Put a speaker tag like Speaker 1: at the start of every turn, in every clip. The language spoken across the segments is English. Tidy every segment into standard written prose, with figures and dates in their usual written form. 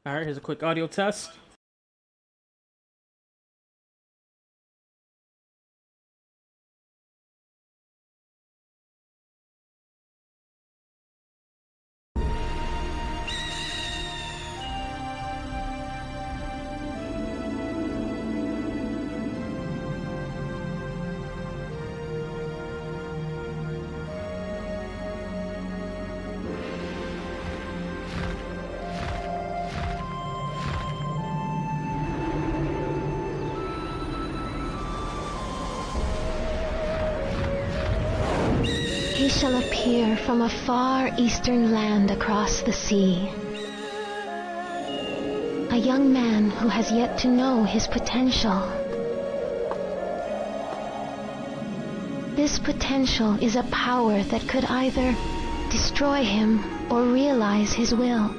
Speaker 1: Alright, here's a quick audio test.
Speaker 2: He shall appear from a far eastern land across the sea. A young man who has yet to know his potential. This potential is a power that could either destroy him or realize his will.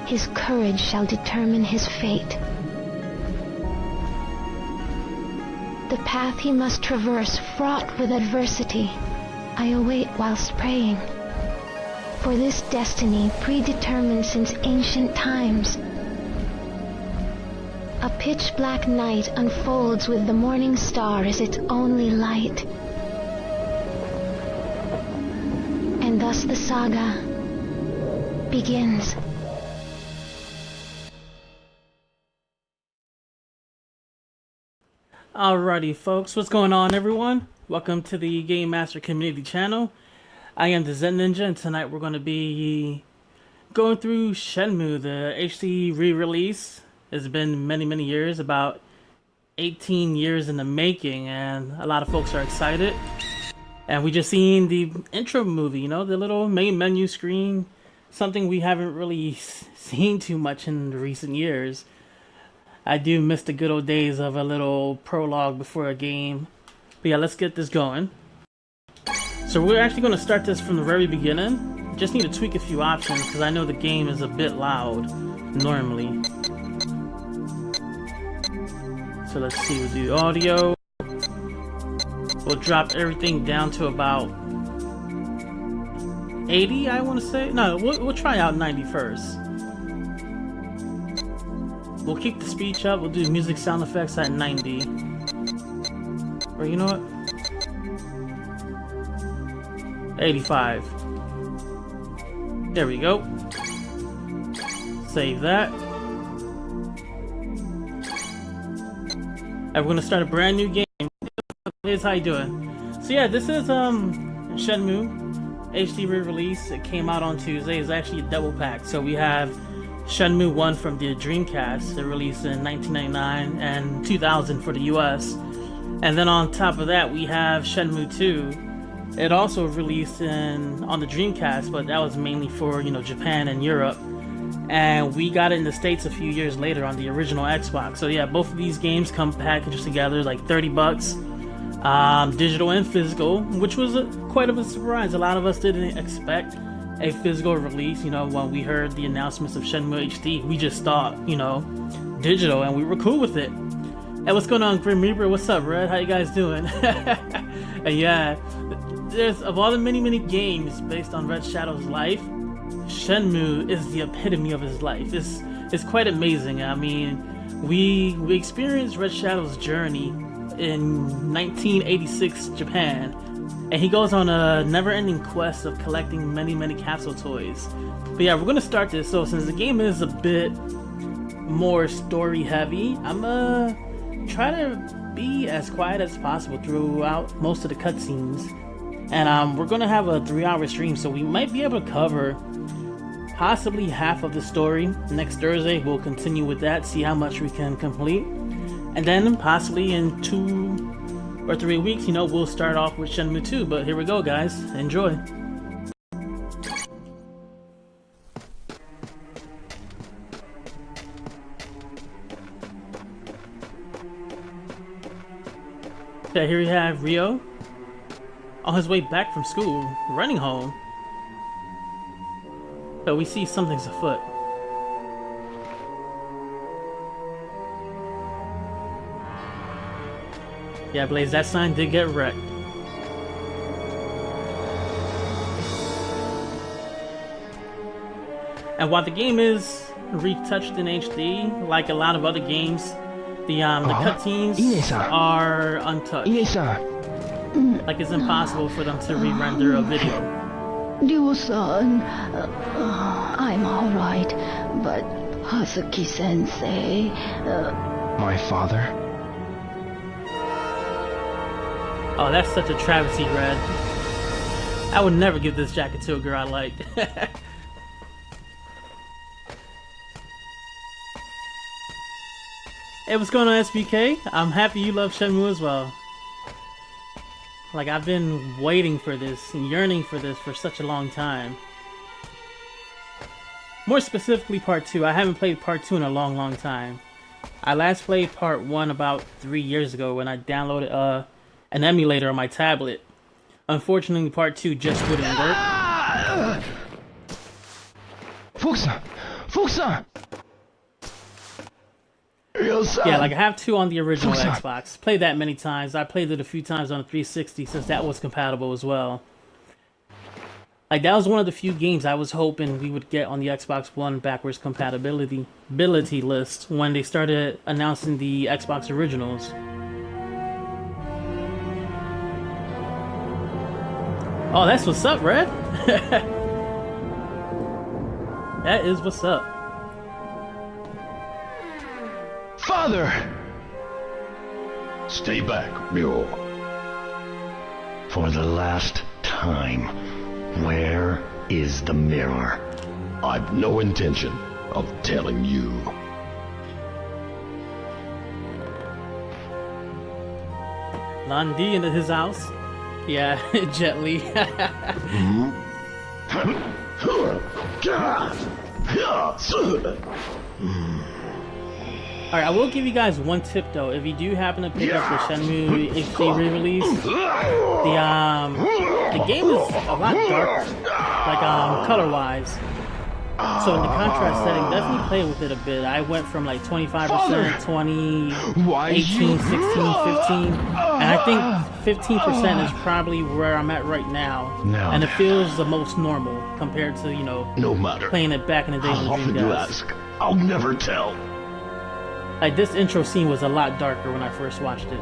Speaker 2: His courage shall determine his fate. The path he must traverse, fraught with adversity, I await whilst praying. For this destiny predetermined since ancient times. A pitch-black night unfolds with the morning star as its only light. And thus the saga begins.
Speaker 1: Alrighty folks, what's going on everyone? Welcome to the Game Master Community channel. I am the Zen Ninja, and tonight we're going to be going through Shenmue, the HD re-release. It's been many years, about 18 years in the making, and a lot of folks are excited. And we just seen the intro movie, you know, the little main menu screen, something we haven't really seen too much in recent years. I do miss the good old days of a little prologue before a game. But yeah, let's get this going. So we're actually going to start this from the very beginning. Just need to tweak a few options because I know the game is a bit loud normally. So let's see, we'll do audio. We'll drop everything down to about 80, I want to say. No, we'll try out 90 first. We'll keep the speech up, we'll do music sound effects at 90. Or you know what? 85. There we go. Save that. And we're gonna start a brand new game. Liz, how you doing? So yeah, this is Shenmue HD re-release. It came out on Tuesday. It's actually a double pack. So we have Shenmue 1 from the Dreamcast. It released in 1999 and 2000 for the US. And then on top of that, we have Shenmue 2. It also released on the Dreamcast, but that was mainly for, you know, Japan and Europe. And we got it in the States a few years later on the original Xbox. So yeah, both of these games come packaged together, like 30 bucks. Digital and physical, which was quite of a surprise. A lot of us didn't expect a physical release. You know, when we heard the announcements of Shenmue HD, we just thought, you know, digital, and we were cool with it. Hey, what's going on, Grim Reaper? What's up, Red? How you guys doing? And yeah, there's of all the many games based on Red Shadow's life, Shenmue is the epitome of his life. It's quite amazing. I mean, we experienced Red Shadow's journey in 1986 Japan, and he goes on a never-ending quest of collecting many capsule toys. But yeah, we're gonna start this. So since the game is a bit more story heavy, I'm gonna try to be as quiet as possible throughout most of the cutscenes. And we're gonna have a 3-hour stream, so we might be able to cover possibly half of the story. Next Thursday we'll continue with that, see how much we can complete. And then possibly in 2 or 3 weeks, you know, we'll start off with Shenmue 2. But here we go, guys. Enjoy. Okay, here we have Ryo on his way back from school, running home. But we see something's afoot. Yeah, Blaze, that sign did get wrecked. And while the game is retouched in HD, like a lot of other games, the cutscenes are untouched. Like it's impossible for them to re-render a video.
Speaker 3: Ryu-san, I'm alright, but Hazuki-sensei...
Speaker 4: My father?
Speaker 1: Oh, that's such a travesty, Red. I would never give this jacket to a girl I like. Hey, what's going on, SBK? I'm happy you love Shenmue as well. Like, I've been waiting for this and yearning for this for such a long time. More specifically, Part 2. I haven't played Part 2 in a long time. I last played Part 1 about 3 years ago when I downloaded an emulator on my tablet. Unfortunately, Part 2 just wouldn't work.
Speaker 4: Fukusan! Fukusan!
Speaker 1: Yeah, like I have 2 on the original Xbox. Played that many times. I played it a few times on the 360 since that was compatible as well. Like that was one of the few games I was hoping we would get on the Xbox One backwards compatibility list when they started announcing the Xbox originals. Oh, that's what's up, Red. That is what's up.
Speaker 4: Father!
Speaker 5: Stay back, Ryo. For the last time, where is the mirror? I've no intention of telling you.
Speaker 1: Landi into his house. Yeah, gently. Alright, I will give you guys one tip though. If you do happen to pick up the Shenmue HD re-release, the game is a lot darker, like color-wise. So in the contrast setting, definitely play with it a bit. I went from like 25%, 20, 18, 16, 15, and I think 15% is probably where I'm at right now. And it feels the most normal compared to, you know,
Speaker 5: no matter
Speaker 1: playing it back in the day
Speaker 5: how
Speaker 1: when
Speaker 5: often you ask, I'll never tell.
Speaker 1: Like this intro scene was a lot darker when I first watched it.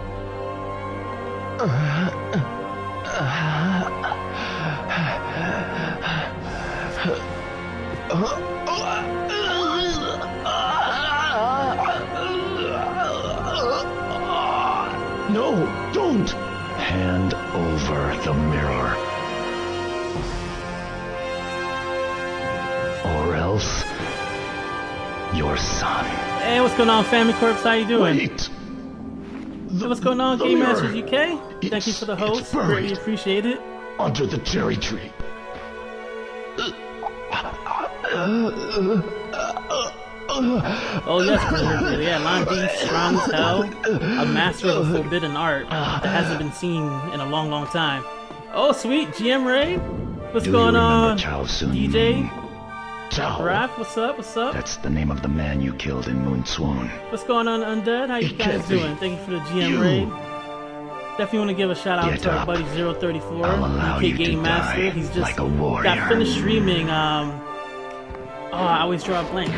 Speaker 5: No, don't! Hand over the mirror. Or else, your son.
Speaker 1: Hey, what's going on, Family Corpse? How you doing?
Speaker 5: Wait!
Speaker 1: Hey, what's going on, Game
Speaker 5: mirror.
Speaker 1: Masters UK? Thank you for the host. Greatly appreciate it.
Speaker 5: Under the cherry tree.
Speaker 1: Oh yes, brother. Yeah, Landi, strong as hell, a master of forbidden art that hasn't been seen in a long time. Oh sweet, GM Ray, what's going on? DJ, Raph, what's up? What's up?
Speaker 5: That's the name of the man you killed in Moon Swoon.
Speaker 1: What's going on, Undead? How you guys doing? Thank you for the GM Raid. Definitely want to give a shout out to our buddy 034, UK Game Master. He's just
Speaker 5: like a warrior.
Speaker 1: Got finished streaming. Oh, I always draw a blank.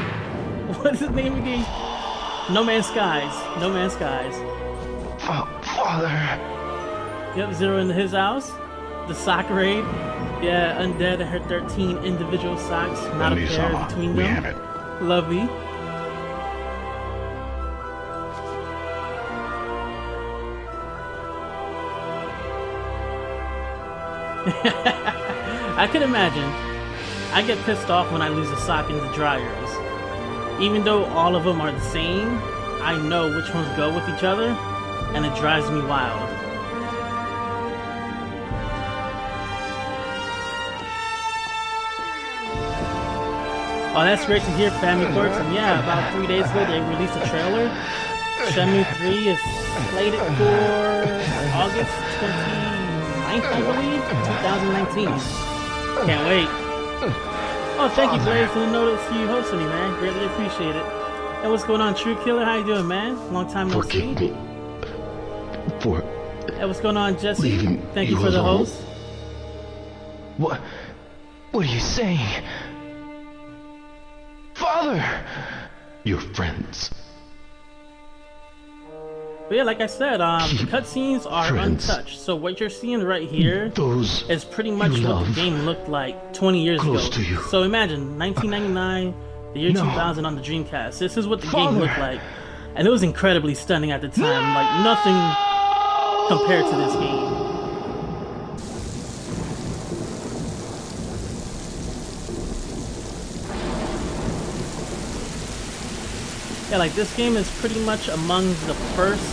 Speaker 1: What is his name again? No Man's Skies. No Man's Skies.
Speaker 4: Father.
Speaker 1: Yep, Zero in his house. The sock raid. Yeah, Undead and her 13 individual socks. Not a pair between them.
Speaker 5: We have it.
Speaker 1: Lovely. I can imagine. I get pissed off when I lose a sock in the dryers. Even though all of them are the same, I know which ones go with each other, and it drives me wild. Oh, that's great to hear, Family Corpse. And yeah, about 3 days ago they released a trailer. Shenmue 3 is slated for August 29th, I believe, 2019. Can't wait. Oh, thank you, Blaze, for the notice you hosting me, man. Greatly appreciate it. And what's going on, True Killer? How you doing, man? Long time no see.
Speaker 5: Forgive me for
Speaker 1: Hey, what's going on, Jesse?
Speaker 5: leaving
Speaker 1: Thank you
Speaker 5: you
Speaker 1: for the
Speaker 5: alone.
Speaker 4: What are you saying? Father!
Speaker 5: Your friends.
Speaker 1: But yeah, like I said, the cutscenes are
Speaker 5: Friends.
Speaker 1: untouched. So what you're seeing right here
Speaker 5: Those
Speaker 1: is pretty much
Speaker 5: you
Speaker 1: what the
Speaker 5: love.
Speaker 1: game looked like 20 years
Speaker 5: Close
Speaker 1: ago.
Speaker 5: to you.
Speaker 1: So imagine 1999, the year
Speaker 4: No.
Speaker 1: 2000 on the Dreamcast. This is what the
Speaker 4: Father.
Speaker 1: game looked like, and it was incredibly stunning at the time. Like nothing compared to this game. Yeah, like this game is pretty much among the first,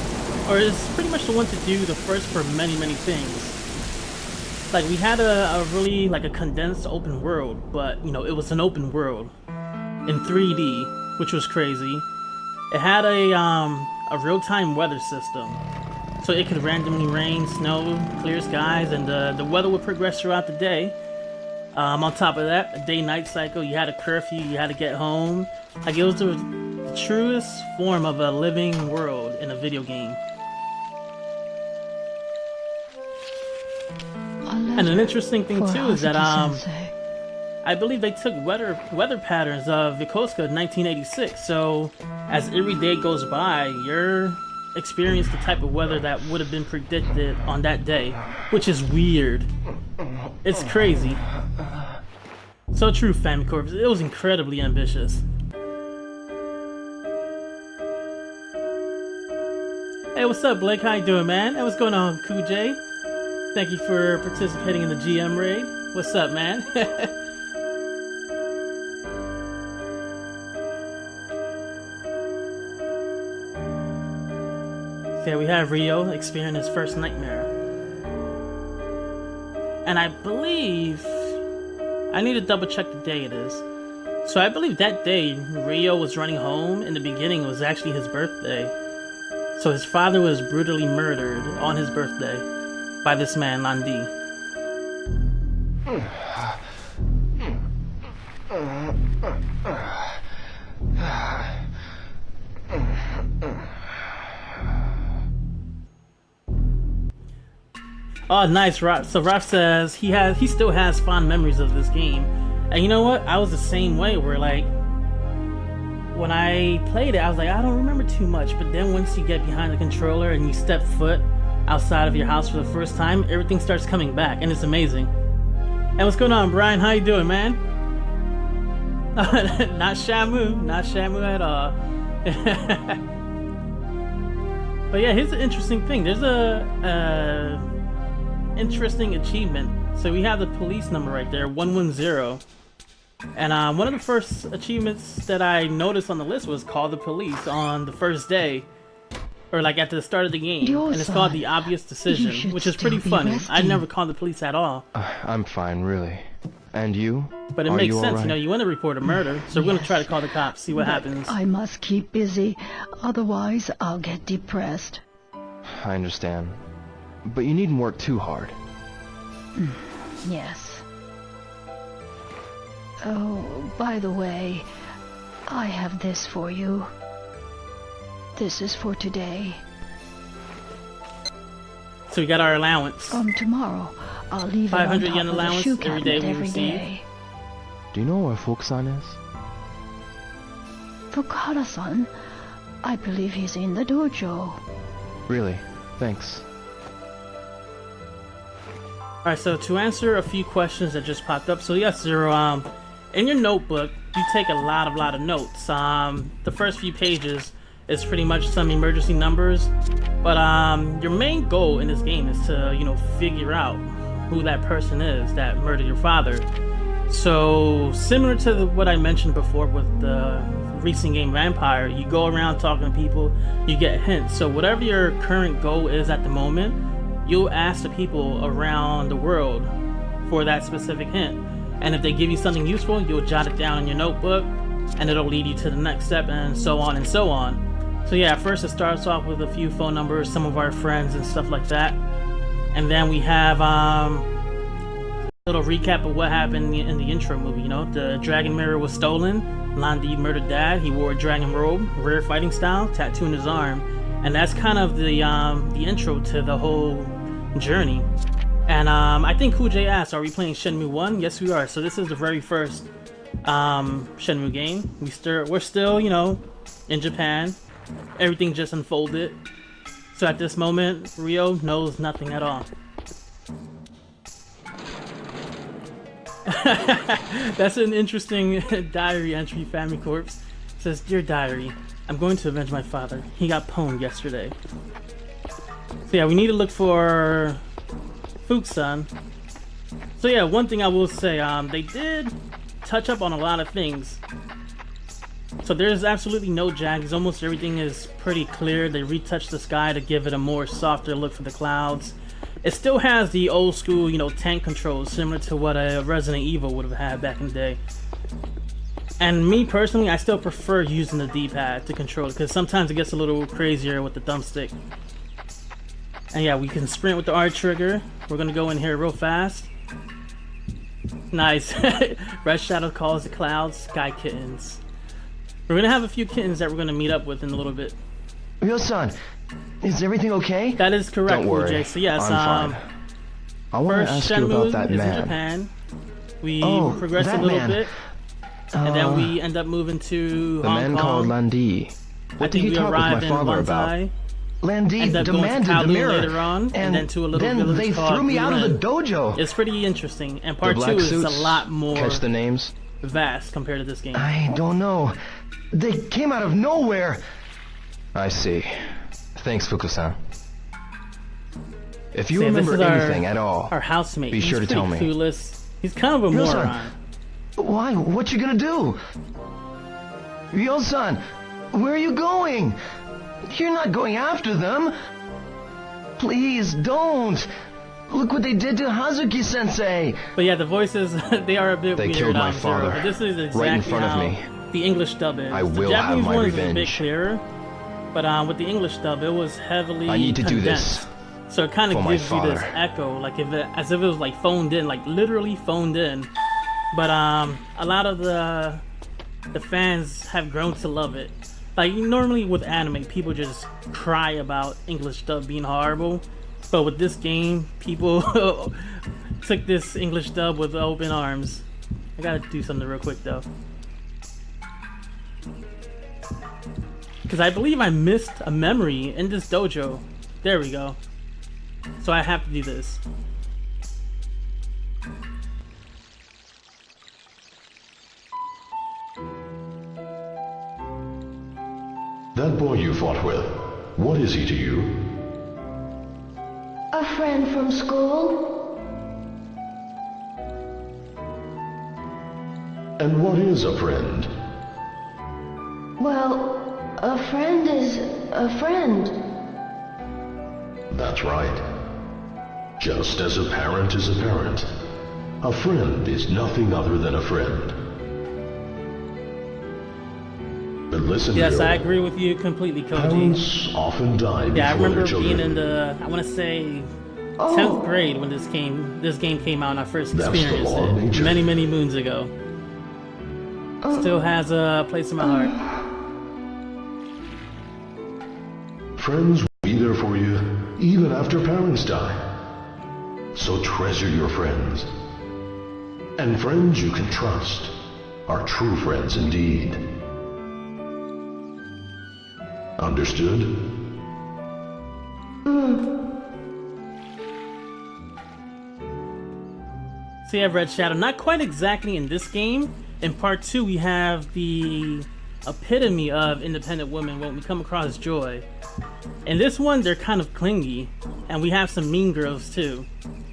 Speaker 1: or is pretty much the one to do the first for many, many things. Like we had a really like a condensed open world, but you know it was an open world in 3D, which was crazy. It had a real-time weather system, so it could randomly rain, snow, clear skies, and the weather would progress throughout the day. On top of that, a day-night cycle. You had a curfew. You had to get home. Like it was the truest form of a living world in a video game. And an interesting thing too is that I believe they took weather patterns of Yokosuka in 1986. So as every day goes by, you're experiencing the type of weather that would have been predicted on that day, which is weird. It's crazy. So true, Family Corps. It was incredibly ambitious. Hey, what's up, Blake? How you doing, man? Hey, what's going on, Kuj? Thank you for participating in the GM raid. What's up, man? So yeah, we have Ryo experiencing his first nightmare. And I believe... I need to double check the day it is. So I believe that day, Ryo was running home. In the beginning, it was actually his birthday. So his father was brutally murdered on his birthday by this man, Landi. Oh, nice, Raph. So Raph says he still has fond memories of this game. And you know what? I was the same way, where like, when I played it, I was like, I don't remember too much. But then once you get behind the controller and you step foot outside of your house for the first time, everything starts coming back, and it's amazing. And what's going on, Brian? How you doing, man? Not Shenmue, not Shenmue at all. But yeah, here's an interesting thing. There's a interesting achievement. So we have the police number right there, 110. And one of the first achievements that I noticed on the list was call the police on the first day, or like at the start of the game. And it's called the obvious decision, which is pretty funny. I never called the police at all.
Speaker 4: I'm fine, really. And you?
Speaker 1: But it
Speaker 4: Are
Speaker 1: makes
Speaker 4: you
Speaker 1: sense,
Speaker 4: all right?
Speaker 1: you know, you want to report a murder, so we're going to try to call the cops, see what
Speaker 3: But
Speaker 1: happens.
Speaker 3: I must keep busy, otherwise I'll get depressed.
Speaker 4: I understand. But you needn't work too hard.
Speaker 3: Yes. Oh, by the way, I have this for you. This is for today.
Speaker 1: So we got our allowance.
Speaker 3: Tomorrow, I'll leave
Speaker 1: 500
Speaker 3: it on
Speaker 1: yen
Speaker 3: top of
Speaker 1: allowance
Speaker 3: the shoe
Speaker 1: every day
Speaker 3: cabinet
Speaker 1: we
Speaker 3: every
Speaker 1: receive.
Speaker 3: day.
Speaker 4: Do you know where Fukusan is?
Speaker 3: Fukara-san, I believe he's in the dojo.
Speaker 4: Really? Thanks.
Speaker 1: Alright, so to answer a few questions that just popped up, so yes, you're, in your notebook, you take a lot of notes. The first few pages is pretty much some emergency numbers, but your main goal in this game is to, you know, figure out who that person is that murdered your father. So similar to what I mentioned before with the recent game Vampire, you go around talking to people, you get hints. So whatever your current goal is at the moment, you'll ask the people around the world for that specific hint. And if they give you something useful, you'll jot it down in your notebook, and it'll lead you to the next step, and so on and so on. So yeah, first it starts off with a few phone numbers, some of our friends and stuff like that. And then we have a little recap of what happened in the intro movie. You know, the dragon mirror was stolen, Landi murdered dad, he wore a dragon robe, rare fighting style, tattoo on his arm. And that's kind of the intro to the whole journey. And I think Kuj asked, are we playing Shenmue 1? Yes, we are. So this is the very first Shenmue game. We're still, you know, in Japan. Everything just unfolded. So at this moment, Ryo knows nothing at all. That's an interesting diary entry. Family Corps says, "Dear diary, I'm going to avenge my father. He got pwned yesterday." So yeah, we need to look for Fukusan. So yeah, one thing I will say, they did touch up on a lot of things. So there's absolutely no jags. Almost everything is pretty clear. They retouched the sky to give it a more softer look for the clouds. It still has the old school, you know, tank controls similar to what a Resident Evil would have had back in the day. And me personally, I still prefer using the D-pad to control it because sometimes it gets a little crazier with the thumbstick. And yeah, we can sprint with the R trigger. We're gonna go in here real fast. Nice. Red Shadow calls the clouds sky kittens. We're gonna have a few kittens that we're gonna meet up with in a little bit.
Speaker 4: Ryo-san, is everything okay?
Speaker 1: That is correct,
Speaker 4: Don't worry,
Speaker 1: BJ. So yes,
Speaker 4: I'm fine. I want to
Speaker 1: first
Speaker 4: ask you about
Speaker 1: Shenmue
Speaker 4: that
Speaker 1: is
Speaker 4: man.
Speaker 1: in Japan. We
Speaker 4: Oh,
Speaker 1: progress a
Speaker 4: that
Speaker 1: little
Speaker 4: man.
Speaker 1: bit, and then we end up moving to
Speaker 4: The
Speaker 1: Hong
Speaker 4: man
Speaker 1: Kong.
Speaker 4: called Landi.
Speaker 1: I
Speaker 4: What did
Speaker 1: think
Speaker 4: he
Speaker 1: we
Speaker 4: talk with my
Speaker 1: arrived in
Speaker 4: father about?
Speaker 1: Banzai.
Speaker 4: Landi
Speaker 1: End up going to
Speaker 4: demanded the
Speaker 1: Kowloon
Speaker 4: mirror,
Speaker 1: later on, and then to a little
Speaker 4: then
Speaker 1: village
Speaker 4: they
Speaker 1: called
Speaker 4: threw me out of the
Speaker 1: Gulen.
Speaker 4: dojo.
Speaker 1: It's pretty interesting, and
Speaker 4: The
Speaker 1: part
Speaker 4: black
Speaker 1: 2 is
Speaker 4: suits,
Speaker 1: a lot more
Speaker 4: catch the names?
Speaker 1: vast compared to this game.
Speaker 4: I don't know. They came out of nowhere. I see. Thanks, Fukusan. If you
Speaker 1: See, this
Speaker 4: remember
Speaker 1: is our-
Speaker 4: anything at all,
Speaker 1: Our housemate.
Speaker 4: Be sure
Speaker 1: He's
Speaker 4: to tell
Speaker 1: pretty
Speaker 4: me.
Speaker 1: clueless. He's kind of a
Speaker 4: Ryo-san.
Speaker 1: moron.
Speaker 4: why? What you gonna do? Ryo-san, where are you going? You're not going after them. Please don't. Look what they did to Hazuki-sensei.
Speaker 1: But yeah, the voices, they are a bit
Speaker 4: They
Speaker 1: weird
Speaker 4: killed my
Speaker 1: on Zero,
Speaker 4: father,
Speaker 1: but this is exactly
Speaker 4: right in front of
Speaker 1: how
Speaker 4: me.
Speaker 1: the English dub is.
Speaker 4: I
Speaker 1: The
Speaker 4: will have
Speaker 1: Japanese
Speaker 4: my
Speaker 1: one is a bit
Speaker 4: revenge.
Speaker 1: clearer, but with the English dub, it was heavily
Speaker 4: I need to do this
Speaker 1: condensed. So it kind
Speaker 4: for
Speaker 1: of
Speaker 4: my
Speaker 1: gives you this
Speaker 4: father.
Speaker 1: echo, like as if it was like phoned in, like literally phoned in. But a lot of the fans have grown to love it. Like normally with anime, people just cry about English dub being horrible, but with this game, people took this English dub with open arms. I gotta do something real quick though, because I believe I missed a memory in this dojo. There we go. So I have to do this.
Speaker 5: That boy you fought with, what is he to you?
Speaker 2: A friend from school?
Speaker 5: And what is a friend?
Speaker 2: Well, a friend is a friend.
Speaker 5: That's right. Just as a parent is a parent, a friend is nothing other than a friend. But listen,
Speaker 1: Yes,
Speaker 5: Ryo,
Speaker 1: I agree with you completely, Koji.
Speaker 5: parents often die before
Speaker 1: Yeah, I remember
Speaker 5: their children.
Speaker 1: being in the, I want to say, 10th grade when this game came out and I first
Speaker 5: That's the
Speaker 1: experienced
Speaker 5: law of
Speaker 1: it
Speaker 5: nature.
Speaker 1: many, many moons ago. Still has a place in my heart.
Speaker 5: Friends will be there for you even after parents die. So treasure your friends. And friends you can trust are true friends indeed. Understood?
Speaker 1: So you have Red Shadow. Not quite exactly in this game. In part 2, we have the epitome of independent women when we come across Joy. In this one, they're kind of clingy, and we have some mean girls too.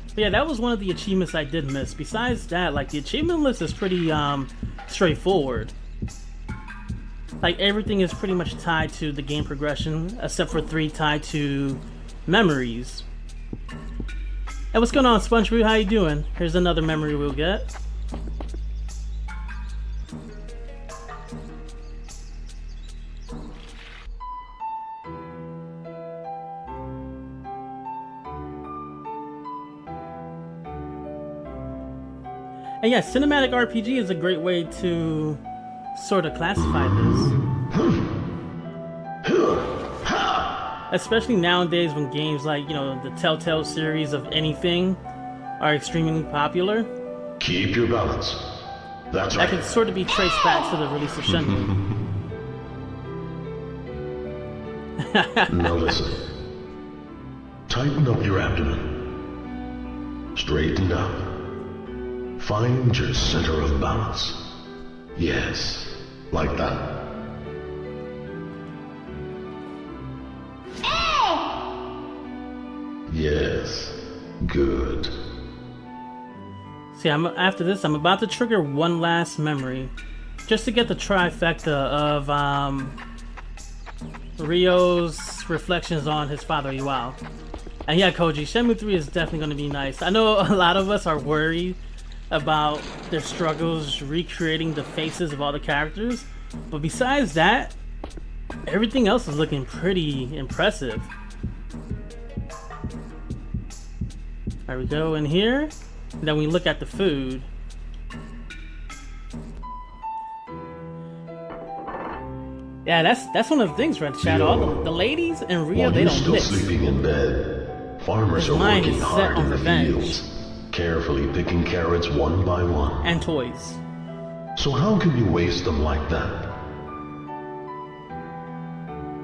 Speaker 1: But yeah, that was one of the achievements I did miss. Besides that, like the achievement list is pretty straightforward. Like everything is pretty much tied to the game progression, except for 3 tied to memories. Hey, what's going on, SpongeBob? How you doing? Here's another memory we'll get. And yeah, cinematic RPG is a great way to sort of classify this. Especially nowadays when games like, you know, the Telltale series of anything are extremely popular.
Speaker 5: Keep your balance. That's
Speaker 1: that
Speaker 5: right.
Speaker 1: can sort of be traced back to the release of Shenmue.
Speaker 5: Now listen. Tighten up your abdomen. Straighten up. Find your center of balance. Yes, like that. Yes, good.
Speaker 1: See, after this, I'm about to trigger one last memory, just to get the trifecta of Ryo's reflections on his father Iwao. And yeah, Koji, Shenmue 3 is definitely going to be nice. I know a lot of us are worried about their struggles recreating the faces of all the characters, but besides that, everything else is looking pretty impressive. There we go in here. Then we look at the food. Yeah, that's one of the things, Red Shadow. All the ladies in Rio,
Speaker 5: While
Speaker 1: they
Speaker 5: you're
Speaker 1: don't
Speaker 5: still
Speaker 1: mix.
Speaker 5: sleeping in bed, farmers
Speaker 1: His
Speaker 5: are
Speaker 1: mind
Speaker 5: working
Speaker 1: is set
Speaker 5: hard
Speaker 1: on
Speaker 5: in the
Speaker 1: revenge.
Speaker 5: fields, carefully picking carrots one by one.
Speaker 1: And toys.
Speaker 5: So how can you waste them like that?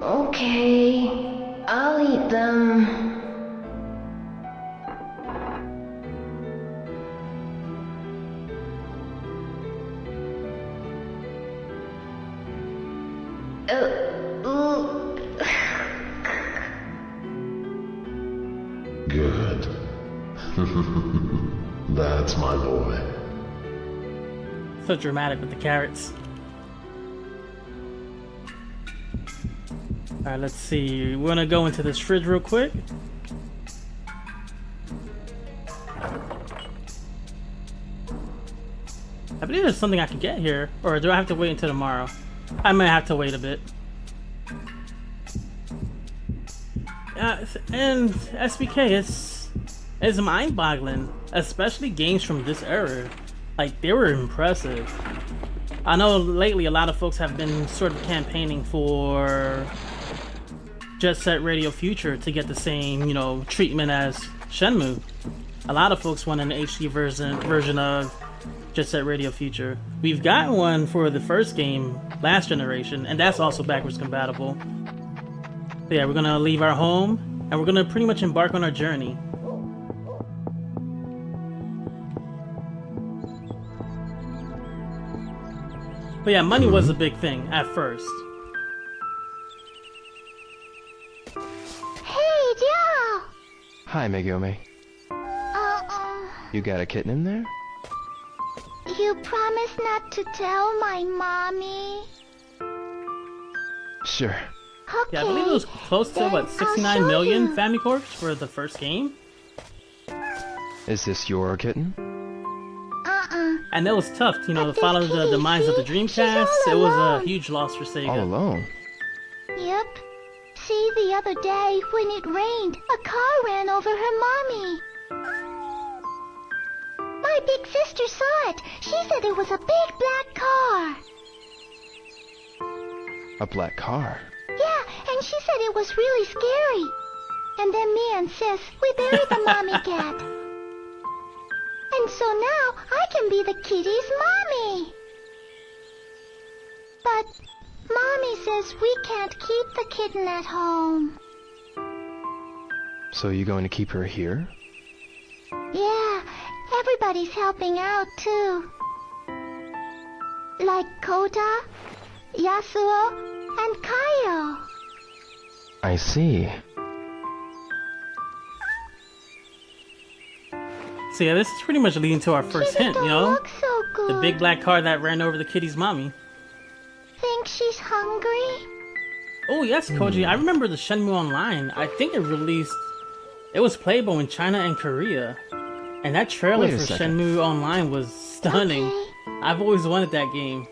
Speaker 2: Okay, I'll eat them.
Speaker 5: Good. That's my boy.
Speaker 1: So dramatic with the carrots. Alright, let's see. We're gonna go into this fridge real quick. I believe there's something I can get here. Or do I have to wait until tomorrow? I might have to wait a bit. And SBK, it's mind-boggling, especially games from this era. Like, they were impressive. I know lately a lot of folks have been sort of campaigning for Jet Set Radio Future to get the same, you know, treatment as Shenmue. A lot of folks want an HD version of Jet Set Radio Future. We've got one for the first game, last generation, and that's also backwards compatible. So yeah, we're gonna leave our home, and we're gonna pretty much embark on our journey. But yeah, money was a big thing at first.
Speaker 2: Hey, Joe!
Speaker 4: Hi, Megumi. You got a kitten in there?
Speaker 2: You promised not to tell my mommy.
Speaker 4: Sure.
Speaker 2: Okay.
Speaker 1: Yeah, I believe it was close to,
Speaker 2: then
Speaker 1: what,
Speaker 2: I'll
Speaker 1: 69
Speaker 2: show
Speaker 1: million
Speaker 2: you.
Speaker 1: Famicorps for the first game?
Speaker 4: Is this your kitten?
Speaker 1: And it was tough, you know,
Speaker 2: But
Speaker 1: to follow
Speaker 2: this
Speaker 1: the
Speaker 2: kitty,
Speaker 1: demise of the
Speaker 2: see? She's
Speaker 1: Dreamcast.
Speaker 2: all
Speaker 1: It was
Speaker 2: alone.
Speaker 1: a huge loss for Sega.
Speaker 4: All alone?
Speaker 2: Yep. See, the other day, when it rained, a car ran over her mommy. My big sister saw it. She said it was a big black car.
Speaker 4: A black car?
Speaker 2: Yeah, and she said it was really scary. And then me and Sis, we buried the mommy cat. And so now I can be the kitty's mommy. But Mommy says we can't keep the kitten at home.
Speaker 4: So you going to keep her here?
Speaker 2: Yeah, everybody's helping out too. Like Kota, Yasuo, and Kaio.
Speaker 4: I see.
Speaker 1: So yeah, this is pretty much leading to our first
Speaker 2: She
Speaker 1: hint,
Speaker 2: don't
Speaker 1: you know?
Speaker 2: look so good.
Speaker 1: The big black car that ran over the kitty's mommy.
Speaker 2: Think she's hungry?
Speaker 1: Oh yes, Koji, I remember the Shenmue Online. I think it released... It was playable in China and Korea. And that trailer
Speaker 4: Wait a
Speaker 1: for
Speaker 4: second.
Speaker 1: Shenmue Online was stunning.
Speaker 2: Okay.
Speaker 1: I've always wanted that game.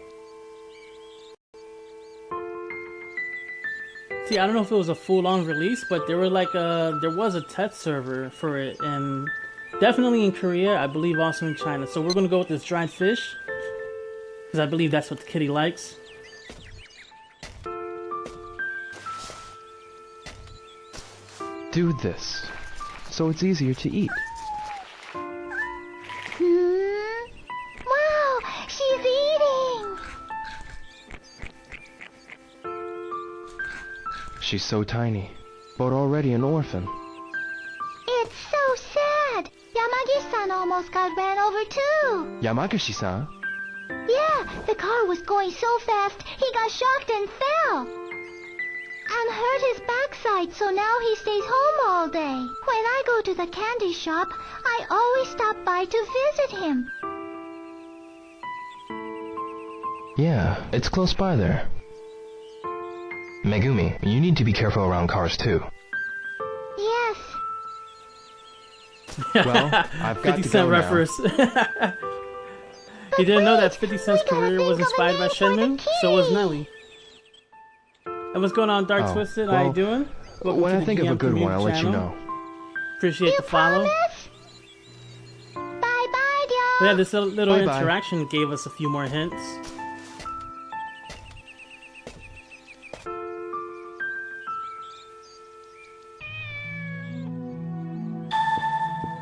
Speaker 1: See, I don't know if it was a full-on release, but there was a test server for it, and definitely in Korea, I believe also in China. So we're gonna go with this dried fish, because I believe that's what the kitty likes.
Speaker 4: Do this, so it's easier to eat.
Speaker 2: Wow, she's
Speaker 4: she's so tiny, but already an orphan.
Speaker 2: It's so sad. Yamagi-san almost got ran over too.
Speaker 4: Yamaguchi-san?
Speaker 2: Yeah, the car was going so fast, he got shocked and fell. And hurt his backside, so now he stays home all day. When I go to the candy shop, I always stop by to visit him.
Speaker 4: Yeah, it's close by there. Megumi, you need to be careful around cars too.
Speaker 2: Yes.
Speaker 4: Well, I've got
Speaker 1: 50
Speaker 4: to
Speaker 1: Cent
Speaker 4: go now.
Speaker 1: reference. You didn't know that 50 Cent's career was inspired by Shenmue? So was Nelly. And what's going on, Dark
Speaker 4: Oh,
Speaker 1: Twisted?
Speaker 4: well,
Speaker 1: How you doing? Welcome
Speaker 4: When
Speaker 1: to
Speaker 4: I
Speaker 1: the
Speaker 4: think of a
Speaker 1: DM
Speaker 4: good one, I'll let you
Speaker 1: channel.
Speaker 4: know.
Speaker 1: Appreciate
Speaker 2: You
Speaker 1: the follow.
Speaker 2: promise? Bye-bye, y'all.
Speaker 1: Yeah, this little
Speaker 4: Bye-bye.
Speaker 1: interaction gave us a few more hints.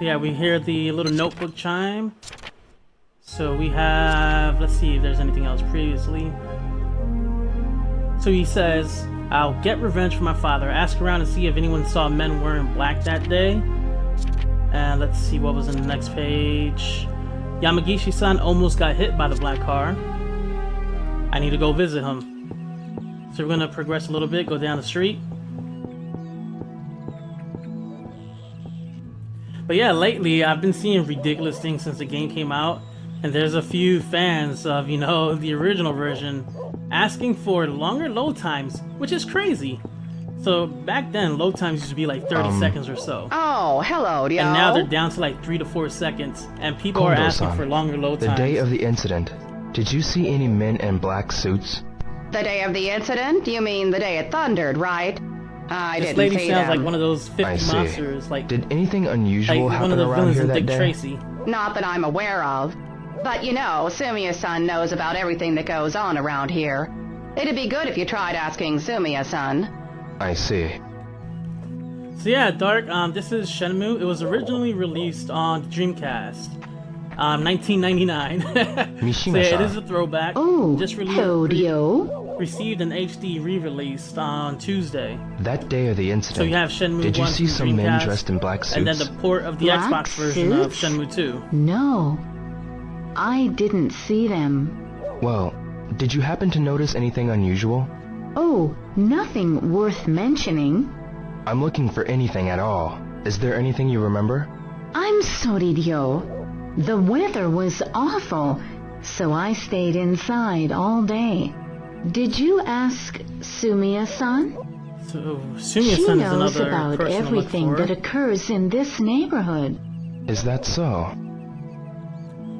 Speaker 1: Yeah, we hear the little notebook chime. So we have, let's see if there's anything else previously. So he says, I'll get revenge for my father. Ask around and see if anyone saw men wearing black that day. And let's see what was in the next page. Yamagishi-san almost got hit by the black car. I need to go visit him. So we're gonna progress a little bit, go down the street. But yeah, lately I've been seeing ridiculous things since the game came out. And there's a few fans of, you know, the original version asking for longer load times, which is crazy. So back then, load times used to be like 30 seconds or so.
Speaker 6: Oh, hello, yo.
Speaker 1: And now they're down to like 3 to 4 seconds. And people are asking
Speaker 4: Kondo-san,
Speaker 1: for longer load
Speaker 4: The
Speaker 1: times.
Speaker 4: day of the incident, did you see any men in black suits?
Speaker 6: The day of the incident? You mean the day it thundered, right? I
Speaker 1: This
Speaker 6: didn't
Speaker 1: lady
Speaker 6: see
Speaker 1: sounds
Speaker 6: them.
Speaker 1: like one of those 50
Speaker 4: I see.
Speaker 1: monsters, like
Speaker 4: Did anything unusual
Speaker 1: one
Speaker 4: happen
Speaker 1: of the
Speaker 4: around
Speaker 1: villains
Speaker 4: here
Speaker 1: in
Speaker 4: that
Speaker 1: Dick
Speaker 4: day?
Speaker 1: Tracy.
Speaker 6: Not that I'm aware of. But you know, Sumiya-san knows about everything that goes on around here. It'd be good if you tried asking Sumiya-san.
Speaker 4: I see.
Speaker 1: So yeah, Dark, this is Shenmue. It was originally released on Dreamcast, 1999. So yeah, it
Speaker 4: Mishima-san.
Speaker 1: is a throwback.
Speaker 3: Oh,
Speaker 1: Just
Speaker 3: Claudio.
Speaker 1: received an HD re-release on Tuesday.
Speaker 4: That day of the incident,
Speaker 1: So you have Shenmue
Speaker 4: did you
Speaker 1: 1
Speaker 4: see
Speaker 1: from
Speaker 4: some men
Speaker 1: Dreamcast,
Speaker 4: dressed in black suits?
Speaker 1: and then the port of the
Speaker 3: Black
Speaker 1: Xbox version of
Speaker 3: suits?
Speaker 1: Shenmue 2.
Speaker 3: No. I didn't see them.
Speaker 4: Well, did you happen to notice anything unusual?
Speaker 3: Oh, nothing worth mentioning.
Speaker 4: I'm looking for anything at all. Is there anything you remember?
Speaker 3: I'm sorry, Ryo. The weather was awful, so I stayed inside all day. Did you ask Sumiya-san?
Speaker 1: So
Speaker 3: She
Speaker 1: Sumiya-san is
Speaker 3: knows
Speaker 1: another
Speaker 3: about
Speaker 1: person to look
Speaker 3: everything
Speaker 1: for.
Speaker 3: that occurs in this neighborhood.
Speaker 4: Is that so?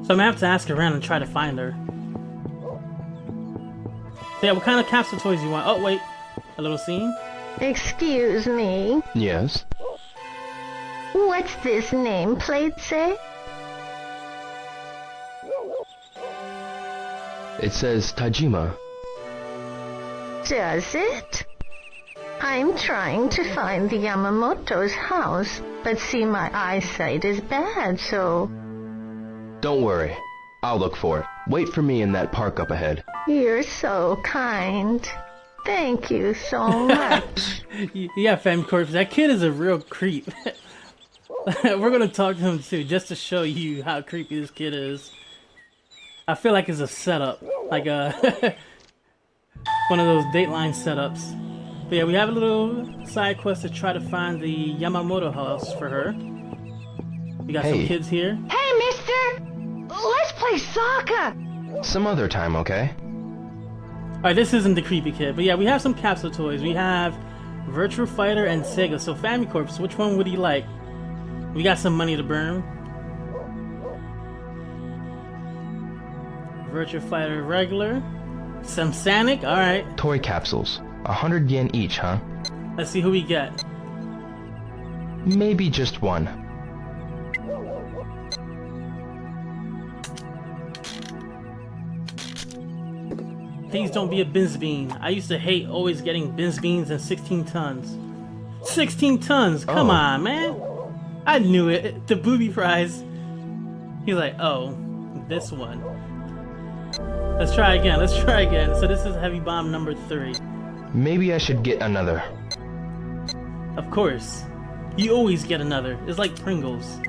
Speaker 1: So I'm gonna have to ask around and try to find her. So yeah, what kind of capsule toys you want? Oh wait, a little scene.
Speaker 2: Excuse me.
Speaker 4: Yes.
Speaker 2: What's this nameplate say?
Speaker 4: It says Tajima.
Speaker 2: Does it? I'm trying to find the Yamamoto's house, but see, my eyesight is bad, so...
Speaker 4: Don't worry. I'll look for it. Wait for me in that park up ahead.
Speaker 2: You're so kind. Thank you so much.
Speaker 1: Yeah, Fam Corpse, that kid is a real creep. We're gonna talk to him too, just to show you how creepy this kid is. I feel like it's a setup, like a one of those Dateline setups. But yeah, we have a little side quest to try to find the Yamamoto house for her. We got some
Speaker 4: Hey.
Speaker 1: kids here.
Speaker 2: Hey, mister! Let's play soccer!
Speaker 4: Some other time, okay?
Speaker 1: Alright, this isn't the creepy kid, but yeah, we have some capsule toys. We have Virtua Fighter and Sega. So Famicorps, which one would he like? We got some money to burn. Virtua Fighter regular. Some Sonic, alright.
Speaker 4: Toy capsules. 100 yen each, huh?
Speaker 1: Let's see who we get.
Speaker 4: Maybe just one.
Speaker 1: Please don't be a Benz Bean. I used to hate always getting Benz Beans and 16 tons. 16 tons! Come
Speaker 4: Oh.
Speaker 1: on, man! I knew it. The booby prize. He's like, oh, this one. Let's try again. Let's try again. So this is Heavy Bomb number 3.
Speaker 4: Maybe I should get another.
Speaker 1: Of course. You always get another. It's like Pringles.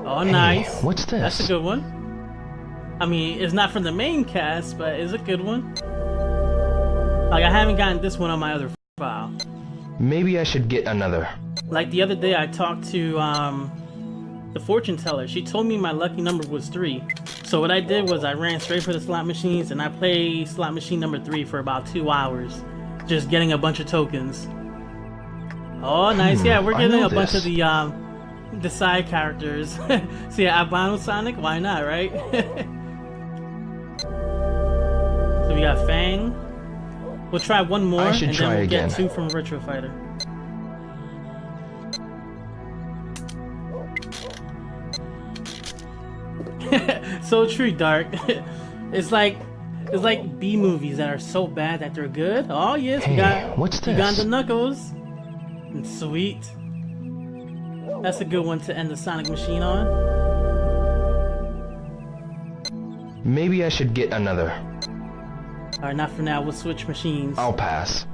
Speaker 1: Oh,
Speaker 4: Hey,
Speaker 1: nice.
Speaker 4: what's this?
Speaker 1: That's a good one. I mean, it's not from the main cast, but it's a good one. Like, I haven't gotten this one on my other file.
Speaker 4: Maybe I should get another.
Speaker 1: Like, the other day I talked to, the fortune teller. She told me my lucky number was 3. So what I did was I ran straight for the slot machines and I played slot machine number 3 for about 2 hours. Just getting a bunch of tokens. Oh, nice. Yeah, we're getting a bunch of the side characters. So yeah, Albino Sonic, why not, right? So we got Fang. We'll try one more
Speaker 4: I should
Speaker 1: and
Speaker 4: try
Speaker 1: then we'll
Speaker 4: again.
Speaker 1: get 2 from Retro Fighter. So true, Dark. It's like B movies that are so bad that they're good. Oh yes,
Speaker 4: Hey,
Speaker 1: we got
Speaker 4: what's
Speaker 1: we got
Speaker 4: this?
Speaker 1: the Knuckles. And sweet. That's a good one to end the Sonic machine on.
Speaker 4: Maybe I should get another.
Speaker 1: Alright, not for now. We'll switch machines.
Speaker 4: I'll pass.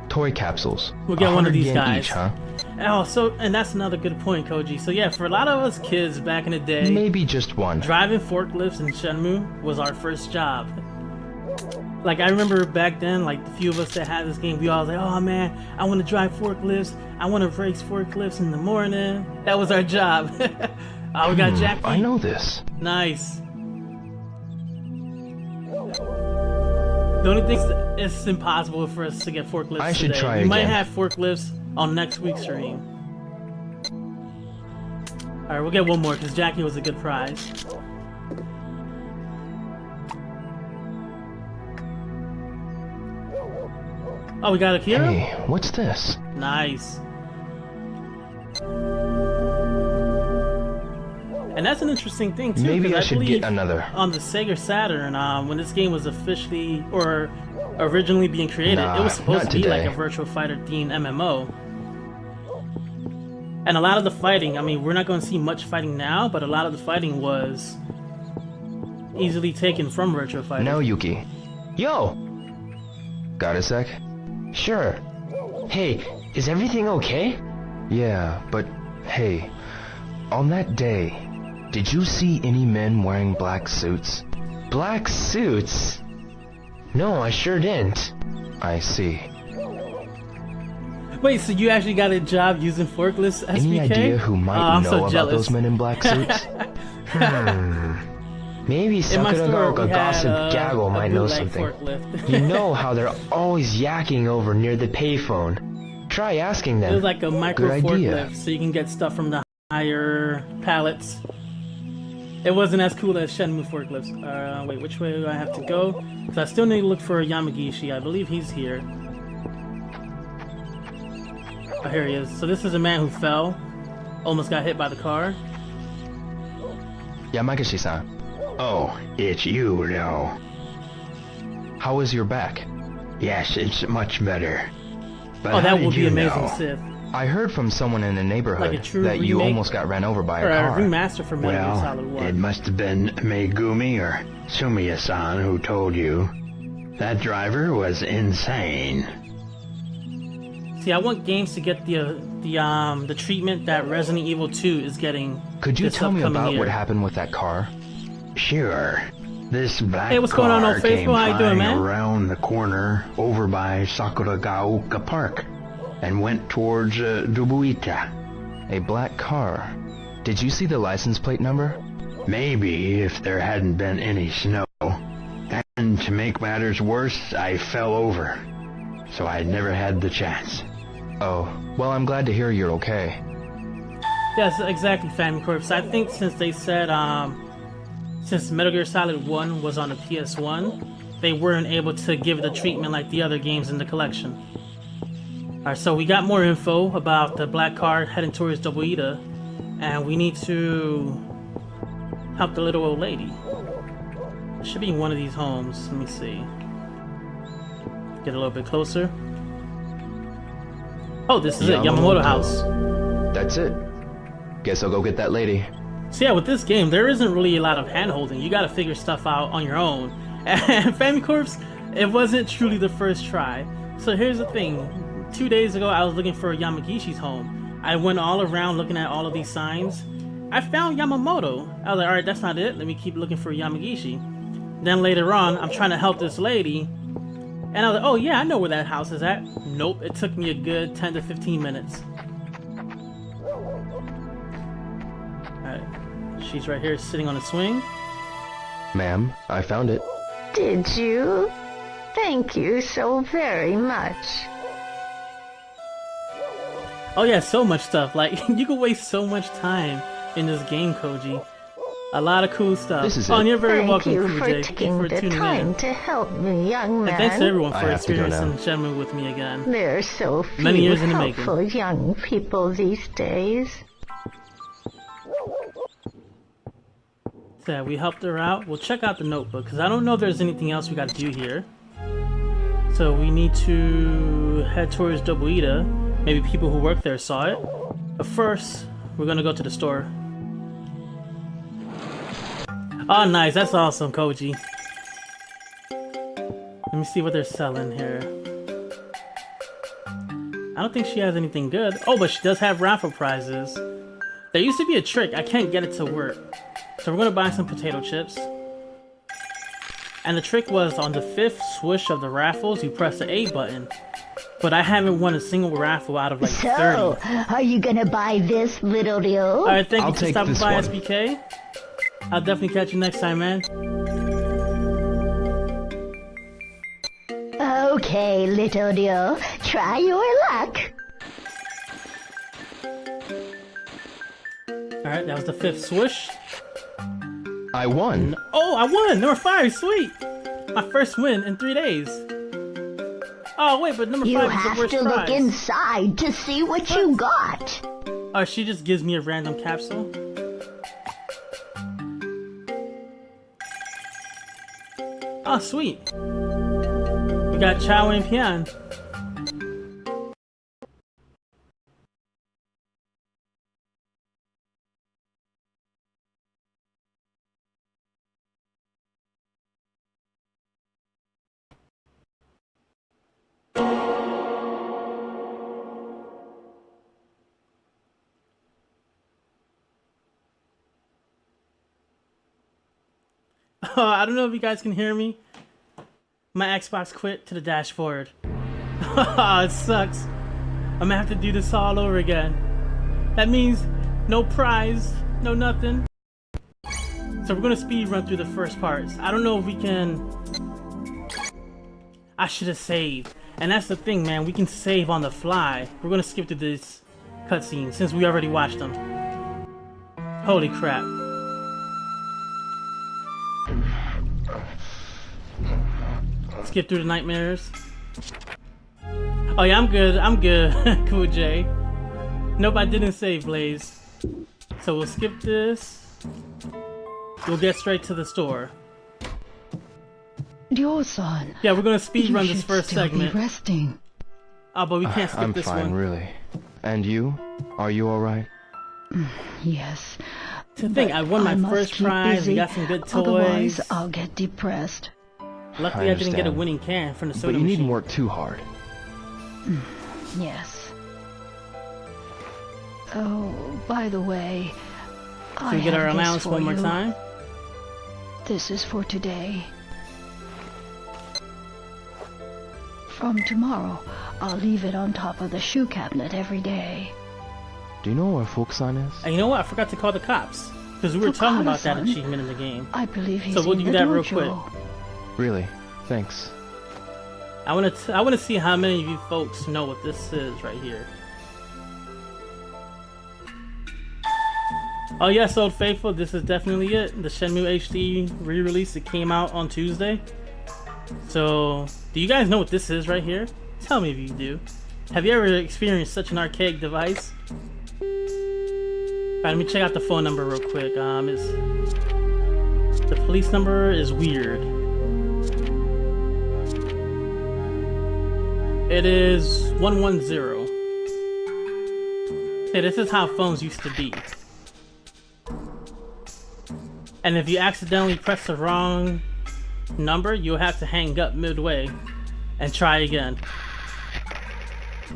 Speaker 4: Toy capsules.
Speaker 1: We'll get one of
Speaker 4: 100
Speaker 1: these
Speaker 4: yen
Speaker 1: guys.
Speaker 4: each, huh?
Speaker 1: Oh, so and that's another good point, Koji. So yeah, for a lot of us kids back in the day,
Speaker 4: Maybe just one.
Speaker 1: driving forklifts in Shenmue was our first job. Like, I remember back then, like, the few of us that had this game, we all was like, oh man, I want to drive forklifts. I want to race forklifts in the morning. That was our job. Oh, we got Jackie.
Speaker 4: I know this.
Speaker 1: Nice. The only thing is it's impossible for us to get forklifts
Speaker 4: I should
Speaker 1: today.
Speaker 4: try
Speaker 1: We might
Speaker 4: again.
Speaker 1: have forklifts on next week's stream. Alright, we'll get one more because Jackie was a good prize. Oh, we got Akira?
Speaker 4: Hey, what's this?
Speaker 1: Nice. And that's an interesting thing too.
Speaker 4: Maybe
Speaker 1: 'cause
Speaker 4: I should
Speaker 1: believe
Speaker 4: get another.
Speaker 1: on the Sega Saturn, when this game was officially or originally being created,
Speaker 4: Nah,
Speaker 1: it was supposed
Speaker 4: not
Speaker 1: to be like
Speaker 4: today.
Speaker 1: a Virtual Fighter themed MMO. And a lot of the fighting, I mean, we're not going to see much fighting now, but a lot of the fighting was easily taken from Virtual Fighter.
Speaker 4: No, Yuki. Yo! Got a sec?
Speaker 7: Sure. Hey, is everything okay?
Speaker 4: Yeah, but hey, on that day, did you see any men wearing black suits?
Speaker 7: Black suits? No, I sure didn't.
Speaker 4: I see.
Speaker 1: Wait, so you actually got a job using forklifts, SBK?
Speaker 4: Any idea who might
Speaker 1: I'm
Speaker 4: know
Speaker 1: so
Speaker 4: about
Speaker 1: jealous.
Speaker 4: those men in black suits?
Speaker 7: Maybe
Speaker 1: In my store,
Speaker 7: Sakura
Speaker 1: we had
Speaker 7: Gossip Gaggle
Speaker 1: a
Speaker 7: might know
Speaker 1: bootleg
Speaker 7: something.
Speaker 1: forklift.
Speaker 7: You know how they're always yakking over near the payphone. Try asking
Speaker 1: It
Speaker 7: them.
Speaker 1: was like a micro
Speaker 4: Good idea.
Speaker 1: forklift, so you can get stuff from the higher pallets. It wasn't as cool as Shenmue forklifts. Wait, which way do I have to go? Because I still need to look for Yamagishi. I believe he's here. Oh, here he is. So this is a man who fell. Almost got hit by the car.
Speaker 4: Yamagishi-san,
Speaker 8: Oh, it's you now.
Speaker 4: how is your back?
Speaker 8: Yes, it's much better. But
Speaker 1: Oh,
Speaker 8: how
Speaker 1: that
Speaker 8: did
Speaker 1: would be
Speaker 8: you
Speaker 1: amazing,
Speaker 8: know?
Speaker 1: Sith.
Speaker 4: I heard from someone in the neighborhood
Speaker 1: Like a true
Speaker 4: that you
Speaker 1: remake?
Speaker 4: almost got ran over by
Speaker 1: Or
Speaker 4: a
Speaker 1: a
Speaker 4: car.
Speaker 1: remaster for Metal Gear Solid
Speaker 8: Well,
Speaker 1: 1.
Speaker 8: it must have been Megumi or Sumiya-san who told you. That driver was insane.
Speaker 1: See, I want games to get the treatment that Resident Evil 2 is getting.
Speaker 4: Could you
Speaker 1: this
Speaker 4: tell me
Speaker 1: upcoming
Speaker 4: about
Speaker 1: year.
Speaker 4: what happened with that car?
Speaker 8: Sure. This black
Speaker 1: Hey, what's going on,
Speaker 8: car
Speaker 1: old
Speaker 8: came
Speaker 1: faithful? How you doing,
Speaker 8: flying
Speaker 1: man?
Speaker 8: around the corner over by Sakuragaoka Park and went towards Dubuita.
Speaker 4: A black car. Did you see the license plate number?
Speaker 8: Maybe if there hadn't been any snow. And to make matters worse, I fell over. So I never had the chance.
Speaker 4: Oh, well, I'm glad to hear you're okay.
Speaker 1: Yes, exactly, Family Corpse. I think since they said, since Metal Gear Solid 1 was on the PS1, they weren't able to give it the treatment like the other games in the collection. Alright, so we got more info about the black car heading towards Dobuita, and we need to help the little old lady. It should be in one of these homes. Let me see. Get a little bit closer. Oh, this is it, Yamamoto House.
Speaker 4: That's it. Guess I'll go get that lady.
Speaker 1: So yeah, with this game, there isn't really a lot of hand-holding. You gotta figure stuff out on your own. And Family Corpse, it wasn't truly the first try. So here's the thing. 2 days ago, I was looking for Yamagishi's home. I went all around looking at all of these signs. I found Yamamoto. I was like, alright, that's not it. Let me keep looking for Yamagishi. Then later on, I'm trying to help this lady. And I was like, oh yeah, I know where that house is at. Nope, it took me a good 10 to 15 minutes. Alright, she's right here sitting on a swing.
Speaker 4: Ma'am, I found it.
Speaker 2: Did you? Thank you so very much.
Speaker 1: Oh yeah, so much stuff. Like, you can waste so much time in this game, Koji. A lot of cool stuff.
Speaker 4: This is
Speaker 1: oh,
Speaker 4: it.
Speaker 1: and you're very
Speaker 2: Thank
Speaker 1: welcome,
Speaker 2: you
Speaker 1: Kuj.
Speaker 2: for
Speaker 1: Thank you
Speaker 2: taking
Speaker 1: for
Speaker 2: the
Speaker 1: tuning
Speaker 2: time
Speaker 1: in.
Speaker 2: to help me, young man.
Speaker 1: And thanks to everyone
Speaker 4: I
Speaker 1: for
Speaker 4: have to go
Speaker 1: experiencing Shenmue with me again.
Speaker 2: There are so few
Speaker 1: Many years in the making.
Speaker 2: helpful young people these days.
Speaker 1: So yeah, we helped her out. We'll check out the notebook, because I don't know if there's anything else we got to do here. So we need to head towards Dobuita. Maybe people who work there saw it. But first, we're going to go to the store. Oh, nice. That's awesome, Koji. Let me see what they're selling here. I don't think she has anything good. Oh, but she does have raffle prizes. There used to be a trick. I can't get it to work. So we're going to buy some potato chips. And the trick was on the 5th swoosh of the raffles, you press the A button. But I haven't won a single raffle out of like 30.
Speaker 2: Are you gonna buy this, little Ryo?
Speaker 1: Alright, thank
Speaker 4: I'll
Speaker 1: you for
Speaker 4: take
Speaker 1: stopping
Speaker 4: this
Speaker 1: by,
Speaker 4: one.
Speaker 1: SBK. I'll definitely catch you next time, man.
Speaker 2: Okay, little Ryo, try your luck.
Speaker 1: Alright, that was the 5th swoosh.
Speaker 4: I won.
Speaker 1: Oh, I won! Number 5, sweet! My first win in 3 days. Oh, wait, but number 5
Speaker 2: You
Speaker 1: is the
Speaker 2: have
Speaker 1: worst
Speaker 2: to look
Speaker 1: prize.
Speaker 2: inside to see what you got.
Speaker 1: Oh, she just gives me a random capsule. Oh, sweet. We got Chow and Pian. I don't know if you guys can hear me. My Xbox quit to the dashboard. It sucks. I'm gonna have to do this all over again. That means no prize, no nothing. So we're gonna speed run through the first parts. I don't know if we can... I should have saved. And that's the thing, man. We can save on the fly. We're gonna skip through this cutscene since we already watched them. Holy crap. Skip through the nightmares. Oh yeah, I'm good. I'm good. Cool J. Nope, I didn't save, Blaze. So we'll skip this. We'll get straight to the store.
Speaker 3: Ryo-san,
Speaker 1: Yeah, we're gonna speed
Speaker 3: you
Speaker 1: run this
Speaker 3: should
Speaker 1: first
Speaker 3: still
Speaker 1: segment.
Speaker 3: be resting.
Speaker 1: Oh, but we can't skip
Speaker 4: I'm
Speaker 1: this
Speaker 4: fine,
Speaker 1: one.
Speaker 4: really. And you? Are you alright?
Speaker 3: Yes.
Speaker 1: To think, I won my
Speaker 3: must
Speaker 1: first
Speaker 3: keep
Speaker 1: prize.
Speaker 3: busy,
Speaker 1: We got some good
Speaker 3: Otherwise,
Speaker 1: toys.
Speaker 3: I'll get depressed.
Speaker 1: Luckily, I didn't get a
Speaker 4: understand.
Speaker 1: winning can from the soda
Speaker 4: But you
Speaker 1: machine.
Speaker 4: needn't work too hard.
Speaker 3: Yes. Oh, by the way,
Speaker 1: Can we get our allowance one more time?
Speaker 3: This is for today. From tomorrow, I'll leave it on top of the shoe cabinet every day.
Speaker 4: Do you know where Fukusan is?
Speaker 1: And you know what? I forgot to call the cops. Because we were talking about that
Speaker 3: Fukada-san?
Speaker 1: achievement in the game.
Speaker 3: I believe he's
Speaker 1: So we'll
Speaker 3: in
Speaker 1: do
Speaker 3: the
Speaker 1: that real
Speaker 3: dojo.
Speaker 1: quick.
Speaker 4: Really? Thanks.
Speaker 1: I wanna see how many of you folks know what this is right here. Oh yes, Old Faithful, this is definitely it. The Shenmue HD re-release, it came out on Tuesday. So, do you guys know what this is right here? Tell me if you do. Have you ever experienced such an archaic device? Alright, let me check out the phone number real quick. The police number is weird. It is 110. Hey, this is how phones used to be. And if you accidentally press the wrong number, you'll have to hang up midway and try again.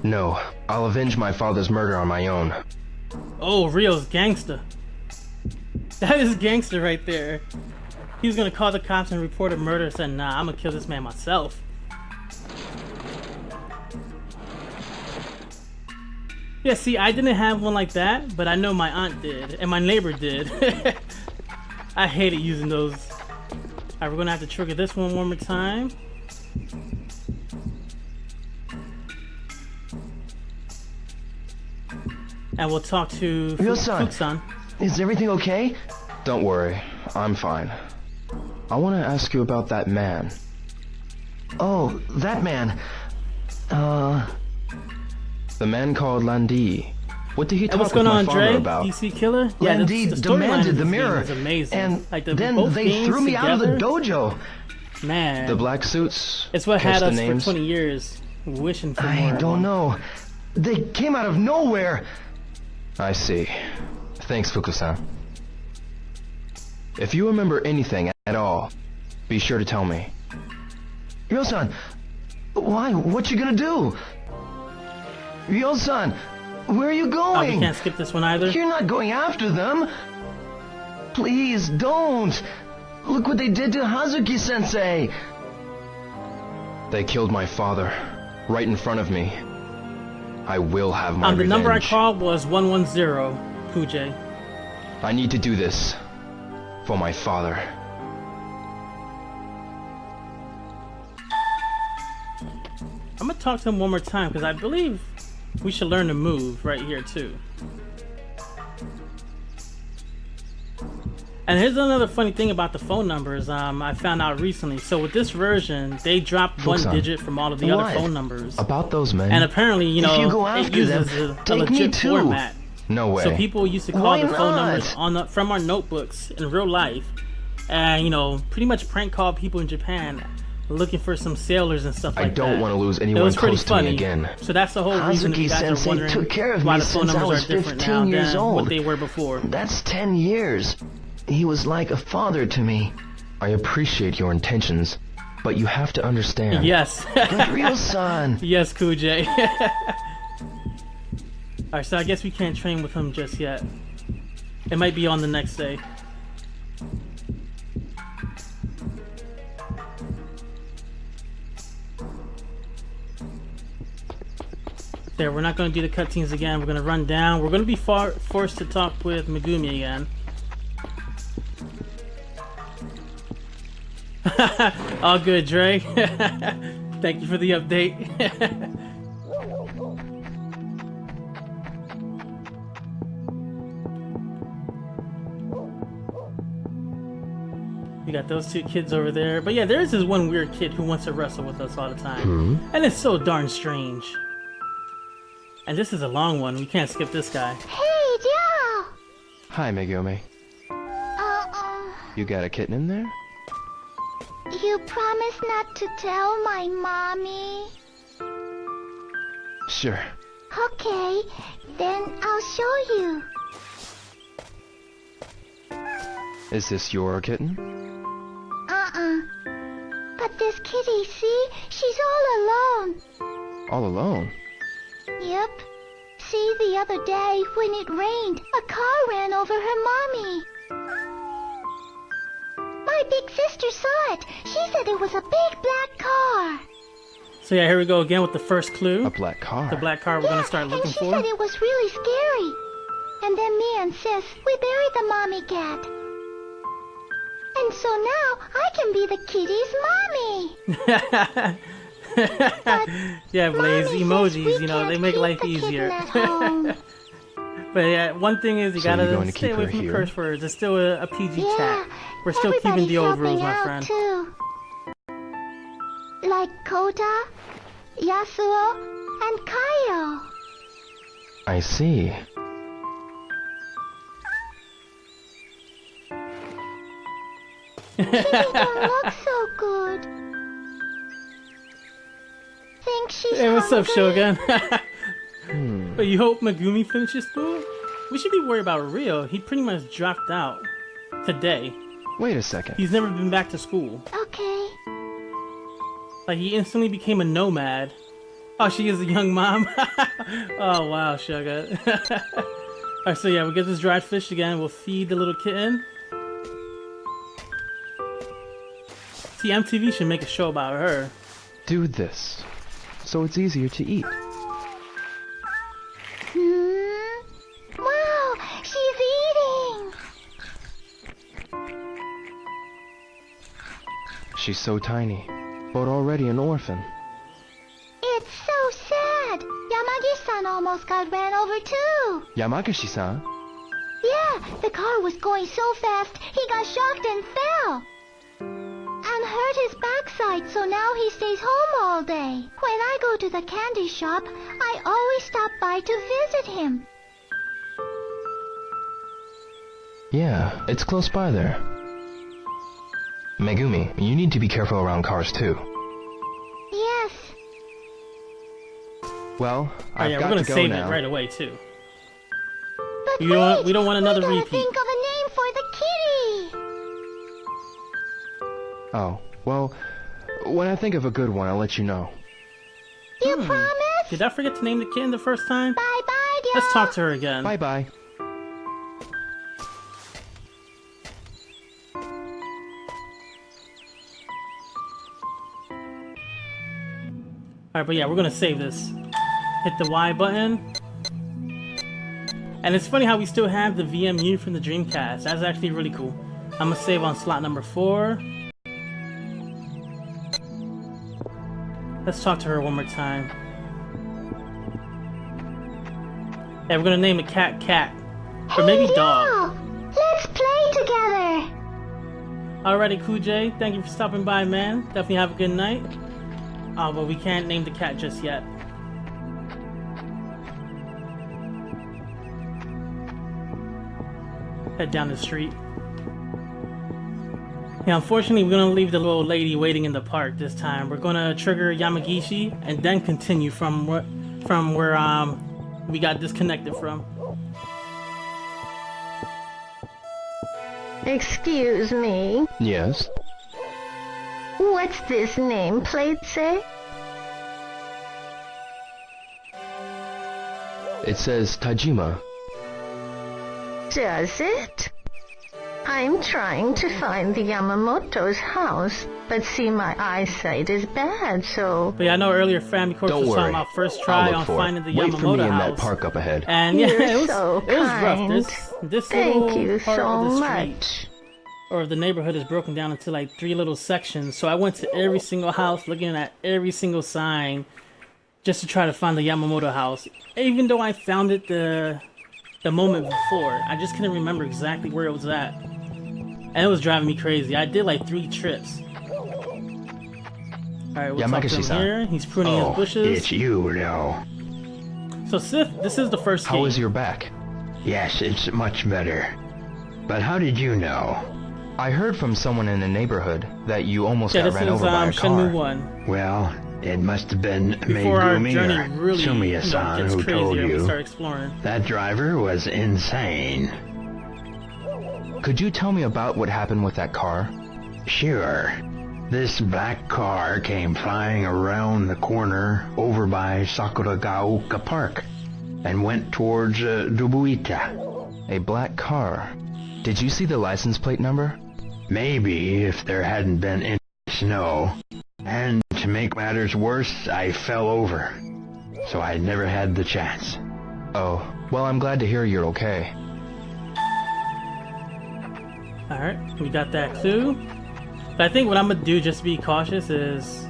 Speaker 7: No, I'll avenge my father's murder on my own.
Speaker 1: Oh, Rio's gangster. That is gangster right there. He's gonna call the cops and report a murder and say, nah, I'm gonna kill this man myself. Yeah, see, I didn't have one like that, but I know my aunt did, and my neighbor did. I hated using those. Alright, we're gonna have to trigger this one more time. And we'll talk to Fukusan.
Speaker 4: Is everything okay?
Speaker 7: Don't worry, I'm fine. I want to ask you about that man.
Speaker 4: Oh, that man.
Speaker 7: The man called Landi. What did he talk
Speaker 1: what's
Speaker 7: with
Speaker 1: going
Speaker 7: my
Speaker 1: on,
Speaker 7: father
Speaker 1: Dre?
Speaker 7: about?
Speaker 1: DC Killer? Yeah,
Speaker 4: Landi
Speaker 1: the
Speaker 4: demanded the mirror.
Speaker 1: Is amazing.
Speaker 4: And
Speaker 1: like
Speaker 4: then
Speaker 1: both
Speaker 4: they
Speaker 1: games
Speaker 4: threw me out of the
Speaker 1: together,
Speaker 4: dojo.
Speaker 1: Man,
Speaker 7: The black suits?
Speaker 1: it's what
Speaker 7: Catch
Speaker 1: had
Speaker 7: the
Speaker 1: us
Speaker 7: names?
Speaker 1: for 20 years wishing for more.
Speaker 4: I don't know. They came out of nowhere.
Speaker 7: I see. Thanks, Fukusan. If you remember anything at all, be sure to tell me.
Speaker 4: Ryo-san, why? What you gonna do? Ryo-san, where are you
Speaker 1: Oh, we
Speaker 4: going?
Speaker 1: can't skip this one either.
Speaker 4: You're not going after them. Please don't. Look what they did to Hazuki-sensei.
Speaker 7: They killed my father, right in front of me. I will have my
Speaker 1: The
Speaker 7: revenge.
Speaker 1: number I called was 110, Pujay.
Speaker 7: I need to do this. For my father.
Speaker 1: I'm gonna talk to him one more time because I believe we should learn to move right here too. And here's another funny thing about the phone numbers I found out recently. So with this version, they dropped one
Speaker 7: Fukusan.
Speaker 1: digit from all of the other
Speaker 4: What?
Speaker 1: phone numbers.
Speaker 7: About those men?
Speaker 1: And apparently, you know,
Speaker 4: If you go
Speaker 1: it
Speaker 4: after
Speaker 1: uses
Speaker 4: them,
Speaker 1: a
Speaker 4: take me
Speaker 1: legit
Speaker 4: too.
Speaker 1: format.
Speaker 7: No way.
Speaker 1: So people used to call
Speaker 4: Why
Speaker 1: the phone
Speaker 4: not?
Speaker 1: numbers on from our notebooks in real life, and you know, pretty much prank call people in Japan looking for some sailors and stuff
Speaker 7: I
Speaker 1: like that.
Speaker 7: don't want to lose
Speaker 1: It
Speaker 7: anyone
Speaker 1: was pretty
Speaker 7: close to me
Speaker 1: funny.
Speaker 7: again.
Speaker 1: So that's the whole reason that you guys are
Speaker 4: Hazuki-sensei
Speaker 1: wondering
Speaker 4: took care of
Speaker 1: why
Speaker 4: me
Speaker 1: the phone
Speaker 4: since I
Speaker 1: numbers
Speaker 4: was
Speaker 1: are different
Speaker 4: 15
Speaker 1: now
Speaker 4: years
Speaker 1: than
Speaker 4: old.
Speaker 1: what they were before.
Speaker 4: That's 10 years. He was like a father to me.
Speaker 7: I appreciate your intentions, but you have to understand.
Speaker 1: Yes.
Speaker 4: But Ryo-san,
Speaker 1: Yes, Kujay. Alright, so I guess we can't train with him just yet. It might be on the next day. There, we're not going to do the cutscenes again. We're going to run down. We're going to be forced to talk with Megumi again. All good, Dre. Thank you for the update. We got those two kids over there. But yeah, there's this one weird kid who wants to wrestle with us all the time. And it's so darn strange. And this is a long one. We can't skip this guy.
Speaker 2: Hey, Joe!
Speaker 7: Hi, Megumi. You got a kitten in there?
Speaker 2: You promise not to tell my mommy?
Speaker 7: Sure.
Speaker 2: Okay, then I'll show you.
Speaker 7: Is this your kitten?
Speaker 2: But this kitty, see? She's all alone.
Speaker 7: All alone?
Speaker 2: Yep. See, the other day, when it rained, a car ran over her mommy. My big sister saw it. She said it was a big black car.
Speaker 1: So yeah, here we go again with the first clue.
Speaker 7: A black car.
Speaker 1: The black car we're going to start looking
Speaker 2: and she
Speaker 1: for.
Speaker 2: said it was really scary. And then me and Sis, we buried the mommy cat. And so now I can be the kitty's mommy.
Speaker 1: Yeah, Blaze,
Speaker 2: Mommy says
Speaker 1: emojis,
Speaker 2: we
Speaker 1: you know, they
Speaker 2: can't
Speaker 1: make
Speaker 2: keep
Speaker 1: life
Speaker 2: the kitten
Speaker 1: easier.
Speaker 2: at home.
Speaker 1: But yeah, one thing is you
Speaker 7: So you're
Speaker 1: gotta
Speaker 7: going to
Speaker 1: stay
Speaker 7: keep
Speaker 1: away
Speaker 7: her
Speaker 1: from
Speaker 7: here?
Speaker 1: curse words. It's still a PG
Speaker 2: Yeah,
Speaker 1: chat. We're still keeping the old rules, my friend.
Speaker 2: Too. Like Kota, Yasuo, and Kaio.
Speaker 7: I see.
Speaker 2: Kitty don't look so good. Think she's
Speaker 1: Hey, what's up,
Speaker 2: hungry?
Speaker 1: Shogun? But you hope Megumi finishes school? We should be worried about Rio. He pretty much dropped out today.
Speaker 7: Wait a second.
Speaker 1: He's never been back to school.
Speaker 2: Okay.
Speaker 1: Like, he instantly became a nomad. Oh, she is a young mom? Oh, wow, sugar. Alright, so yeah, we'll get this dried fish again. We'll feed the little kitten. See, MTV should make a show about her.
Speaker 7: Do this, so it's easier to eat.
Speaker 2: Wow, she's eating.
Speaker 7: She's so tiny, but already an orphan.
Speaker 2: It's so sad. Yamagi-san almost got ran over too.
Speaker 7: Yamagashi-san?
Speaker 2: Yeah, the car was going so fast, he got shocked and fell. And hurt his backside, so now he stays home all day. When I go to the candy shop, I always stop by to visit him.
Speaker 7: Yeah, it's close by there. Megumi, you need to be careful around cars too.
Speaker 2: Yes.
Speaker 7: Well,
Speaker 1: Oh
Speaker 7: I've
Speaker 1: yeah,
Speaker 7: got
Speaker 1: we're gonna
Speaker 7: to go
Speaker 1: save
Speaker 7: now.
Speaker 1: it right away too.
Speaker 2: But
Speaker 1: We
Speaker 2: wait,
Speaker 1: don't want another
Speaker 2: we gotta
Speaker 1: repeat.
Speaker 2: think of a name for the kitty.
Speaker 7: Oh, well, when I think of a good one, I'll let you know.
Speaker 2: You promise?
Speaker 1: Did I forget to name the kitten the first time?
Speaker 2: Bye-bye, dear.
Speaker 1: Let's talk to her again.
Speaker 7: Bye-bye.
Speaker 1: Alright, but yeah, we're gonna save this. Hit the Y button. And it's funny how we still have the VMU from the Dreamcast. That's actually really cool. I'm gonna save on slot number 4. Let's talk to her one more time. Yeah, we're gonna name the cat Cat. Or maybe Dog.
Speaker 2: Leo, let's play together.
Speaker 1: Alrighty, Kujay, thank you for stopping by, man. Definitely have a good night. Oh, but we can't name the cat just yet. Head down the street. Yeah, unfortunately, we're gonna leave the little lady waiting in the park this time. We're gonna trigger Yamagishi and then continue from where we got disconnected from.
Speaker 2: Excuse me.
Speaker 7: Yes?
Speaker 2: What's this nameplate say?
Speaker 7: It says Tajima.
Speaker 2: Does it? I'm trying to find the Yamamoto's house, but see, my eyesight is bad, so...
Speaker 1: But yeah, I know earlier Family Corp
Speaker 7: Don't
Speaker 1: was talking
Speaker 7: worry.
Speaker 1: about first
Speaker 7: I'll
Speaker 1: try
Speaker 7: look
Speaker 1: on
Speaker 7: for
Speaker 1: finding the
Speaker 7: it. Wait
Speaker 1: Yamamoto
Speaker 7: for me in
Speaker 1: house.
Speaker 7: that park up ahead.
Speaker 1: And yeah,
Speaker 2: You're
Speaker 1: it was
Speaker 2: so
Speaker 1: rough.
Speaker 2: kind.
Speaker 1: This
Speaker 2: Thank
Speaker 1: little
Speaker 2: you
Speaker 1: part
Speaker 2: so
Speaker 1: of the street
Speaker 2: much.
Speaker 1: or the neighborhood is broken down into like 3 little sections. So I went to every single house, looking at every single sign, just to try to find the Yamamoto house. Even though I found it the moment before, I just couldn't remember exactly where it was at, and it was driving me crazy. I did like 3 trips. Alright, we'll talk to him
Speaker 7: Yamagishi-san.
Speaker 1: here. He's pruning his bushes.
Speaker 8: It's you, Leo.
Speaker 1: So Sith, this is the first
Speaker 7: How
Speaker 1: game.
Speaker 7: is your back?
Speaker 8: Yes, it's much better. But how did you know?
Speaker 7: I heard from someone in the neighborhood that you almost
Speaker 1: Yeah,
Speaker 7: got
Speaker 1: this
Speaker 7: ran
Speaker 1: is
Speaker 7: over by a car.
Speaker 1: Shenmue 1.
Speaker 8: Well, it must have been
Speaker 1: Before our
Speaker 8: Megumi
Speaker 1: journey
Speaker 8: or
Speaker 1: really
Speaker 8: Sumiya-san
Speaker 1: gets
Speaker 8: who
Speaker 1: crazy
Speaker 8: told
Speaker 1: and we
Speaker 8: you.
Speaker 1: start exploring.
Speaker 8: That driver was insane.
Speaker 7: Could you tell me about what happened with that car?
Speaker 8: Sure. This black car came flying around the corner over by Sakuragaoka Park and went towards Dubuita.
Speaker 7: A black car. Did you see the license plate number?
Speaker 8: Maybe if there hadn't been any snow. And to make matters worse, I fell over. So I never had the chance.
Speaker 7: Oh, well, I'm glad to hear you're okay.
Speaker 1: Alright, we got that clue. But I think what I'm gonna do, just to be cautious, is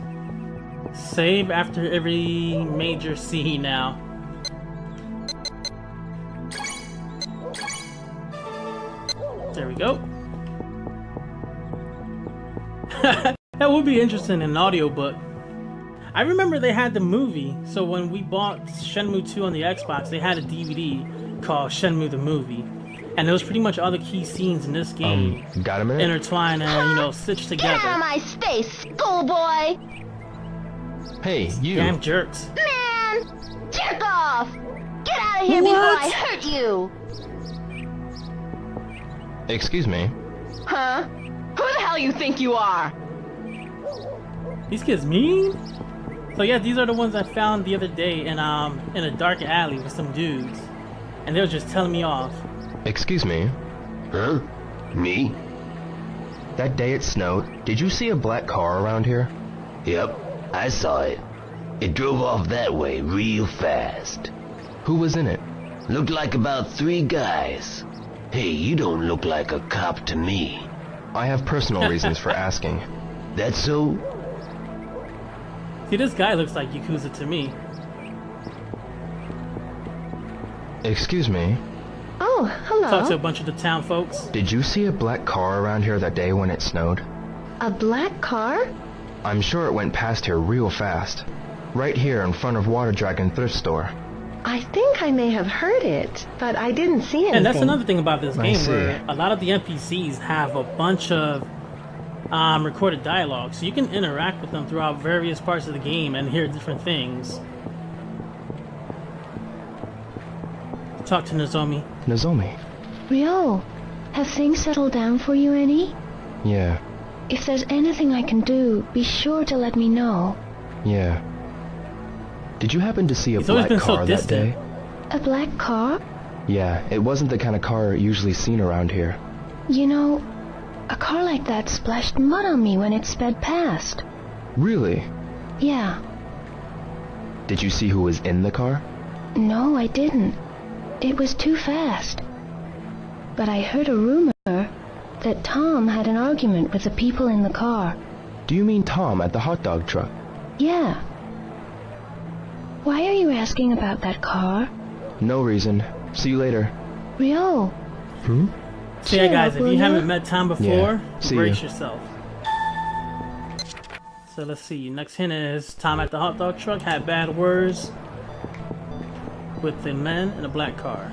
Speaker 1: save after every major scene now. There we go. That would be interesting in an audiobook. I remember they had the movie, so when we bought Shenmue 2 on the Xbox, they had a DVD called Shenmue the Movie. And it was pretty much all the key scenes in this game
Speaker 7: Got a minute?
Speaker 1: intertwined and, stitched together.
Speaker 2: Get out of my space, schoolboy!
Speaker 7: Hey, you!
Speaker 1: Damn jerks.
Speaker 2: Man! Jerk off! Get out of here before I hurt you!
Speaker 7: Excuse me.
Speaker 6: Huh? Who the hell you think you are?
Speaker 1: These kids mean? So yeah, these are the ones I found the other day in a dark alley with some dudes. And they were just telling me off.
Speaker 7: Excuse me.
Speaker 4: Huh? Me?
Speaker 7: That day it snowed, did you see a black car around here?
Speaker 4: Yep, I saw it. It drove off that way real fast.
Speaker 7: Who was in it?
Speaker 4: Looked like about 3 guys. Hey, you don't look like a cop to me.
Speaker 7: I have personal reasons for asking.
Speaker 4: That's so?
Speaker 1: See, this guy looks like Yakuza to me.
Speaker 7: Excuse me.
Speaker 2: Oh, hello.
Speaker 1: Talk to a bunch of the town folks.
Speaker 7: Did you see a black car around here that day when it snowed?
Speaker 2: A black car?
Speaker 7: I'm sure it went past here real fast. Right here in front of Water Dragon Thrift Store.
Speaker 2: I think I may have heard it, but I didn't see anything.
Speaker 1: And that's another thing about this game,
Speaker 7: see.
Speaker 1: where a lot of the NPCs have a bunch of recorded dialogue, so you can interact with them throughout various parts of the game and hear different things. Talk to Nozomi.
Speaker 7: Nozomi.
Speaker 2: Ryo, have things settled down for you any?
Speaker 7: Yeah,
Speaker 2: If there's anything I can do, be sure to let me know.
Speaker 7: yeah. Did you happen to see a
Speaker 1: He's always
Speaker 7: black
Speaker 1: been so
Speaker 7: car that
Speaker 1: distant.
Speaker 7: day?
Speaker 2: A black car?
Speaker 7: Yeah, it wasn't the kind of car usually seen around here.
Speaker 2: You know, a car like that splashed mud on me when it sped past.
Speaker 7: Really?
Speaker 2: Yeah.
Speaker 7: Did you see who was in the car?
Speaker 2: No, I didn't. It was too fast. But I heard a rumor that Tom had an argument with the people in the car.
Speaker 7: Do you mean Tom at the hot dog truck?
Speaker 2: Yeah. Why are you asking about that car?
Speaker 7: No reason. See you later.
Speaker 2: Ryo,
Speaker 1: So yeah, guys, if
Speaker 2: will
Speaker 1: you
Speaker 2: ya?
Speaker 1: haven't met Tom before,
Speaker 7: Yeah, see
Speaker 1: brace
Speaker 7: ya.
Speaker 1: yourself. So let's see. Next hint is Tom at the hot dog truck had bad words with the men in a black car.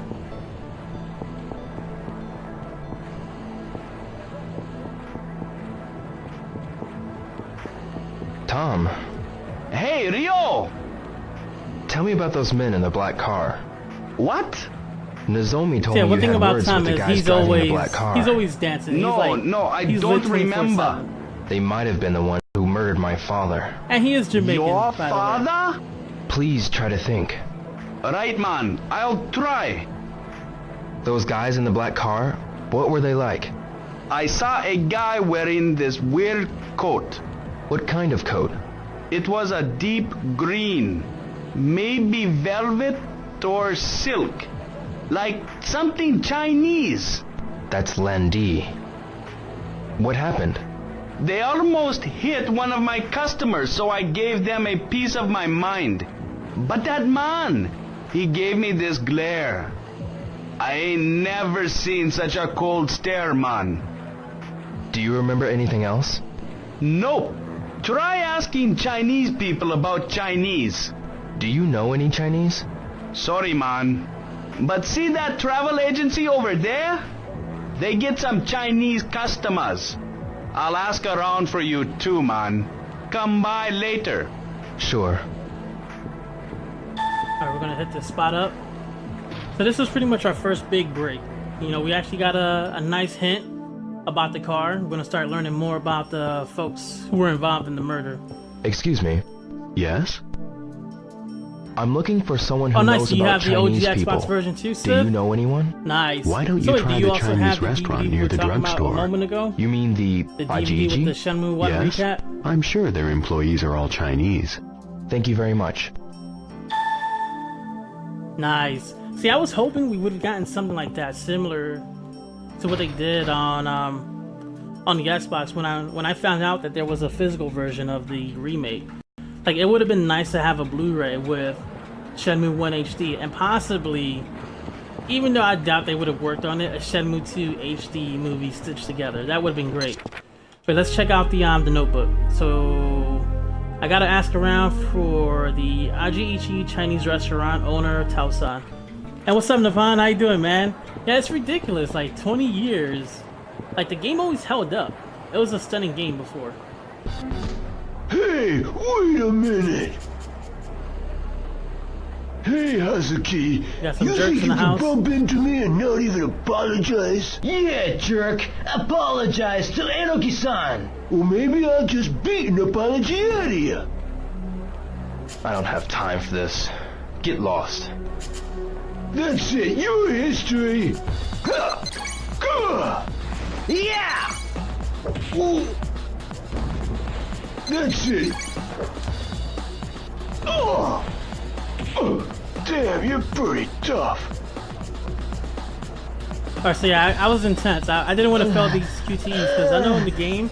Speaker 7: Tom,
Speaker 8: Hey, Ryo!
Speaker 7: tell me about those men in the black car.
Speaker 8: What?
Speaker 7: Nozomi told
Speaker 1: Yeah,
Speaker 7: me
Speaker 1: one
Speaker 7: you
Speaker 1: thing
Speaker 7: had
Speaker 1: about
Speaker 7: words
Speaker 1: Tom
Speaker 7: with the
Speaker 1: is
Speaker 7: guys
Speaker 1: he's
Speaker 7: driving the
Speaker 1: always
Speaker 7: black car.
Speaker 1: he's always dancing.
Speaker 8: No,
Speaker 1: he's like,
Speaker 8: no, I
Speaker 1: he's
Speaker 8: don't
Speaker 1: lit 24/7.
Speaker 8: remember.
Speaker 7: They might have been the ones who murdered my father.
Speaker 1: And he is Jamaican.
Speaker 8: Your
Speaker 1: by the way.
Speaker 8: father?
Speaker 7: Please try to think.
Speaker 8: Right, man. I'll try.
Speaker 7: Those guys in the black car, what were they like?
Speaker 8: I saw a guy wearing this weird coat.
Speaker 7: What kind of coat?
Speaker 8: It was a deep green. Maybe velvet or silk. Like something Chinese.
Speaker 7: That's Landy. What happened?
Speaker 8: They almost hit one of my customers, so I gave them a piece of my mind. But that man, he gave me this glare. I ain't never seen such a cold stare, man.
Speaker 7: Do you remember anything else?
Speaker 8: Nope. Try asking Chinese people about Chinese.
Speaker 7: Do you know any Chinese?
Speaker 8: Sorry, man. But see that travel agency over there? They get some Chinese customers. I'll ask around for you too, man. Come by later.
Speaker 7: Sure.
Speaker 1: Alright, we're gonna hit this spot up. So this was pretty much our first big break. You know, we actually got a nice hint about the car. We're gonna start learning more about the folks who were involved in the murder.
Speaker 7: Excuse me.
Speaker 5: Yes?
Speaker 7: I'm looking for someone who
Speaker 1: Oh, nice.
Speaker 7: knows
Speaker 1: So you
Speaker 7: about
Speaker 1: have the OG
Speaker 7: Chinese
Speaker 1: Xbox
Speaker 7: people.
Speaker 1: version too,
Speaker 7: Do
Speaker 1: Sif?
Speaker 7: you know anyone?
Speaker 1: Nice.
Speaker 5: Why don't
Speaker 1: So
Speaker 5: you
Speaker 1: wait,
Speaker 5: try
Speaker 1: do you
Speaker 5: the
Speaker 1: also
Speaker 5: Chinese
Speaker 1: have the
Speaker 5: restaurant
Speaker 1: DVD
Speaker 5: near
Speaker 1: we
Speaker 5: the
Speaker 1: were talking about
Speaker 5: drugstore?
Speaker 1: a moment ago?
Speaker 7: You mean the
Speaker 1: The DVD with the
Speaker 7: Ajiji?
Speaker 1: Shenmue 1
Speaker 5: Yes?
Speaker 1: recap?
Speaker 5: I'm sure their employees are all Chinese.
Speaker 7: Thank you very much.
Speaker 1: Nice. See, I was hoping we would have gotten something like that, similar to what they did on the Xbox when I found out that there was a physical version of the remake. Like, it would have been nice to have a Blu-ray with Shenmue 1 HD, and possibly, even though I doubt they would have worked on it, a Shenmue 2 HD movie stitched together. That would have been great. But let's check out the notebook. So I gotta ask around for the Ajiichi Chinese restaurant owner, Tao-san. And what's up, Navon? How you doing, man? Yeah, it's ridiculous. Like, 20 years. Like, the game always held up. It was a stunning game before.
Speaker 5: Hey, wait a minute! Hey, Hazuki.
Speaker 1: Got some
Speaker 5: You
Speaker 1: jerks
Speaker 5: think
Speaker 1: in the
Speaker 5: you
Speaker 1: house.
Speaker 5: can bump into me and not even apologize?
Speaker 4: Yeah, jerk. Apologize to Enoki-san.
Speaker 5: Or maybe I'll just beat an apology out of you.
Speaker 7: I don't have time for this. Get lost.
Speaker 5: That's it, your history.
Speaker 4: Yeah!
Speaker 5: Ooh. That's it. Oh. Damn, you're pretty tough.
Speaker 1: Alright, so yeah, I was intense. I didn't want to fail these QTEs because I know in the game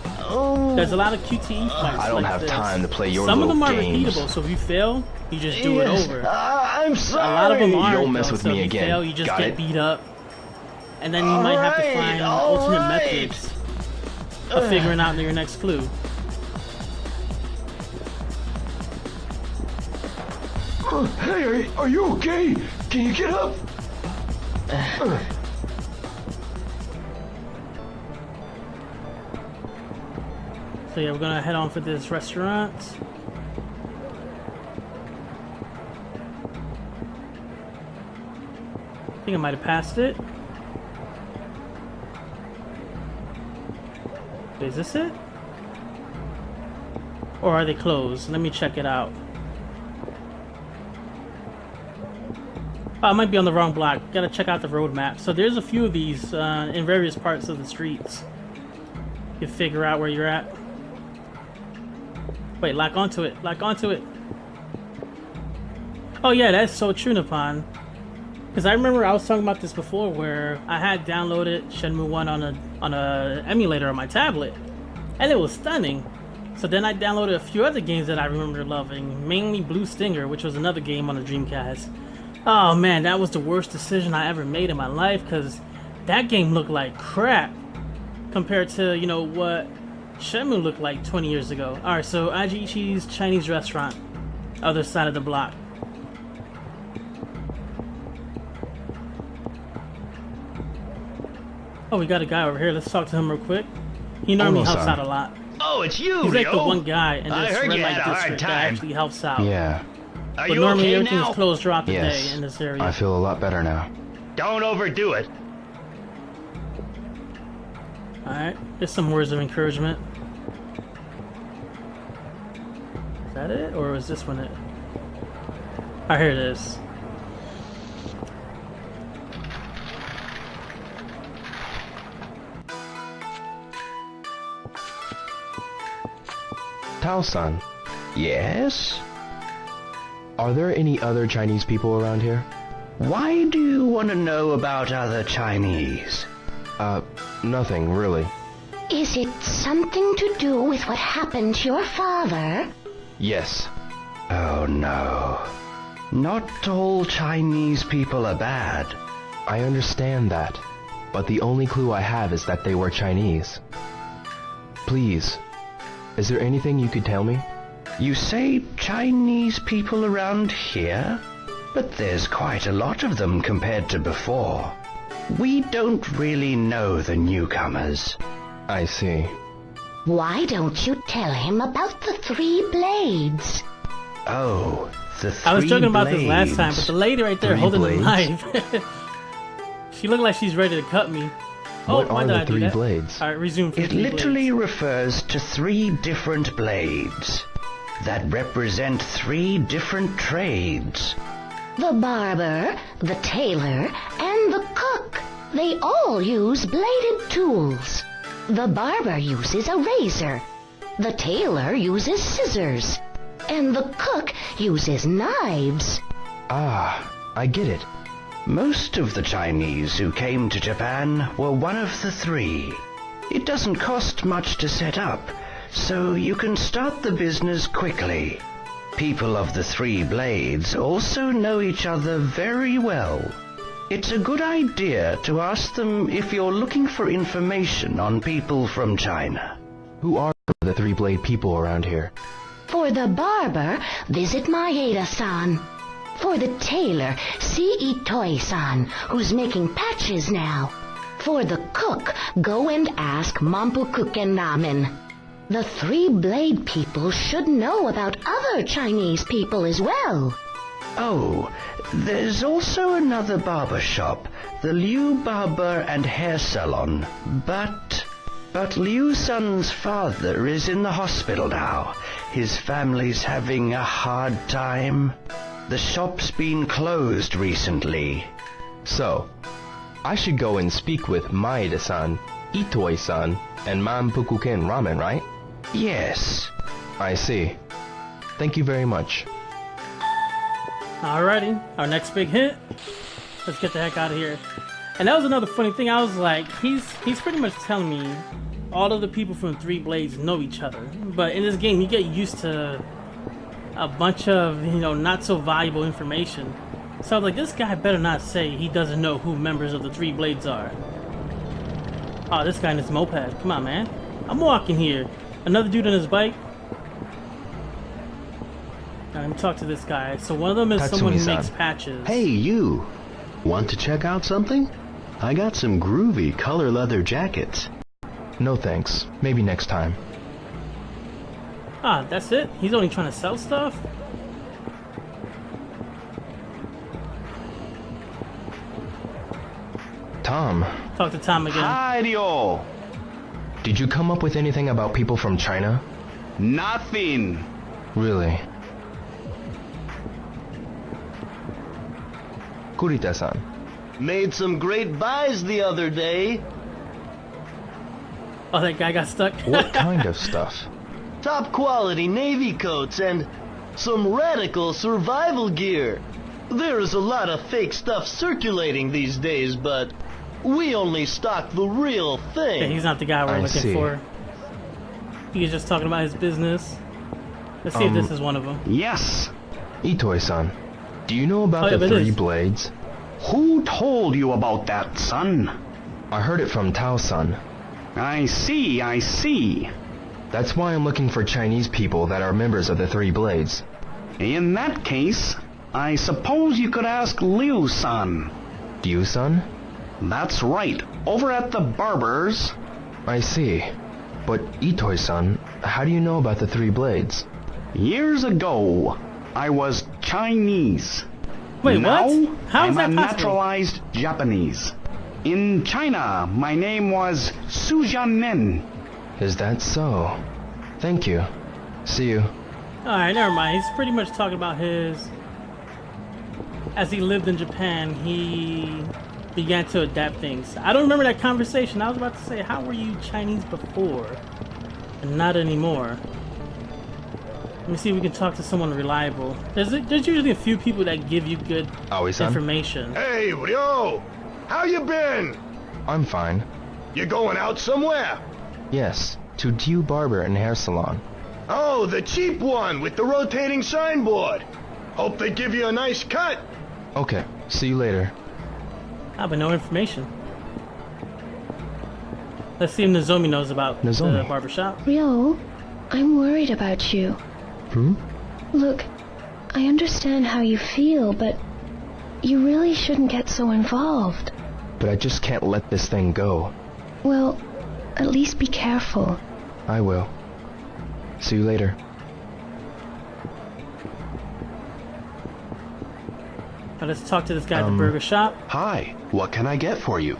Speaker 1: there's a lot of QTE fights.
Speaker 7: I don't
Speaker 1: like
Speaker 7: have
Speaker 1: this.
Speaker 7: time to play your
Speaker 1: Some of
Speaker 7: little
Speaker 1: them are
Speaker 7: games.
Speaker 1: repeatable, so if you fail, you just do it over.
Speaker 4: I'm
Speaker 1: A
Speaker 4: sorry.
Speaker 1: lot of them aren't.
Speaker 7: You'll mess
Speaker 1: though,
Speaker 7: with
Speaker 1: so
Speaker 7: me
Speaker 1: if you
Speaker 7: again.
Speaker 1: fail, you just
Speaker 7: Got
Speaker 1: get
Speaker 7: it?
Speaker 1: beat up, and then you might have to find alternate methods of figuring out your next clue.
Speaker 5: Hey, are you okay? Can you get up?
Speaker 1: So yeah, we're gonna head on for this restaurant. I think I might have passed it. Is this it? Or are they closed? Let me check it out. Oh, I might be on the wrong block. Gotta check out the road map. So there's a few of these in various parts of the streets. You can figure out where you're at. Wait, lock onto it. Lock onto it. Oh yeah, that's so true, Nippon. Because I remember I was talking about this before, where I had downloaded Shenmue 1 on a emulator on my tablet, and it was stunning. So then I downloaded a few other games that I remember loving, mainly Blue Stinger, which was another game on the Dreamcast. Oh man, that was the worst decision I ever made in my life, because that game looked like crap compared to, you know, what Shenmue looked like 20 years ago. Alright, so Ajiichi's Chinese restaurant, other side of the block. Oh, we got a guy over here. Let's talk to him real quick. He normally helps out a lot.
Speaker 4: Oh, it's you,
Speaker 1: He's like
Speaker 4: Ryo.
Speaker 1: the one guy in
Speaker 4: I
Speaker 1: this
Speaker 4: heard
Speaker 1: red
Speaker 4: you
Speaker 1: light
Speaker 4: had a hard
Speaker 1: district that
Speaker 4: time.
Speaker 1: actually helps out.
Speaker 7: Yeah,
Speaker 4: Are
Speaker 1: But
Speaker 4: you
Speaker 1: normally
Speaker 4: okay
Speaker 1: everything's
Speaker 4: now?
Speaker 1: closed throughout the day
Speaker 7: yes.
Speaker 1: in this area.
Speaker 7: I feel a lot better now.
Speaker 4: Don't overdo it.
Speaker 1: Alright, just some words of encouragement. Is that it? Or was this one it? Alright, here it is.
Speaker 7: Tao-san,
Speaker 8: Yes?
Speaker 7: are there any other Chinese people around here?
Speaker 8: Why do you want to know about other Chinese?
Speaker 7: Nothing, really.
Speaker 2: Is it something to do with what happened to your father?
Speaker 7: Yes.
Speaker 8: Oh no. Not all Chinese people are bad.
Speaker 7: I understand that, but the only clue I have is that they were Chinese. Please, is there anything you could tell me?
Speaker 8: You say Chinese people around here? But there's quite a lot of them compared to before. We don't really know the newcomers.
Speaker 7: I see.
Speaker 2: Why don't you tell him about the 3 blades?
Speaker 8: Oh, the 3
Speaker 1: I was joking about
Speaker 8: blades.
Speaker 1: this last time, but the lady right there
Speaker 7: 3
Speaker 1: holding
Speaker 7: blades?
Speaker 1: the knife. She looked like she's ready to cut me.
Speaker 7: What
Speaker 1: why
Speaker 7: are
Speaker 1: did
Speaker 7: the
Speaker 1: I do
Speaker 7: 3
Speaker 1: that?
Speaker 7: blades?
Speaker 1: Alright, resume for
Speaker 8: It
Speaker 1: 3
Speaker 8: literally
Speaker 1: blades.
Speaker 8: refers to 3 different blades that represent 3 different trades.
Speaker 2: The barber, the tailor, and the cook. They all use bladed tools. The barber uses a razor. The tailor uses scissors. And the cook uses knives.
Speaker 7: Ah, I get it.
Speaker 8: Most of the Chinese who came to Japan were one of the 3. It doesn't cost much to set up, so you can start the business quickly. People of the 3 blades also know each other very well. It's a good idea to ask them if you're looking for information on people from China.
Speaker 7: Who are the 3 blade people around here?
Speaker 2: For the barber, visit Maeda-san. For the tailor, see Itoi-san, who's making patches now. For the cook, go and ask Mampu-kuken Ramen. The 3 blade people should know about other Chinese people as well.
Speaker 8: Oh, there's also another barber shop, the Liu Barber and Hair Salon. But Liu Sun's father is in the hospital now. His family's having a hard time. The shop's been closed recently.
Speaker 7: So, I should go and speak with Maeda-san, Itoi-san, and Manpukuken Ramen, right?
Speaker 8: Yes.
Speaker 7: I see. Thank you very much.
Speaker 1: Alrighty, our next big hit. Let's get the heck out of here. And that was another funny thing. I was like, he's pretty much telling me all of the people from Three Blades know each other. But in this game, you get used to a bunch of, not so valuable information. So I was like, this guy better not say he doesn't know who members of the Three Blades are. Oh, this guy in his moped. Come on, man. I'm walking here. Another dude on his bike. Now, let me talk to this guy. So one of them is someone who makes patches.
Speaker 5: Hey, you. Want to check out something? I got some groovy color leather jackets.
Speaker 7: No thanks. Maybe next time.
Speaker 1: Ah, that's it? He's only trying to sell stuff?
Speaker 7: Tom,
Speaker 1: Talk to Tom again.
Speaker 9: Hi-dio!
Speaker 7: did you come up with anything about people from China?
Speaker 9: Nothing!
Speaker 7: Really? Kurita-san.
Speaker 4: Made some great buys the other day.
Speaker 1: Oh, that guy got stuck.
Speaker 7: What kind of stuff?
Speaker 4: Top quality Navy coats and some radical survival gear. There is a lot of fake stuff circulating these days, but we only stock the real thing.
Speaker 1: Yeah, he's not the guy we're
Speaker 7: I
Speaker 1: looking
Speaker 7: see.
Speaker 1: for. He was just talking about his business. Let's see if this is one of them.
Speaker 9: Yes!
Speaker 7: Itoi-san, do you know about
Speaker 1: Oh, yeah,
Speaker 7: the
Speaker 1: it
Speaker 7: Three
Speaker 1: is.
Speaker 7: Blades?
Speaker 9: Who told you about that, son?
Speaker 7: I heard it from Tao-san.
Speaker 9: I see, I see.
Speaker 7: That's why I'm looking for Chinese people that are members of the Three Blades.
Speaker 9: In that case, I suppose you could ask Liu-san.
Speaker 7: Liu-san?
Speaker 9: That's right, over at the barber's.
Speaker 7: I see. But Itoi-san, how do you know about the Three
Speaker 1: Oh,
Speaker 7: Blades?
Speaker 9: Years ago, I was Chinese.
Speaker 1: Wait,
Speaker 9: now,
Speaker 1: what? How is
Speaker 9: I'm
Speaker 1: that
Speaker 9: a
Speaker 1: possible?
Speaker 9: naturalized Japanese. In China, my name was Su Jianmen.
Speaker 7: Is that so? Thank you. See you.
Speaker 1: Alright, never mind. He's pretty much talking about his... As he lived in Japan, he began to adapt things. I don't remember that conversation. I was about to say, how were you Chinese before? And not anymore. Let me see if we can talk to someone reliable. There's usually a few people that give you good
Speaker 7: Aoi-san?
Speaker 1: information.
Speaker 5: Hey, Ryo! How you been?
Speaker 7: I'm fine.
Speaker 5: You going out somewhere?
Speaker 7: Yes, to Liu Barber and Hair Salon.
Speaker 5: Oh, the cheap one with the rotating signboard. Hope they give you a nice cut.
Speaker 7: Okay, see you later.
Speaker 1: Ah, but no information. Let's see if Nozomi knows about the
Speaker 7: Nozomi.
Speaker 1: barbershop.
Speaker 2: Ryo, I'm worried about you. Look, I understand how you feel, but you really shouldn't get so involved.
Speaker 7: But I just can't let this thing go.
Speaker 2: Well, at least be careful.
Speaker 7: I will. See you later.
Speaker 1: Now let's talk to this guy at the burger shop.
Speaker 5: Hi, what can I get for you?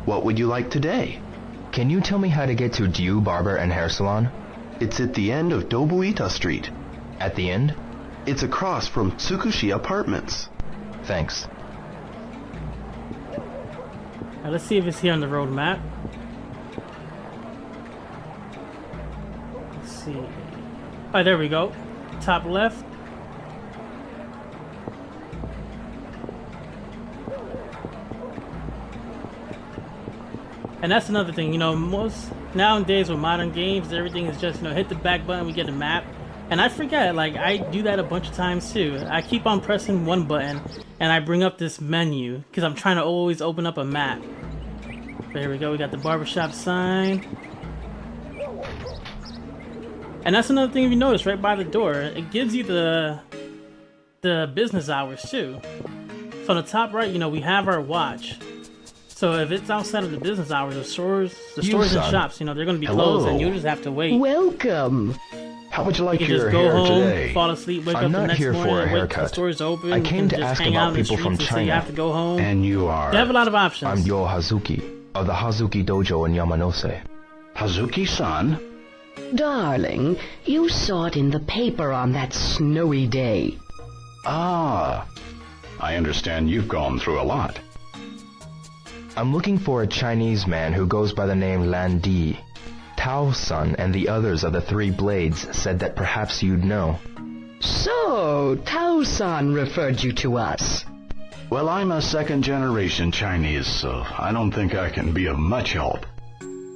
Speaker 5: What would you like today?
Speaker 7: Can you tell me how to get to Liu Barber and Hair Salon?
Speaker 5: It's at the end of Dobuita Street.
Speaker 7: At the end?
Speaker 5: It's across from Tsukushi Apartments.
Speaker 7: Thanks.
Speaker 1: Now let's see if it's here on the road map. Let's see. Oh, there we go. Top left. And that's another thing, most nowadays with modern games, everything is just, hit the back button, we get a map. And I forget, I do that a bunch of times too. I keep on pressing one button and I bring up this menu because I'm trying to always open up a map. There we go, we got the barbershop sign. And that's another thing if you notice right by the door, it gives you the business hours too. So on the top right, we have our watch. So if it's outside of the business hours, the stores and shops, they're going to be closed and you just have to wait.
Speaker 3: Welcome.
Speaker 8: How would you
Speaker 1: You
Speaker 8: like
Speaker 1: can
Speaker 8: your
Speaker 1: just go
Speaker 8: hair
Speaker 1: home,
Speaker 8: today?
Speaker 1: fall asleep, wake
Speaker 7: I'm
Speaker 1: up the
Speaker 7: not
Speaker 1: next
Speaker 7: here for
Speaker 1: morning,
Speaker 7: a
Speaker 1: and wait till the
Speaker 7: haircut.
Speaker 1: store's open.
Speaker 7: I came
Speaker 1: and
Speaker 7: to
Speaker 1: just
Speaker 7: ask
Speaker 1: hang
Speaker 7: about
Speaker 1: out in the
Speaker 7: people from
Speaker 1: streets until you
Speaker 7: China.
Speaker 1: have to go home.
Speaker 8: And you are
Speaker 1: They have a lot of options.
Speaker 7: I'm Yo Hazuki, of the Hazuki Dojo in Yamanose.
Speaker 8: Hazuki-san?
Speaker 10: Darling, you saw it in the paper on that snowy day.
Speaker 8: Ah, I understand you've gone through a lot.
Speaker 7: I'm looking for a Chinese man who goes by the name Lan Di. Tao-san and the others of the Three Blades said that perhaps you'd know.
Speaker 10: So, Tao-san referred you to us.
Speaker 8: Well, I'm a second-generation Chinese, so I don't think I can be of much help.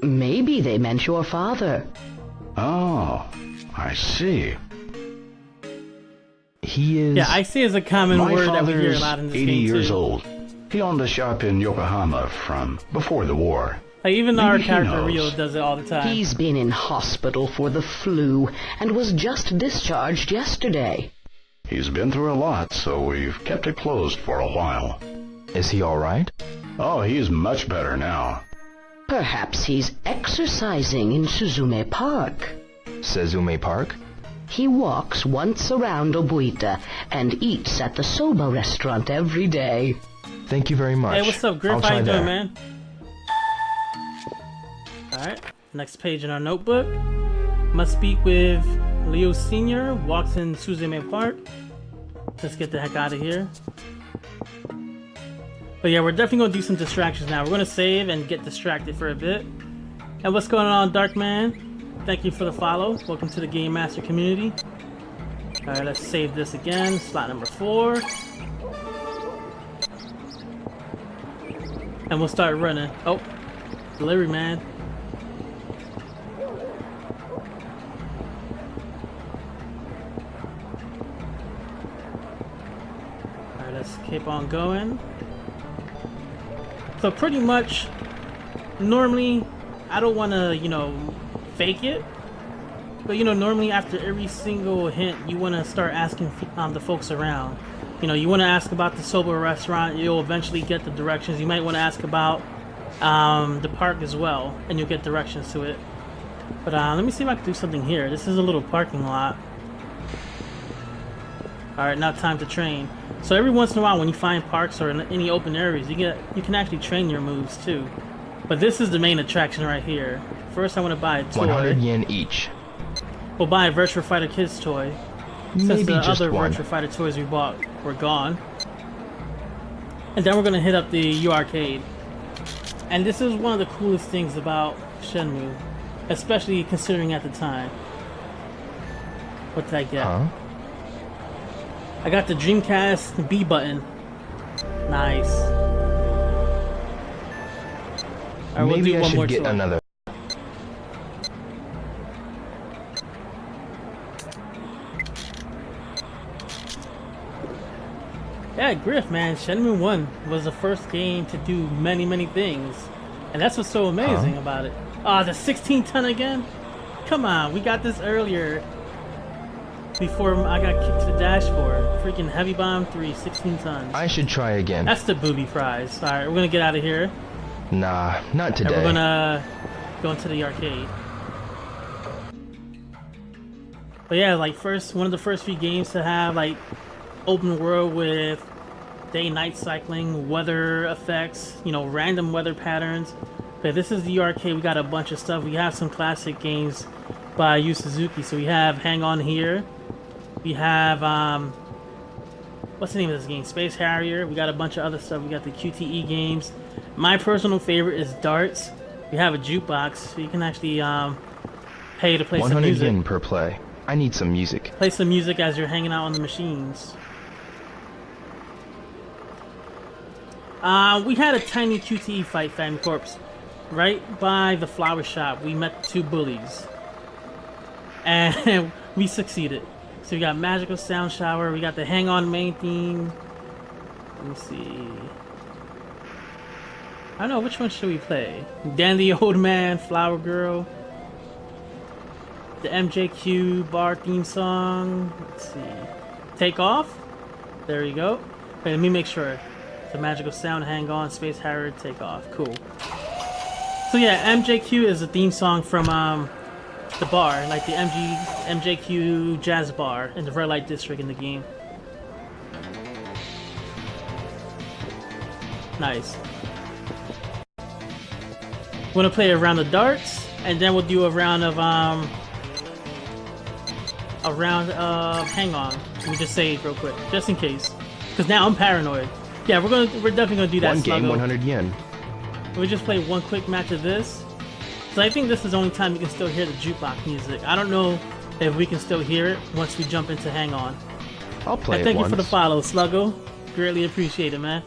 Speaker 10: Maybe they meant your father.
Speaker 8: Oh, I see.
Speaker 7: He is...
Speaker 1: Yeah, I see is a common
Speaker 8: My
Speaker 1: word that we hear a
Speaker 8: father's
Speaker 1: lot in this
Speaker 8: 80
Speaker 1: game
Speaker 8: years
Speaker 1: too.
Speaker 8: old. He owned a shop in Yokohama from before the war.
Speaker 1: Like even
Speaker 8: Maybe
Speaker 1: our
Speaker 8: he
Speaker 1: character
Speaker 8: knows.
Speaker 1: Rio does it all the time.
Speaker 10: He's been in hospital for the flu and was just discharged yesterday.
Speaker 8: He's been through a lot, so we've kept it closed for a while.
Speaker 7: Is he alright?
Speaker 8: Oh, he's much better now.
Speaker 10: Perhaps he's exercising in Suzume Park.
Speaker 7: Suzume Park?
Speaker 10: He walks once around Obuita and eats at the soba restaurant every day.
Speaker 7: Thank you very much.
Speaker 1: Hey, what's up, Griff?
Speaker 7: I'll
Speaker 1: How
Speaker 7: try
Speaker 1: you
Speaker 7: there.
Speaker 1: doing, man? Alright, next page in our notebook. Must speak with Leo Sr. Walks in Suzume Park. Let's get the heck out of here. But yeah, we're definitely going to do some distractions now. We're going to save and get distracted for a bit. And what's going on, Dark Man? Thank you for the follow. Welcome to the Game Master community. Alright, let's save this again. Slot number 4. And we'll start running. Oh, delivery man. Alright, let's keep on going. So pretty much, normally, I don't want to, fake it. But, normally after every single hint, you want to start asking the folks around. You want to ask about the soba restaurant, you'll eventually get the directions. You might want to ask about the park as well, and you'll get directions to it. But let me see if I can do something here. This is a little parking lot. Alright, now time to train. So every once in a while when you find parks or in any open areas, you can actually train your moves too. But this is the main attraction right here. First I want to buy a toy.
Speaker 7: 100 yen each.
Speaker 1: We'll buy a Virtua Fighter Kids toy. Since
Speaker 7: Maybe
Speaker 1: the
Speaker 7: just
Speaker 1: other
Speaker 7: one.
Speaker 1: Virtua Fighter toys we bought were gone. And then we're going to hit up the U-Arcade. And this is one of the coolest things about Shenmue. Especially considering at the time. What did I get?
Speaker 7: Huh?
Speaker 1: I got the Dreamcast B button. Nice. Alright, we'll
Speaker 7: Maybe
Speaker 1: do
Speaker 7: I
Speaker 1: one more
Speaker 7: should get
Speaker 1: toy.
Speaker 7: another.
Speaker 1: Yeah, Griff, man, Shenmue 1 was the first game to do many things. And that's what's so amazing about it. Ah, the 16-ton again? Come on, we got this earlier. Before I got kicked to the dashboard. Freaking Heavy Bomb 3, 16 tons.
Speaker 7: I should try again.
Speaker 1: That's the booby prize. Alright, we're gonna get out of here.
Speaker 7: Nah, not
Speaker 1: And
Speaker 7: today.
Speaker 1: we're gonna go into the arcade. But yeah, like one of the first few games to have like open world with day-night cycling, weather effects, random weather patterns. But this is the arcade. We got a bunch of stuff. We have some classic games by Yu Suzuki. So we have Hang On Here. We have what's the name of this game? Space Harrier. We got a bunch of other stuff. We got the QTE games. My personal favorite is darts. We have a jukebox, so you can actually pay to play some
Speaker 7: 100
Speaker 1: music.
Speaker 7: yen per play. I need some music.
Speaker 1: Play some music as you're hanging out on the machines. We had a tiny QTE fight, Fan Corpse. Right by the flower shop, we met 2 bullies. And we succeeded. So we got Magical Sound Shower, we got the Hang On main theme. Let me see. I don't know, which one should we play? Dandy Old Man, Flower Girl. The MJQ bar theme song. Let's see. Take Off. There you go. Wait, let me make sure. The Magical Sound, Hang On, Space Harrier, Take Off. Cool. So yeah, MJQ is a theme song from the bar, like the MJQ Jazz Bar in the red light district in the game. Nice. We're gonna play a round of darts, and then we'll do a round of hang on. Let me just save real quick, just in case, because now I'm paranoid. Yeah, we're definitely gonna do that.
Speaker 7: One game, 100 yen.
Speaker 1: We'll just play one quick match of this. So I think this is the only time you can still hear the jukebox music. I don't know if we can still hear it once we jump into Hang On.
Speaker 7: I'll play it
Speaker 1: Thank
Speaker 7: once.
Speaker 1: you for the follow, Sluggo. Greatly appreciate it, man.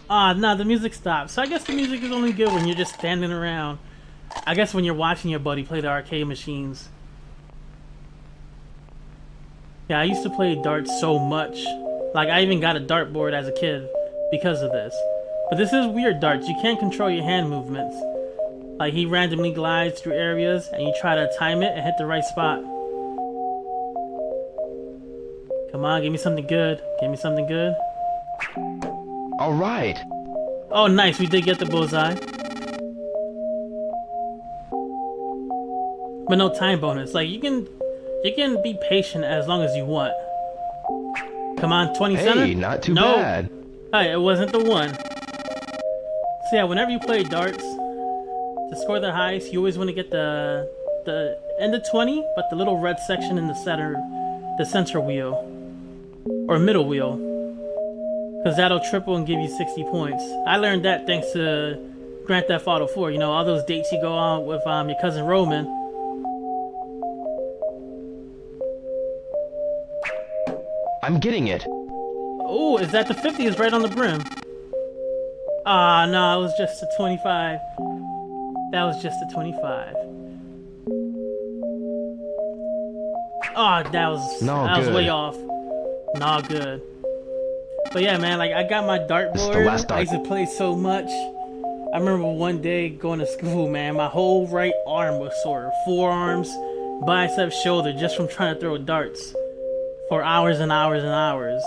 Speaker 1: Ah, nah, the music stopped. So I guess the music is only good when you're just standing around. I guess when you're watching your buddy play the arcade machines. Yeah, I used to play darts so much. Like, I even got a dartboard as a kid because of this. But this is weird darts. You can't control your hand movements. Like, he randomly glides through areas, and you try to time it and hit the right spot. Come on, give me something good. Give me something good.
Speaker 7: All right.
Speaker 1: Oh, nice. We did get the bullseye. But no time bonus. Like, you can be patient as long as you want. Come on, 20 center?
Speaker 7: Hey, not too
Speaker 1: no.
Speaker 7: bad.
Speaker 1: Hey, it wasn't the one. So yeah, whenever you play darts, to score the highest, you always want to get the end of 20, but the little red section in the center wheel. Or middle wheel. Because that'll triple and give you 60 points. I learned that thanks to Grand Theft Auto 4. You know, all those dates you go on with your cousin Roman.
Speaker 7: I'm getting it.
Speaker 1: Oh, is that the 50? Is right on the brim. Ah, no, it was just a 25. That was just a 25. Oh, that was way off. Not good. But yeah, man, like I got my dartboard. I used to play so much. I remember one day going to school, man, my whole right arm was sore. Forearms, biceps, shoulder, just from trying to throw darts for hours and hours and hours.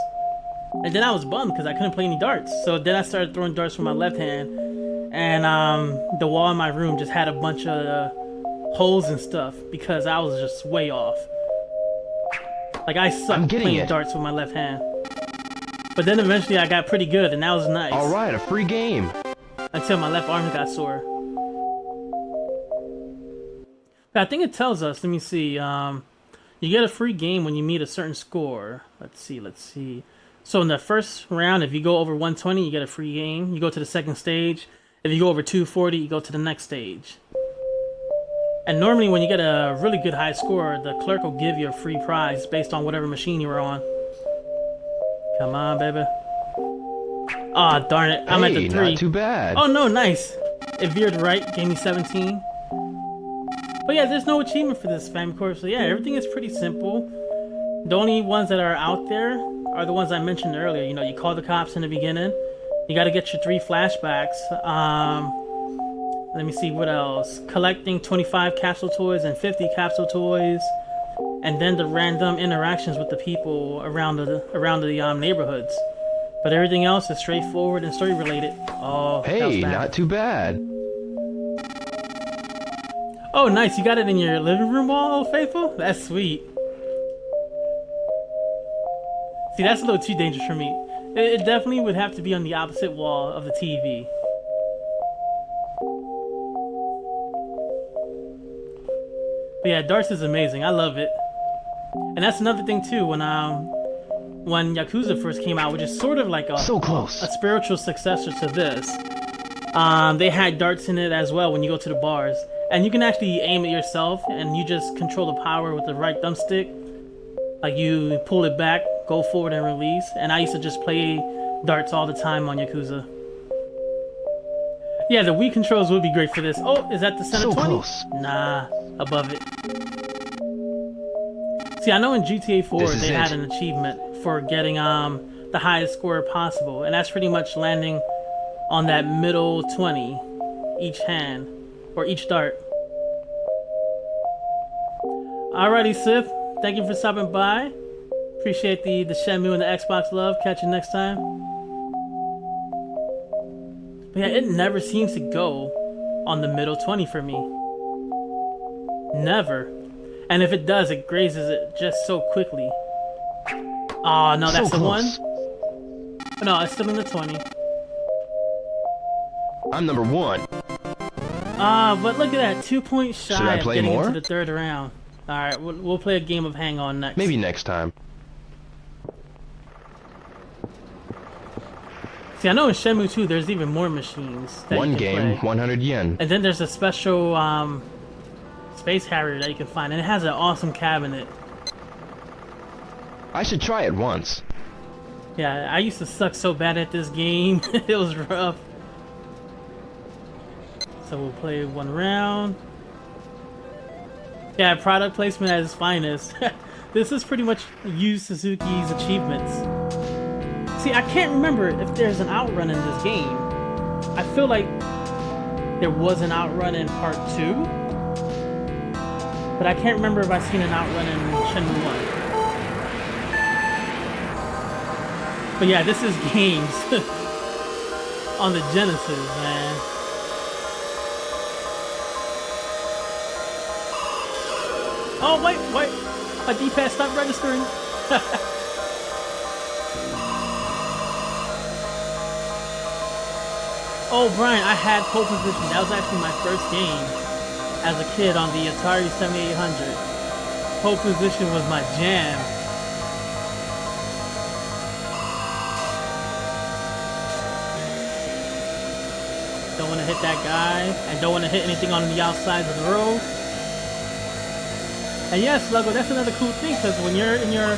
Speaker 1: And then I was bummed because I couldn't play any darts. So then I started throwing darts with my left hand. And the wall in my room just had a bunch of holes and stuff because I was just way off. Like I sucked playing darts with my left hand. But then eventually I got pretty good and that was nice.
Speaker 7: Alright, a free game.
Speaker 1: Until my left arm got sore. But I think it tells us, let me see, you get a free game when you meet a certain score. Let's see. So in the first round, if you go over 120, you get a free game. You go to the second stage. If you go over 240, you go to the next stage. And normally when you get a really good high score, the clerk will give you a free prize based on whatever machine you were on. Come on, baby. Aw, oh, darn it. I'm at the 3.
Speaker 7: Not too bad.
Speaker 1: Oh, no, nice. It veered right, gave me 17. But yeah, there's no achievement for this Family Corps. So yeah, everything is pretty simple. The only ones that are out there are the ones I mentioned earlier. You know, you call the cops in the beginning. You got to get your 3 flashbacks. Let me see what else. Collecting 25 capsule toys and 50 capsule toys. And then the random interactions with the people around the neighborhoods. But everything else is straightforward and story related. Oh,
Speaker 7: hey, not too bad.
Speaker 1: Oh, nice. You got it in your living room wall, Old Faithful? That's sweet. See, that's a little too dangerous for me. It definitely would have to be on the opposite wall of the TV. But yeah, darts is amazing. I love it. And that's another thing too, when Yakuza first came out, which is sort of like a spiritual successor to this. They had darts in it as well when you go to the bars. And you can actually aim it yourself and you just control the power with the right thumbstick. Like you pull it back, go forward and release. And I used to just play darts all the time on Yakuza. Yeah, the Wii controls would be great for this. Oh, is that the center 20?
Speaker 7: Close.
Speaker 1: Nah, above it. See, I know in GTA 4 they had an achievement for getting the highest score possible. And that's pretty much landing on that middle 20 each hand. Or each dart. Alrighty, Sith. Thank you for stopping by. Appreciate the Shenmue and the Xbox love. Catch you next time. But yeah, it never seems to go on the middle 20 for me. Never. And if it does, it grazes it just so quickly. Oh, no, that's
Speaker 7: So
Speaker 1: the one?
Speaker 7: close.
Speaker 1: No, it's still in the 20.
Speaker 7: I'm number 1.
Speaker 1: But look at that, 2 points
Speaker 7: Should I
Speaker 1: shy of
Speaker 7: play
Speaker 1: getting
Speaker 7: more?
Speaker 1: into the 3rd round. Alright, we'll play a game of Hang On next.
Speaker 7: Maybe next time.
Speaker 1: See, I know in Shenmue 2 there's even more machines that
Speaker 7: One
Speaker 1: you can
Speaker 7: game,
Speaker 1: play.
Speaker 7: 100 yen.
Speaker 1: And then there's a special space harrier that you can find, and it has an awesome cabinet.
Speaker 7: I should try it once.
Speaker 1: Yeah, I used to suck so bad at this game. It was rough. So we'll play 1 round. Yeah, product placement at its finest. This is pretty much Yu Suzuki's achievements. See, I can't remember if there's an outrun in this game. I feel like there was an outrun in part 2, but I can't remember if I've seen an outrun in Shenmue 1. But yeah, this is games on the Genesis, man. Oh, wait, my D-pad stopped registering. Oh, Brian, I had pole position. That was actually my first game as a kid on the Atari 7800. Pole position was my jam. Don't want to hit that guy, and don't want to hit anything on the outsides of the road. And yes, Sluggo, that's another cool thing, because when you're in your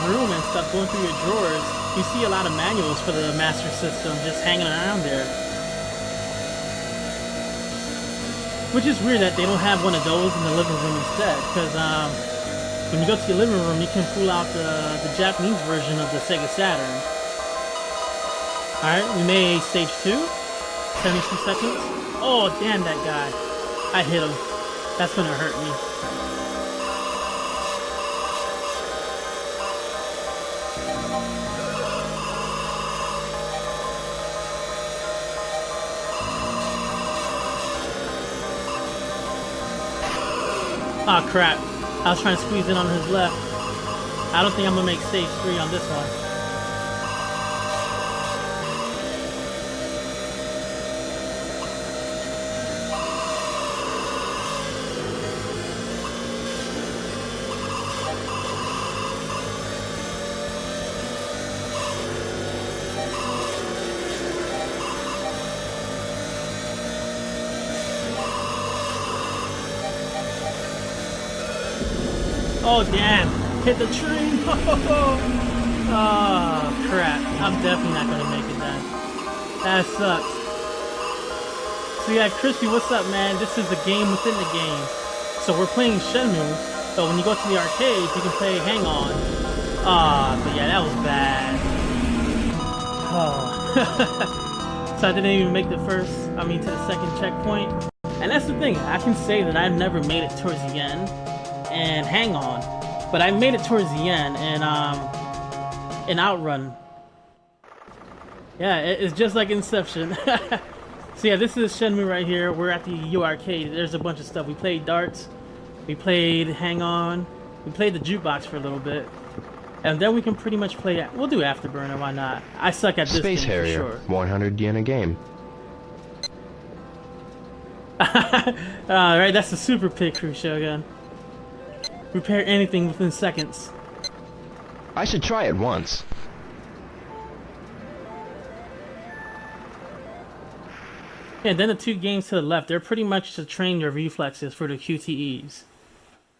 Speaker 1: room and stuff, going through your drawers, you see a lot of manuals for the Master System just hanging around there. Which is weird that they don't have one of those in the living room instead, because when you go to your living room, you can pull out the Japanese version of the Sega Saturn. Alright, we made stage 2. 72 seconds. Oh, damn that guy. I hit him. That's gonna hurt me. Oh crap. I was trying to squeeze in on his left. I don't think I'm gonna make stage 3 on this one. Oh damn! Hit the tree! Oh crap! I'm definitely not gonna make it then. That sucks. So yeah, Crispy, what's up, man? This is the game within the game. So we're playing Shenmue, but when you go to the arcade, you can play Hang On. But yeah, that was bad. Oh. So I didn't even make to the second checkpoint. And that's the thing, I can say that I've never made it towards the end and Hang On, but I made it towards the end and in Outrun. Yeah, it's just like Inception. So yeah, this is Shenmue right here. We're at the U Arcade. There's a bunch of stuff. We played darts, we played Hang On, we played the jukebox for a little bit, and then we can pretty much play. We'll do Afterburner. Why not? I suck at this
Speaker 7: Space
Speaker 1: game
Speaker 7: Harrier,
Speaker 1: for sure.
Speaker 7: 100 yen a game.
Speaker 1: Alright, that's the Super Pit Crew, Shogun. Repair anything within seconds.
Speaker 7: I should try it once.
Speaker 1: Yeah, then the 2 games to the left, they're pretty much to train your reflexes for the QTEs.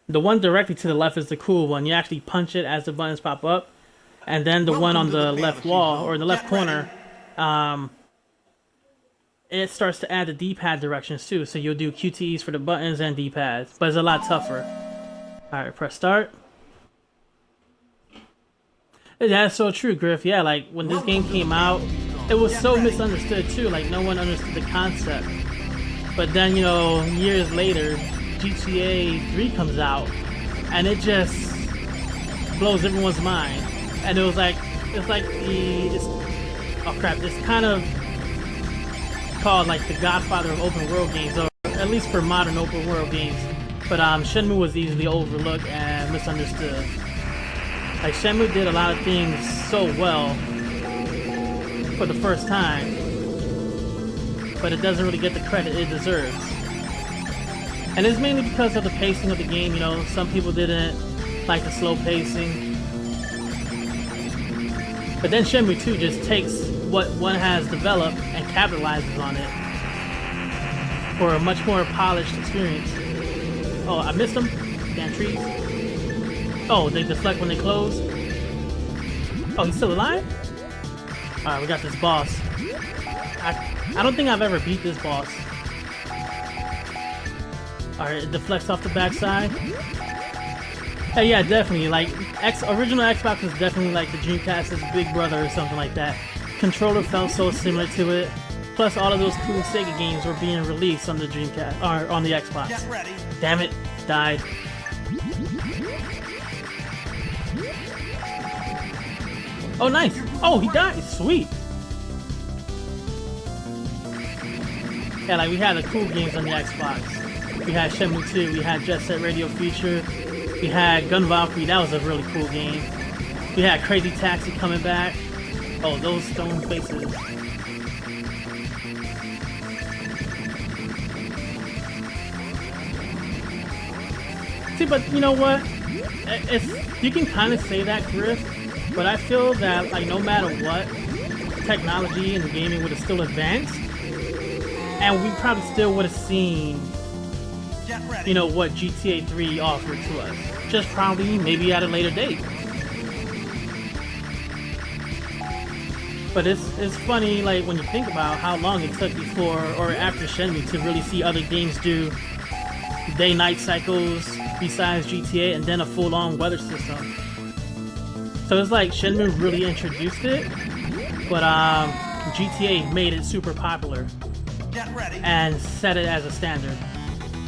Speaker 1: The one directly to the left is the cool one. You actually punch it as the buttons pop up. And then the one on the left wall, or the left corner, it starts to add the D-pad directions too. So you'll do QTEs for the buttons and D-pads, but it's a lot tougher. Alright, press start. That's so true, Griff. Yeah, like when this game came out, it was so misunderstood too. Like no one understood the concept. But then, you know, years later, GTA 3 comes out, and it just blows everyone's mind. And it was like, it's kind of called like the Godfather of open world games, or at least for modern open world games. But Shenmue was easily overlooked and misunderstood. Like, Shenmue did a lot of things so well for the first time, but it doesn't really get the credit it deserves. And it's mainly because of the pacing of the game, you know, some people didn't like the slow pacing. But then Shenmue 2 just takes what one has developed and capitalizes on it for a much more polished experience. Oh, I missed them? Damn trees. Oh, they deflect when they close? Oh, he's still alive? Alright, we got this boss. I don't think I've ever beat this boss. Alright, it deflects off the backside. Hey, yeah, definitely. Like, original Xbox was definitely like the Dreamcast's big brother or something like that. Controller felt so similar to it. Plus, all of those cool Sega games were being released on the Dreamcast or on the Xbox.
Speaker 11: Get ready.
Speaker 1: Damn it, died. Oh, nice. Oh, he died. Sweet. Yeah, like we had the cool games on the Xbox. We had Shenmue 2. We had Jet Set Radio Future. We had Gun Valkyrie. That was a really cool game. We had Crazy Taxi coming back. Oh, those stone faces. See, but you know what? You can kind of say that, Griff, but I feel that like no matter what, technology and gaming would have still advanced, and we probably still would have seen, you know, what GTA 3 offered to us. Just probably maybe at a later date. But it's funny, like when you think about how long it took before or after Shenmue to really see other games do day-night cycles besides GTA, and then a full-on weather system. So it's like Shenmue really introduced it, but GTA made it super popular and set it as a standard.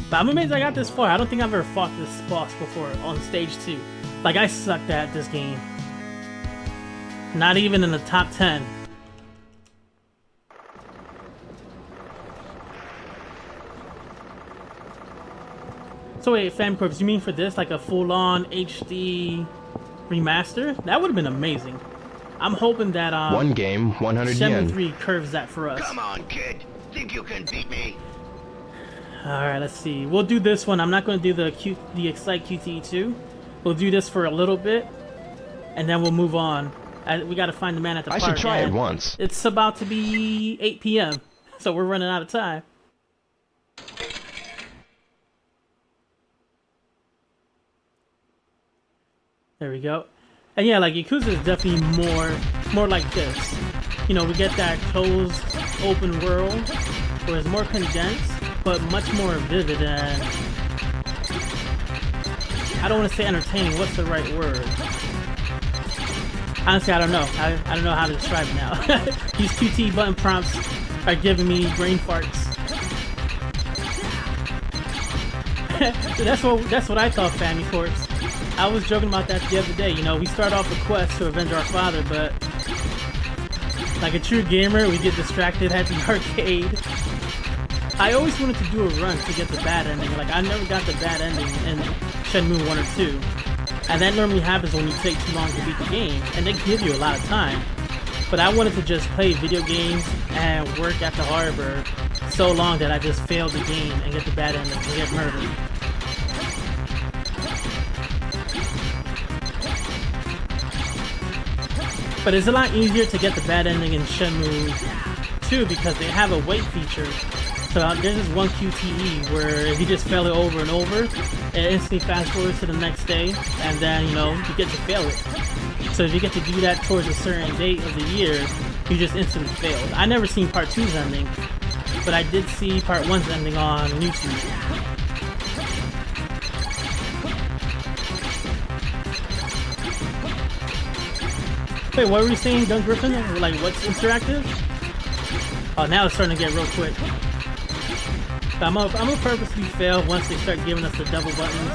Speaker 1: But I'm amazed I got this far. I don't think I've ever fought this boss before on stage 2. Like, I sucked at this game. Not even in the top 10. So wait, FamCorps, you mean for this, like a full-on HD remaster? That would have been amazing. I'm hoping that
Speaker 7: one game, 100
Speaker 1: Shenmue
Speaker 7: yen.
Speaker 1: 3 curves that for us.
Speaker 11: Come on, kid. Think you can beat me?
Speaker 1: Alright, let's see. We'll do this one. I'm not going to do the Excite QTE 2. We'll do this for a little bit, and then we'll move on. We got to find the man at the park.
Speaker 7: I should try it once.
Speaker 1: It's about to be 8 p.m., so we're running out of time. There we go. And yeah, like Yakuza is definitely more like this. You know, we get that closed, open world where it's more condensed, but much more vivid and I don't want to say entertaining. What's the right word? Honestly, I don't know. I don't know how to describe it now. These QT button prompts are giving me brain farts. That's what I thought, Family Corps. I was joking about that the other day. You know, we start off a quest to avenge our father, but like a true gamer, we get distracted at the arcade. I always wanted to do a run to get the bad ending. Like, I never got the bad ending in Shenmue 1 or 2. And that normally happens when you take too long to beat the game, and they give you a lot of time. But I wanted to just play video games and work at the harbor so long that I just failed the game and get the bad ending and get murdered. But it's a lot easier to get the bad ending in Shenmue 2 because they have a wait feature. So there's this one QTE where if you just fail it over and over, it instantly fast forwards to the next day, and then, you know, you get to fail it. So if you get to do that towards a certain date of the year, you just instantly failed. I never seen Part 2's ending, but I did see Part 1's ending on YouTube. Wait, what were you saying, Doug Griffin? Like, what's interactive? Oh, now it's starting to get real quick. But I'm gonna purposely fail once they start giving us the double buttons.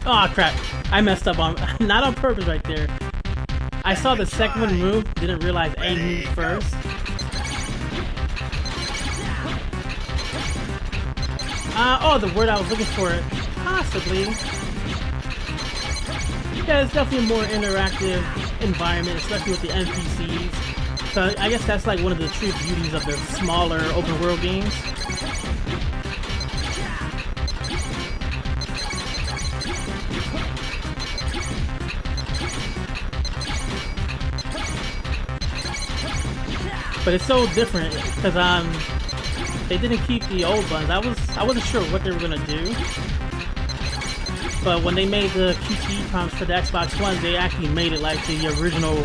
Speaker 1: Oh crap! I messed up on not on purpose right there. I saw the second one move, didn't realize A moved first, Oh, the word I was looking for, possibly. Yeah, it's definitely a more interactive environment, especially with the NPCs. So I guess that's like one of the true beauties of the smaller open world games. But it's so different because they didn't keep the old buttons. I wasn't sure what they were gonna do. But when they made the QTE prompts for the Xbox One, they actually made it like the original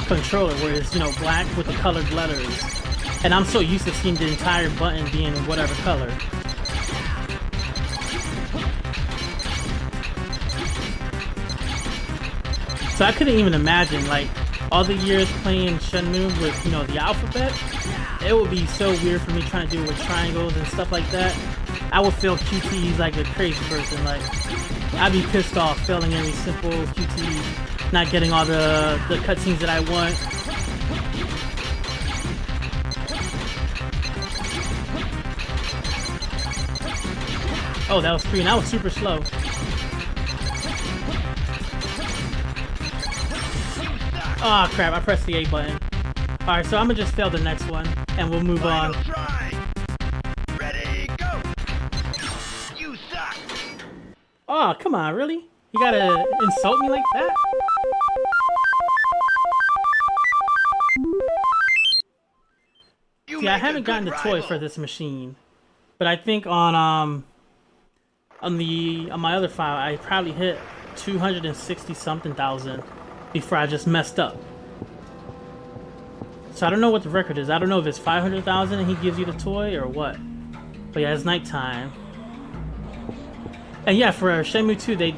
Speaker 1: controller, where it's, you know, black with the colored letters. And I'm so used to seeing the entire button being whatever color. So I couldn't even imagine, like, all the years playing Shenmue with, you know, the alphabet. It would be so weird for me trying to do it with triangles and stuff like that. I would fail QTEs like a crazy person. Like, I'd be pissed off failing every simple QTE, not getting all the cutscenes that I want. Oh, that was free, and that was super slow. Oh crap, I pressed the A button. Alright, so I'm gonna just fail the next one, and we'll move on.
Speaker 11: Ready, go! You suck!
Speaker 1: Oh, come on, really? You gotta insult me like that? See, I haven't gotten the toy for this machine, but I think on my other file, I probably hit 260 something thousand before I just messed up. So I don't know what the record is. I don't know if it's 500,000 and he gives you the toy or what. But yeah, it's nighttime. And yeah, for Shenmue 2, they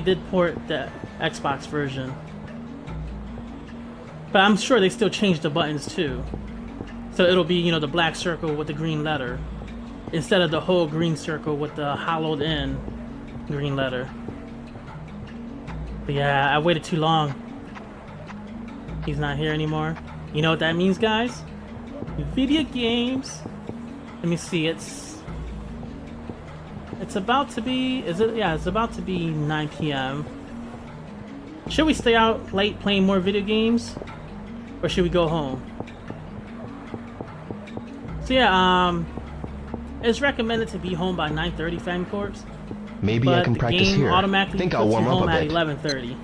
Speaker 1: did port the Xbox version. But I'm sure they still changed the buttons too. So it'll be, you know, the black circle with the green letter, instead of the whole green circle with the hollowed in green letter. But yeah, I waited too long. He's not here anymore. You know what that means, guys? Video games. Let me see, it's about to be, yeah, it's about to be 9 p.m. Should we stay out late playing more video games? Or should we go home? So yeah, it's recommended to be home by 9:30, Family Corps.
Speaker 7: Maybe I can practice here.
Speaker 1: Automatically
Speaker 7: Think I'll warm up a bit.
Speaker 1: At 11:30.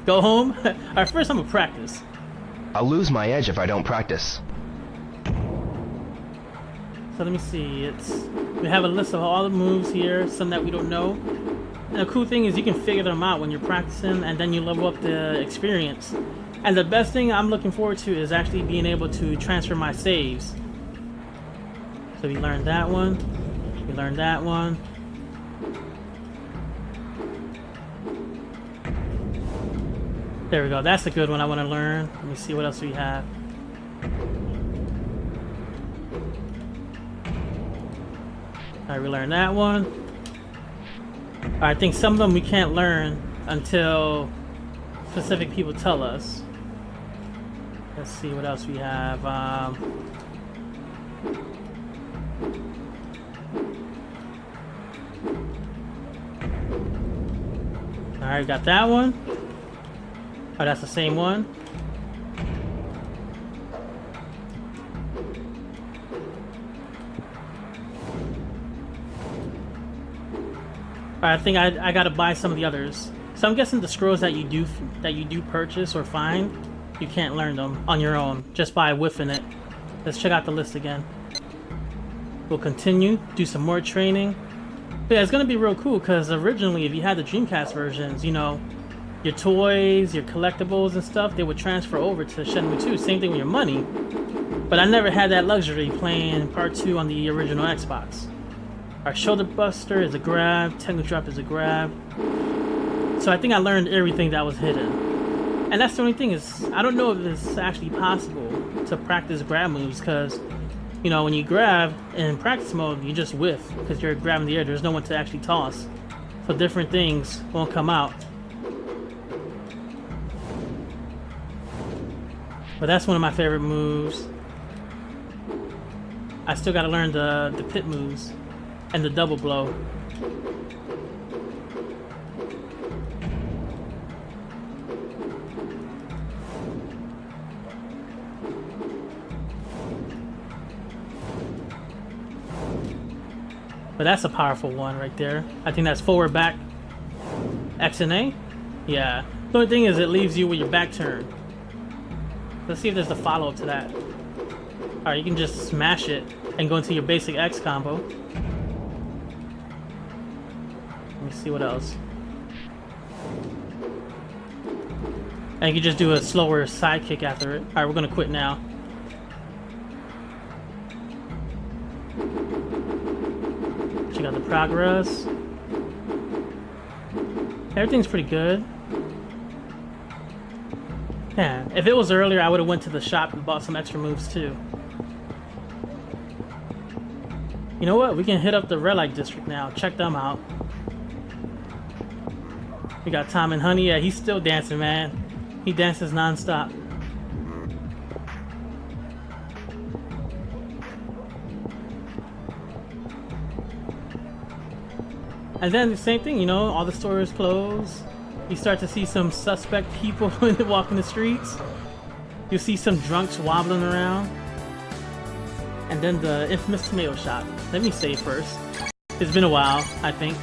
Speaker 1: Go home? Alright, first I'm gonna practice.
Speaker 7: I'll lose my edge if I don't practice.
Speaker 1: So let me see, we have a list of all the moves here, some that we don't know. And the cool thing is you can figure them out when you're practicing, and then you level up the experience. And the best thing I'm looking forward to is actually being able to transfer my saves. So we learned that one, we learned that one. There we go, that's a good one I want to learn. Let me see what else we have. Alright, we learned that one. I think some of them we can't learn until specific people tell us. Let's see what else we have. Alright, got that one. Oh, that's the same one. Alright, I think I gotta buy some of the others. So I'm guessing the scrolls that you do purchase or find, you can't learn them on your own just by whiffing it. Let's check out the list again. We'll continue, do some more training. But yeah, it's gonna be real cool because originally, if you had the Dreamcast versions, you know, your toys, your collectibles and stuff, they would transfer over to Shenmue 2. Same thing with your money. But I never had that luxury playing Part 2 on the original Xbox. Our Shoulder Buster is a grab, Techno Drop is a grab. So I think I learned everything that was hidden. And that's the only thing is, I don't know if it's actually possible to practice grab moves because, you know, when you grab in practice mode, you just whiff because you're grabbing the air. There's no one to actually toss. So different things won't come out. But that's one of my favorite moves. I still gotta learn the pit moves. and the double blow. But that's a powerful one right there. I think that's forward, back, X and A. Yeah. The only thing is it leaves you with your back turned. Let's see if there's a follow-up to that. Alright, you can just smash it and go into your basic X combo. Let me see what else. And you can just do a slower side kick after it. Alright, we're gonna quit now. Check out the progress. Everything's pretty good. Yeah, if it was earlier, I would have went to the shop and bought some extra moves too. You know what? We can hit up the red light district now. Check them out. We got Tom and Honey. Yeah, he's still dancing, man. He dances non-stop. And then the same thing, you know, all the stores close. You start to see some suspect people when they walk in the streets. You see some drunks wobbling around. And then the infamous tomato shop. Let me say first. It's been a while, I think.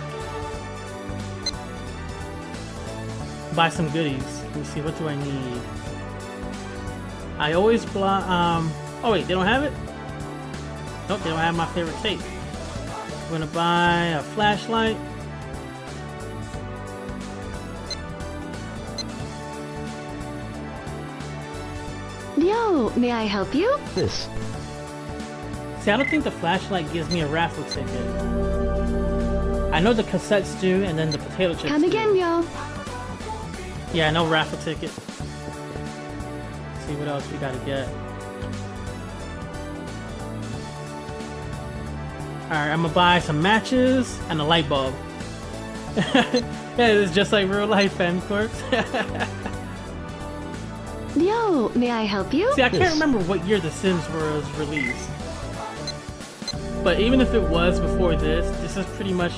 Speaker 1: Buy some goodies. Let me see, what do I need? I always oh wait, they don't have it? Nope, they don't have my favorite tape. I'm gonna buy a flashlight.
Speaker 2: Yo, may I help you?
Speaker 7: This.
Speaker 1: See, I don't think the flashlight gives me a raffle ticket. I know the cassettes do, and then the potato chips
Speaker 2: Come
Speaker 1: do.
Speaker 2: again, yo.
Speaker 1: Yeah, no raffle ticket. Let's see what else we gotta get. Alright, I'm gonna buy some matches and a light bulb. Yeah, it's just like real life, Fan Corpse.
Speaker 2: Yo, may I help you?
Speaker 1: See, I can't remember what year The Sims was released. But even if it was before this is pretty much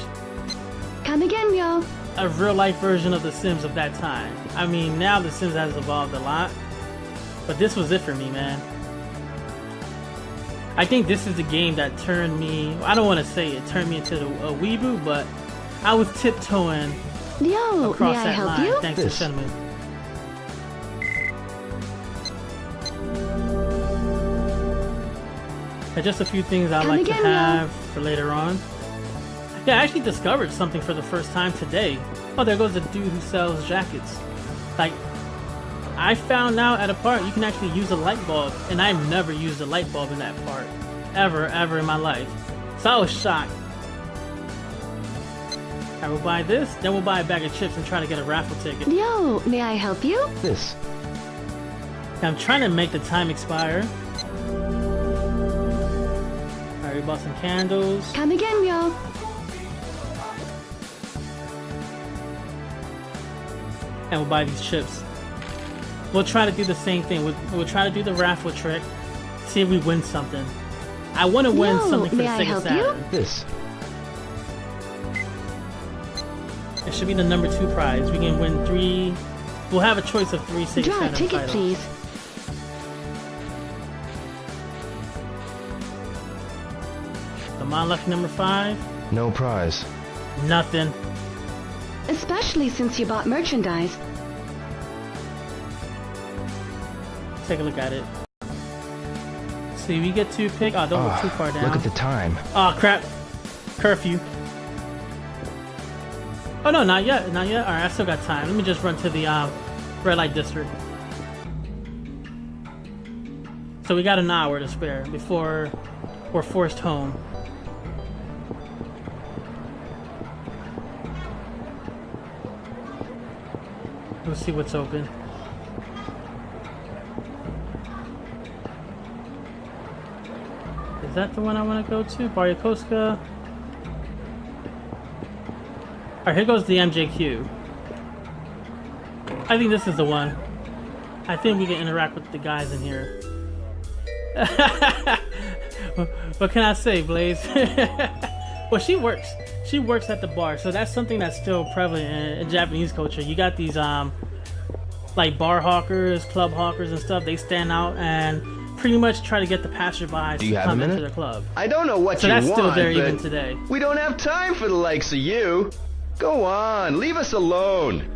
Speaker 2: Come again, yo.
Speaker 1: a real life version of The Sims of that time. I mean, now The Sims has evolved a lot, but this was it for me, man. I think this is the game that turned me, I don't want to say it turned me into a weeboo, but I was tiptoeing
Speaker 2: Yo,
Speaker 1: across
Speaker 2: may I
Speaker 1: that
Speaker 2: help
Speaker 1: line
Speaker 2: you?
Speaker 1: thanks to Shenmue. And just a few things I'd like to have for later on. Yeah, I actually discovered something for the first time today. Oh, there goes the dude who sells jackets. Like, I found out at a part you can actually use a light bulb, and I've never used a light bulb in that part. Ever in my life. So I was shocked. I will buy this, then we'll buy a bag of chips and try to get a raffle ticket.
Speaker 2: Yo, may I help you?
Speaker 7: This.
Speaker 1: I'm trying to make the time expire. Alright, we bought some candles.
Speaker 2: Come again, yo.
Speaker 1: And we'll buy these chips. We'll try to do the same thing. We'll try to do the raffle trick. See if we win something. I want to win something for the Sega Saturn.
Speaker 7: This.
Speaker 1: It should be the number 2 prize. We can win 3. We'll have a choice of 3 Sega
Speaker 2: Draw a
Speaker 1: Saturn
Speaker 2: ticket,
Speaker 1: titles.
Speaker 2: please.
Speaker 1: Come on, lucky number 5.
Speaker 7: No prize.
Speaker 1: Nothing.
Speaker 2: Especially since you bought merchandise.
Speaker 1: Take a look at it. See, we get to pick. Oh, don't go too far down.
Speaker 7: Look at the time.
Speaker 1: Oh, crap. Curfew. Oh, no, not yet. Not yet. Alright, I still got time. Let me just run to the red light district. So we got an hour to spare before we're forced home. Let's see what's open. Is that the one I want to go to? Baryakoska? Alright, here goes the MJQ. I think this is the one. I think we can interact with the guys in here. What can I say, Blaze? Well, she works. She works at the bar, so that's something that's still prevalent in Japanese culture. You got these like bar hawkers, club hawkers, and stuff. They stand out and pretty much try to get the passersby to come into their club.
Speaker 4: I don't know what
Speaker 1: So
Speaker 4: you
Speaker 1: that's
Speaker 4: want,
Speaker 1: still there
Speaker 4: but
Speaker 1: even today.
Speaker 4: we don't have time for the likes of you. Go on, leave us alone.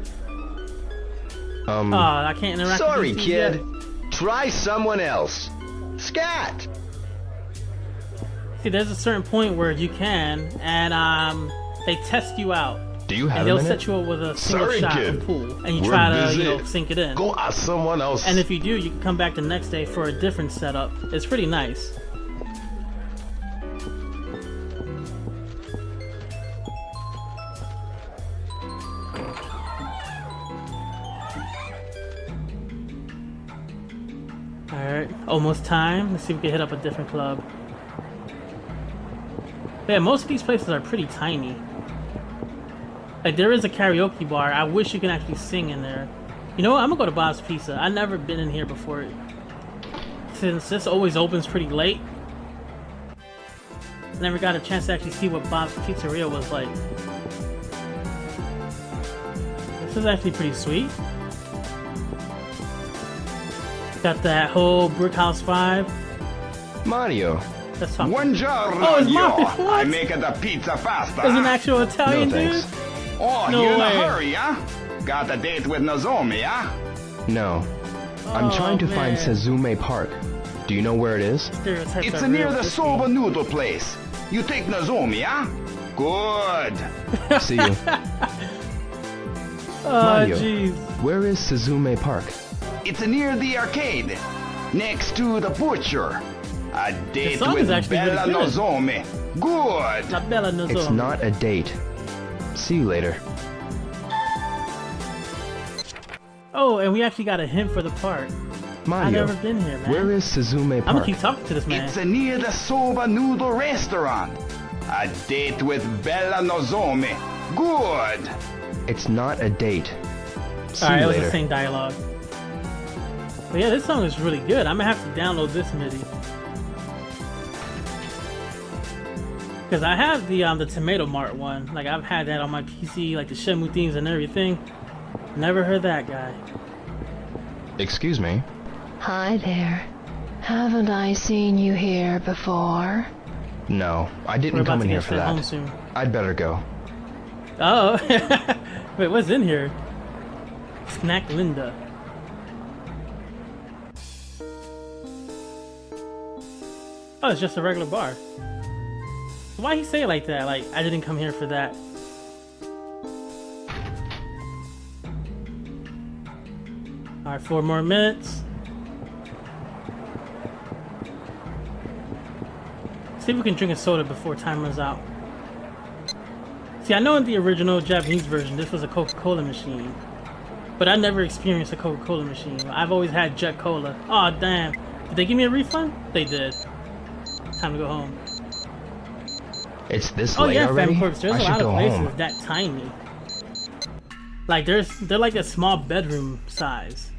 Speaker 1: I can't interact
Speaker 4: Sorry,
Speaker 1: with these
Speaker 4: kid.
Speaker 1: yet.
Speaker 4: Try someone else. Scat!
Speaker 1: See, there's a certain point where you can, and they test you out.
Speaker 7: Do you have
Speaker 1: and
Speaker 7: a
Speaker 1: they'll
Speaker 7: minute?
Speaker 1: set you up with a single
Speaker 5: Sorry,
Speaker 1: shot
Speaker 5: kid.
Speaker 1: of pool, and you
Speaker 5: We're
Speaker 1: try to,
Speaker 5: busy.
Speaker 1: sink it in.
Speaker 5: Go ask someone else.
Speaker 1: And if you do, you can come back the next day for a different setup. It's pretty nice. Alright, almost time. Let's see if we can hit up a different club. Yeah, most of these places are pretty tiny. Like, there is a karaoke bar. I wish you can actually sing in there. You know what? I'm gonna go to Bob's Pizza. I've never been in here before. Since this always opens pretty late, I never got a chance to actually see what Bob's Pizzeria was like. This is actually pretty sweet. Got that whole Brick House vibe.
Speaker 7: Mario.
Speaker 1: That's talking.
Speaker 9: Buongiorno,
Speaker 1: Oh, it's Mario.
Speaker 9: yo. I make the pizza faster.
Speaker 1: There's an actual Italian
Speaker 7: No,
Speaker 1: dude?
Speaker 7: thanks.
Speaker 9: Oh,
Speaker 1: No
Speaker 9: you're in
Speaker 1: way.
Speaker 9: a hurry, huh? Got a date with Nozomi, huh?
Speaker 7: No. I'm trying to find
Speaker 1: man.
Speaker 7: Suzume Park. Do you know where it is?
Speaker 1: Stereotypes
Speaker 9: It's
Speaker 1: are
Speaker 9: near
Speaker 1: real
Speaker 9: the
Speaker 1: risky.
Speaker 9: soba noodle place. You take Nozomi, huh? Good.
Speaker 7: See you.
Speaker 1: Oh,
Speaker 7: Mario.
Speaker 1: jeez.
Speaker 7: Where is Suzume Park?
Speaker 9: It's near the arcade, next to the butcher. A date
Speaker 1: song is
Speaker 9: with
Speaker 1: actually really
Speaker 9: Bella
Speaker 1: good.
Speaker 9: Nozomi. Good.
Speaker 1: La Bella Nozomi.
Speaker 7: It's not a date. See you later.
Speaker 1: Oh, and we actually got a hint for the park.
Speaker 7: Mario.
Speaker 1: I've never been here, man.
Speaker 7: Where is Suzume
Speaker 1: I'm gonna
Speaker 7: Park?
Speaker 1: keep talking to this man.
Speaker 9: It's near the soba noodle restaurant. A date with Bella Nozomi. Good.
Speaker 7: It's not a date. See
Speaker 1: Alright,
Speaker 7: you
Speaker 1: it was
Speaker 7: later.
Speaker 1: the same dialogue. But yeah, this song is really good. I'm gonna have to download this MIDI. Because I have the Tomato Mart one. Like, I've had that on my PC, like the Shenmue themes and everything. Never heard that guy.
Speaker 7: Excuse me.
Speaker 2: Hi there. Haven't I seen you here before?
Speaker 7: No, I
Speaker 1: We're
Speaker 7: didn't
Speaker 1: about
Speaker 7: come
Speaker 1: to
Speaker 7: in here
Speaker 1: get
Speaker 7: for
Speaker 1: sent home
Speaker 7: that.
Speaker 1: soon.
Speaker 7: I'd better go.
Speaker 1: Oh. Wait, what's in here? Snack Linda. Oh, it's just a regular bar. Why he say it like that? Like, I didn't come here for that. Alright, 4 more minutes. See if we can drink a soda before time runs out. See, I know in the original Japanese version, this was a Coca-Cola machine. But I never experienced a Coca-Cola machine. I've always had Jet Cola. Aw, damn. Did they give me a refund? They did. Time to go home.
Speaker 7: It's this
Speaker 1: Oh
Speaker 7: late
Speaker 1: yeah,
Speaker 7: already?
Speaker 1: Family Corps. There's
Speaker 7: I
Speaker 1: a
Speaker 7: should
Speaker 1: lot
Speaker 7: go
Speaker 1: of places
Speaker 7: home.
Speaker 1: that tiny. Like they're like a small bedroom size.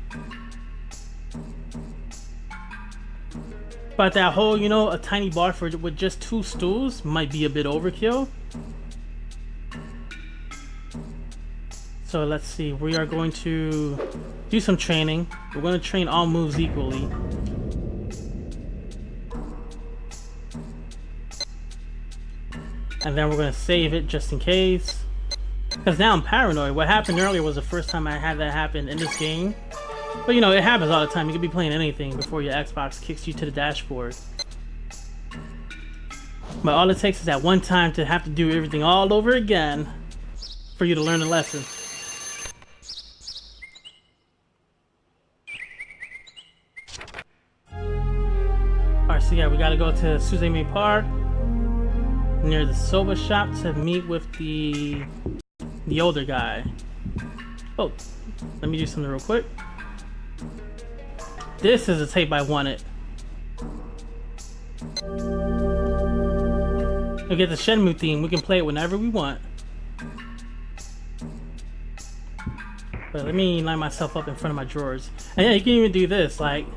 Speaker 1: But that whole, a tiny bar with just 2 stools might be a bit overkill. So let's see. We are going to do some training. We're going to train all moves equally. And then we're going to save it just in case. Because now I'm paranoid. What happened earlier was the first time I had that happen in this game. But it happens all the time. You could be playing anything before your Xbox kicks you to the dashboard. But all it takes is that one time to have to do everything all over again for you to learn a lesson. Alright, so yeah, we gotta go to Suzume Park near the soba shop to meet with the older guy. Oh, let me do something real quick. This is a tape I wanted. We get the Shenmue theme. We can play it whenever we want. But let me line myself up in front of my drawers. And yeah, you can even do this. Like,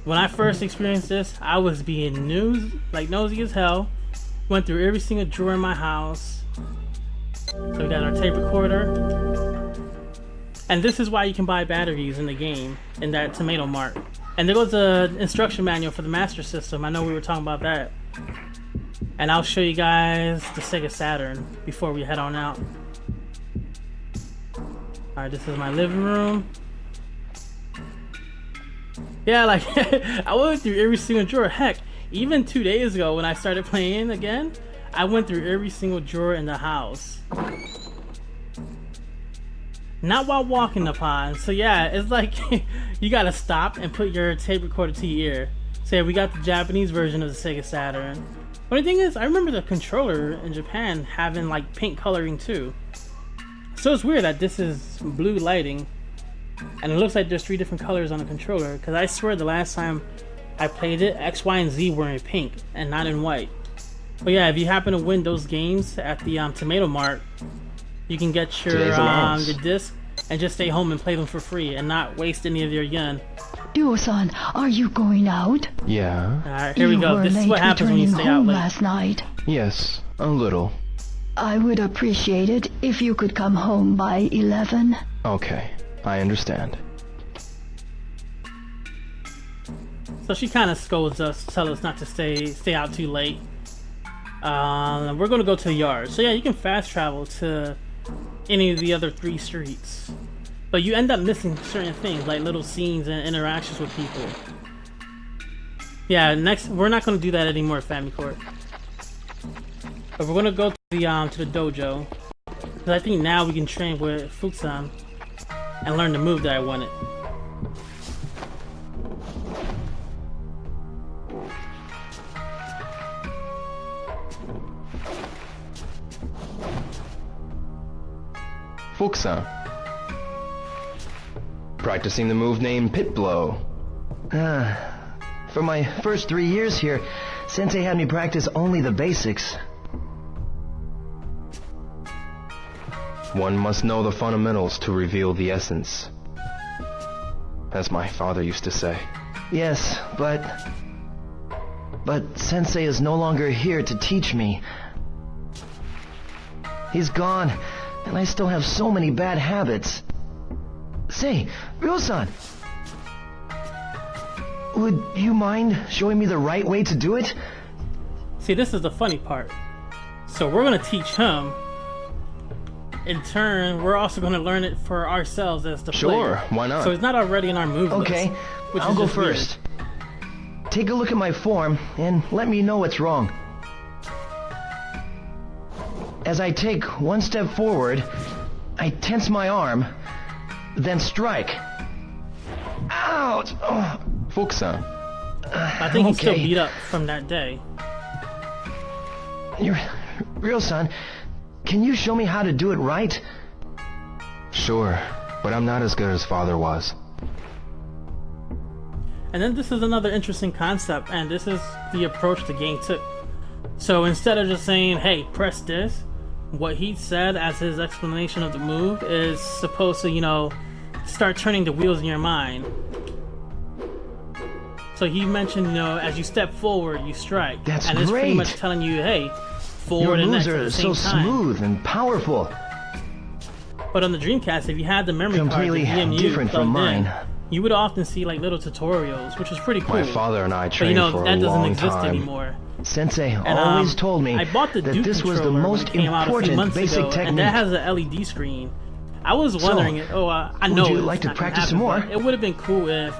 Speaker 1: when I first experienced this, I was being nosy as hell. Went through every single drawer in my house. So we got our tape recorder. And this is why you can buy batteries in the game, in that Tomato Mart. And there was an instruction manual for the Master System. I know we were talking about that. And I'll show you guys the Sega Saturn before we head on out. Alright, this is my living room. Yeah, like, I went through every single drawer. Heck, even 2 days ago when I started playing again, I went through every single drawer in the house. Not while walking the pond. So yeah, it's like, you gotta stop and put your tape recorder to your ear. So yeah, we got the Japanese version of the Sega Saturn. Funny thing is, I remember the controller in Japan having like pink coloring too. So it's weird that this is blue lighting. And it looks like there's 3 different colors on the controller, because I swear the last time I played it, X, Y, and Z were in pink and not in white. But yeah, if you happen to win those games at the Tomato Mart, you can get your disc and just stay home and play them for free and not waste any of your yen.
Speaker 12: Ryo-san, are you going out?
Speaker 7: Yeah.
Speaker 1: Alright, here we go. This is what happens when you stay out late.
Speaker 12: Last night.
Speaker 7: Yes, a little.
Speaker 12: I would appreciate it if you could come home by 11.
Speaker 7: Okay, I understand.
Speaker 1: So she kind of scolds us, tell us not to stay out too late. We're gonna go to the yard. So yeah, you can fast travel to any of the other 3 streets, but you end up missing certain things like little scenes and interactions with people. Yeah, next we're not gonna do that anymore at Family Court, but we're gonna go to the dojo, because I think now we can train with Fukusan and learn the move that I wanted.
Speaker 7: Fukusan. Practicing the move named Pit Blow.
Speaker 13: For my first 3 years here, Sensei had me practice only the basics.
Speaker 7: One must know the fundamentals to reveal the essence, as my father used to say.
Speaker 13: Yes, but Sensei is no longer here to teach me. He's gone, and I still have so many bad habits. Say, Ryo-san, would you mind showing me the right way to do it?
Speaker 1: See, this is the funny part. So we're gonna teach him. In turn, we're also gonna learn it for ourselves as the player.
Speaker 7: Sure, why not?
Speaker 1: So it's not already in our move list.
Speaker 13: Okay,
Speaker 1: which
Speaker 13: I'll
Speaker 1: is
Speaker 13: go
Speaker 1: just weird.
Speaker 13: first. Take a look at my form and let me know what's wrong. As I take 1 step forward, I tense my arm, then strike. Ouch! Oh.
Speaker 7: Fukusan.
Speaker 1: I think he's still beat up from that day.
Speaker 13: Ryo-san, can you show me how to do it right?
Speaker 7: Sure, but I'm not as good as father was.
Speaker 1: And then this is another interesting concept, and this is the approach the game took. So instead of just saying, hey, press this, what he said as his explanation of the move is supposed to, you know, start turning the wheels in your mind. So he mentioned, you know, as you step forward, you strike.
Speaker 13: That's
Speaker 1: and it's pretty
Speaker 13: great.
Speaker 1: much telling you, hey, forward
Speaker 13: Your
Speaker 1: and
Speaker 13: moves
Speaker 1: next at
Speaker 13: are
Speaker 1: the same
Speaker 13: so
Speaker 1: time.
Speaker 13: smooth and powerful.
Speaker 1: But on the Dreamcast, if you had the memory
Speaker 13: Completely
Speaker 1: card, the VMU
Speaker 13: different from
Speaker 1: plugged in,
Speaker 13: mine.
Speaker 1: you would often see like little tutorials, which was pretty cool.
Speaker 7: My father and I
Speaker 1: but
Speaker 7: trained
Speaker 1: you know,
Speaker 7: for
Speaker 1: that
Speaker 7: a
Speaker 1: doesn't
Speaker 7: long
Speaker 1: exist
Speaker 7: time.
Speaker 1: anymore.
Speaker 13: Sensei
Speaker 1: And,
Speaker 13: always told me
Speaker 1: I bought the
Speaker 13: that
Speaker 1: Duke
Speaker 13: this was the
Speaker 1: controller when
Speaker 13: most
Speaker 1: it came out a few
Speaker 13: important
Speaker 1: months
Speaker 13: basic
Speaker 1: ago,
Speaker 13: technique.
Speaker 1: and that has an LED screen. I was wondering, I know
Speaker 13: would you
Speaker 1: it's
Speaker 13: like to
Speaker 1: not gonna
Speaker 13: practice
Speaker 1: happen,
Speaker 13: some more?
Speaker 1: but it would have been cool if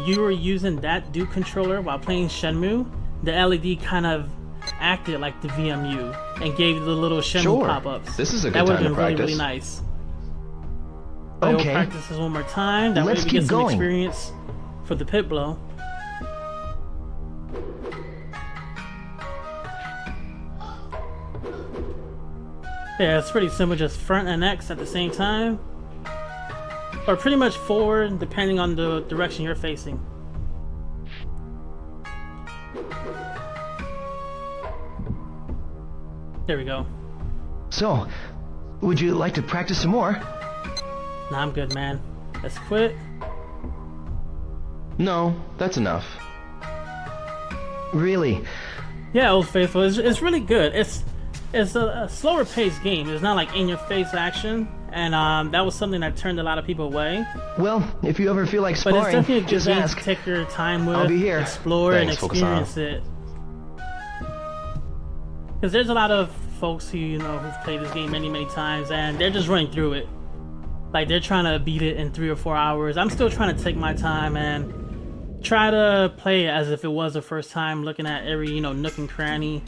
Speaker 1: you were using that Duke controller while playing Shenmue. The LED kind of acted like the VMU and gave you the little Shenmue
Speaker 7: Sure.
Speaker 1: pop-ups.
Speaker 7: This is a good
Speaker 1: that would
Speaker 7: time
Speaker 1: have
Speaker 7: to
Speaker 1: been really,
Speaker 7: practice.
Speaker 1: really nice. But we'll
Speaker 13: Okay.
Speaker 1: practice this one more time. That
Speaker 13: Let's
Speaker 1: way we
Speaker 13: keep
Speaker 1: get some
Speaker 13: going.
Speaker 1: experience for the pit blow. Yeah, it's pretty simple, just front and X at the same time. Or pretty much forward, depending on the direction you're facing. There we go.
Speaker 13: So, would you like to practice some more?
Speaker 1: Nah, I'm good, man. Let's quit.
Speaker 7: No, that's enough.
Speaker 13: Really?
Speaker 1: Yeah, Old Faithful. It's really good. It's a slower paced game. It's not like in your face action, and that was something that turned a lot of people away.
Speaker 13: Well, if you ever feel like
Speaker 1: But
Speaker 13: sparring,
Speaker 1: it's definitely a good
Speaker 13: just
Speaker 1: game
Speaker 13: ask.
Speaker 1: to take your time with,
Speaker 13: I'll be here.
Speaker 1: explore
Speaker 7: Thanks,
Speaker 1: and experience it. Because there's a lot of folks who who've played this game many times, and they're just running through it. Like they're trying to beat it in 3 or 4 hours. I'm still trying to take my time and try to play it as if it was the first time, looking at every nook and cranny.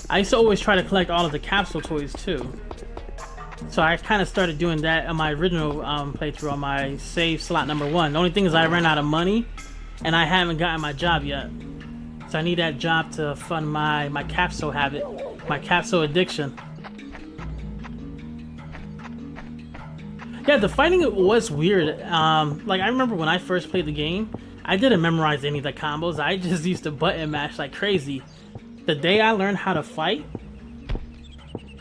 Speaker 1: I used to always try to collect all of the capsule toys too. So I kind of started doing that on my original playthrough on my save slot number 1. The only thing is I ran out of money and I haven't gotten my job yet. So I need that job to fund my capsule habit, my capsule addiction. Yeah, the fighting was weird. Like I remember when I first played the game, I didn't memorize any of the combos. I just used to button mash like crazy. The day I learned how to fight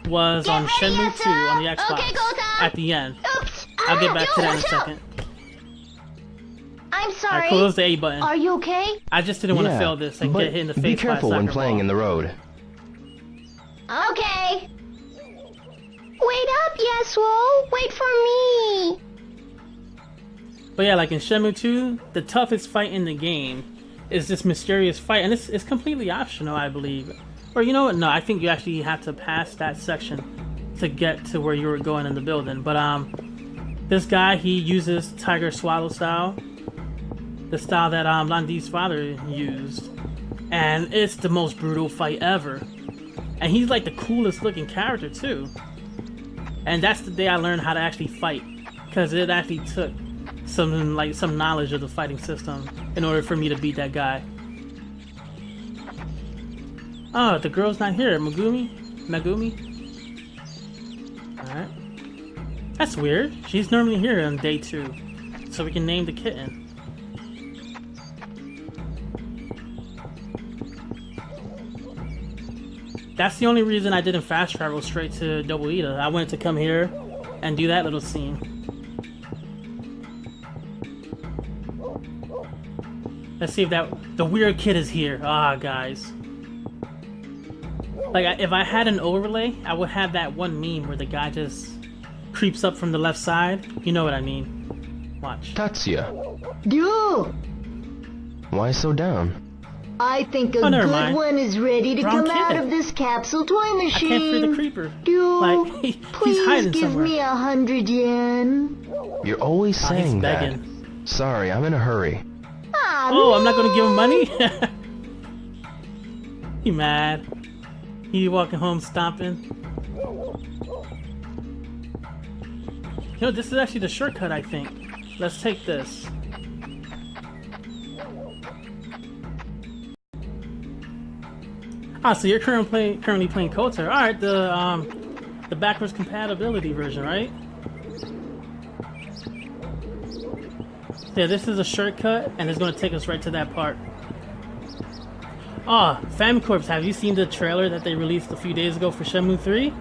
Speaker 1: was on Shenmue 2 on the Xbox.
Speaker 2: Okay,
Speaker 1: at the end.
Speaker 2: Oops.
Speaker 1: I'll get back to that in a
Speaker 2: watch out.
Speaker 1: second.
Speaker 2: I'm sorry.
Speaker 1: Alright, close the A button.
Speaker 2: Are you okay?
Speaker 1: I just didn't want to fail this and
Speaker 7: but
Speaker 1: get hit in the face
Speaker 7: be careful
Speaker 1: by a
Speaker 7: when
Speaker 1: soccer
Speaker 7: playing
Speaker 1: ball.
Speaker 7: in the road.
Speaker 2: Okay. Wait up, Yasuo. Wait for me.
Speaker 1: But yeah, like in Shenmue 2, the toughest fight in the game is this mysterious fight, and it's completely optional, I believe. Or you know what? No, I think you actually have to pass that section to get to where you were going in the building. But this guy, he uses Tiger Swallow style, the style that Landi's father used, and it's the most brutal fight ever. And he's like the coolest looking character too. And that's the day I learned how to actually fight, because it actually took some knowledge of the fighting system in order for me to beat that guy. Oh, the girl's not here. Megumi? Alright. That's weird. She's normally here on day 2, so we can name the kitten. That's the only reason I didn't fast travel straight to Dobuita. I wanted to come here and do that little scene. Let's see if the weird kid is here. Ah, guys. Like, if I had an overlay, I would have that one meme where the guy just creeps up from the left side. You know what I mean. Watch.
Speaker 7: Tatsuya,
Speaker 12: You!
Speaker 7: why so down?
Speaker 12: I think a
Speaker 1: never
Speaker 12: good
Speaker 1: mind.
Speaker 12: one is ready to
Speaker 1: Wrong
Speaker 12: come out
Speaker 1: kid.
Speaker 12: of this capsule toy
Speaker 1: I
Speaker 12: machine.
Speaker 1: can't free the creeper.
Speaker 12: You,
Speaker 1: Like, he's
Speaker 12: please
Speaker 1: hiding
Speaker 12: give
Speaker 1: somewhere.
Speaker 12: me 100 yen.
Speaker 7: You're always
Speaker 1: He's
Speaker 7: saying that.
Speaker 1: begging.
Speaker 7: Sorry, I'm in a hurry.
Speaker 1: Oh, I'm not gonna give him money? He mad. He walking home stomping. You know, this is actually the shortcut, I think. Let's take this. Ah, so you're currently playing Kotor. Alright, the backwards compatibility version, right? Yeah, this is a shortcut, and it's going to take us right to that part. Ah, Famcorps, have you seen the trailer that they released a few days ago for Shenmue 3?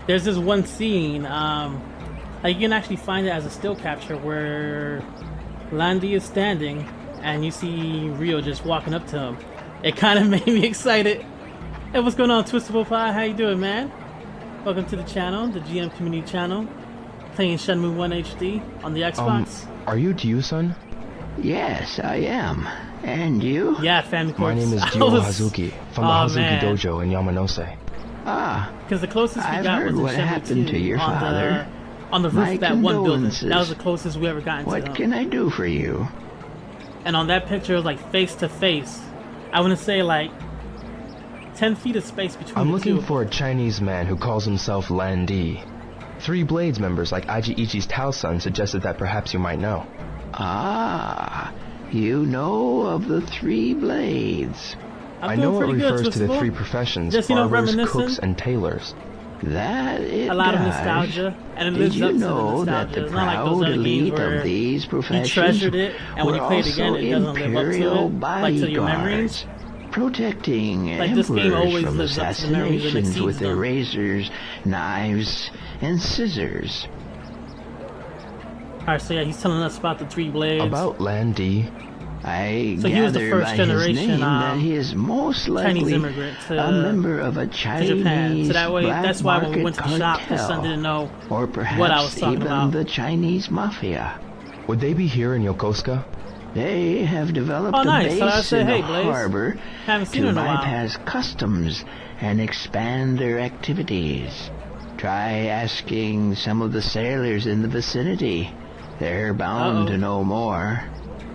Speaker 1: There's this one scene, like you can actually find it as a still capture where Landi is standing, and you see Ryo just walking up to him. It kind of made me excited. Hey, what's going on, Twistable Pie? How you doing, man? Welcome to the channel, the GM Community channel. Playing Shenmue 1 HD on the Xbox.
Speaker 7: Are you Ryu-san?
Speaker 8: Yes, I am. And you?
Speaker 1: Yeah, Famcorps.
Speaker 7: My name is
Speaker 1: I
Speaker 7: Ryo
Speaker 1: was-
Speaker 7: Hazuki from the
Speaker 1: Oh,
Speaker 7: Hazuki
Speaker 1: man.
Speaker 7: Dojo in Yamanose.
Speaker 8: Ah,
Speaker 1: Because the closest we
Speaker 8: I've
Speaker 1: got
Speaker 8: heard
Speaker 1: was in
Speaker 8: what
Speaker 1: Shenmue
Speaker 8: happened
Speaker 1: 2
Speaker 8: to your
Speaker 1: on
Speaker 8: father.
Speaker 1: on the roof
Speaker 8: My
Speaker 1: of that one building.
Speaker 8: condolences.
Speaker 1: That was the closest we ever gotten to
Speaker 8: what
Speaker 1: him.
Speaker 8: can I do for you?
Speaker 1: And on that picture, it was like face to face. I want to say like 10 feet of space between
Speaker 7: I'm
Speaker 1: the
Speaker 7: looking
Speaker 1: two.
Speaker 7: for a Chinese man who calls himself Landi. Three Blades members like Aji Ichi's Tao-san suggested that perhaps you might know.
Speaker 8: Ah, you know of the Three Blades.
Speaker 1: I'm
Speaker 7: I
Speaker 1: doing
Speaker 7: know it
Speaker 1: pretty good,
Speaker 7: refers to the
Speaker 1: Twistable.
Speaker 7: three professions,
Speaker 1: Just,
Speaker 7: barbers,
Speaker 1: reminiscing.
Speaker 7: cooks, and tailors.
Speaker 8: That it
Speaker 1: A lot of
Speaker 8: does.
Speaker 1: nostalgia, and it
Speaker 8: Did
Speaker 1: lives
Speaker 8: you
Speaker 1: up to the
Speaker 8: know that
Speaker 1: nostalgia.
Speaker 8: the
Speaker 1: It's not like those
Speaker 8: proud
Speaker 1: other games
Speaker 8: elite
Speaker 1: where
Speaker 8: of these
Speaker 1: you
Speaker 8: professions
Speaker 1: treasured it, and when you
Speaker 8: were
Speaker 1: play it again,
Speaker 8: also
Speaker 1: it doesn't live up to
Speaker 8: imperial
Speaker 1: it, like to your memories.
Speaker 8: bodyguards, protecting
Speaker 1: Like, this game
Speaker 8: emperors
Speaker 1: always
Speaker 8: from
Speaker 1: lives up to the memories and
Speaker 8: assassinations
Speaker 1: exceeds
Speaker 8: with their
Speaker 1: them.
Speaker 8: razors, knives, and scissors.
Speaker 1: Alright, so yeah, he's telling us about the Three Blades.
Speaker 7: About Landi,
Speaker 8: I
Speaker 1: So he was the
Speaker 8: gather
Speaker 1: first
Speaker 8: by his
Speaker 1: generation,
Speaker 8: name that he is most
Speaker 1: Chinese
Speaker 8: likely
Speaker 1: immigrant
Speaker 8: a member of a
Speaker 1: to
Speaker 8: Chinese
Speaker 1: Japan. So that way,
Speaker 8: black
Speaker 1: that's why when we
Speaker 8: market
Speaker 1: went to the shop, his son
Speaker 8: cartel,
Speaker 1: didn't know
Speaker 8: or perhaps
Speaker 1: what I was talking
Speaker 8: even
Speaker 1: about.
Speaker 8: the Chinese mafia.
Speaker 7: Would they be here in Yokosuka?
Speaker 8: They have developed
Speaker 1: Oh,
Speaker 8: a
Speaker 1: nice. So I
Speaker 8: base
Speaker 1: said,
Speaker 8: in
Speaker 1: hey,
Speaker 8: the
Speaker 1: Blaze.
Speaker 8: harbor
Speaker 1: Haven't seen
Speaker 8: to
Speaker 1: her in a while.
Speaker 8: bypass customs and expand their activities. Try asking some of the sailors in the vicinity. They're bound to know more.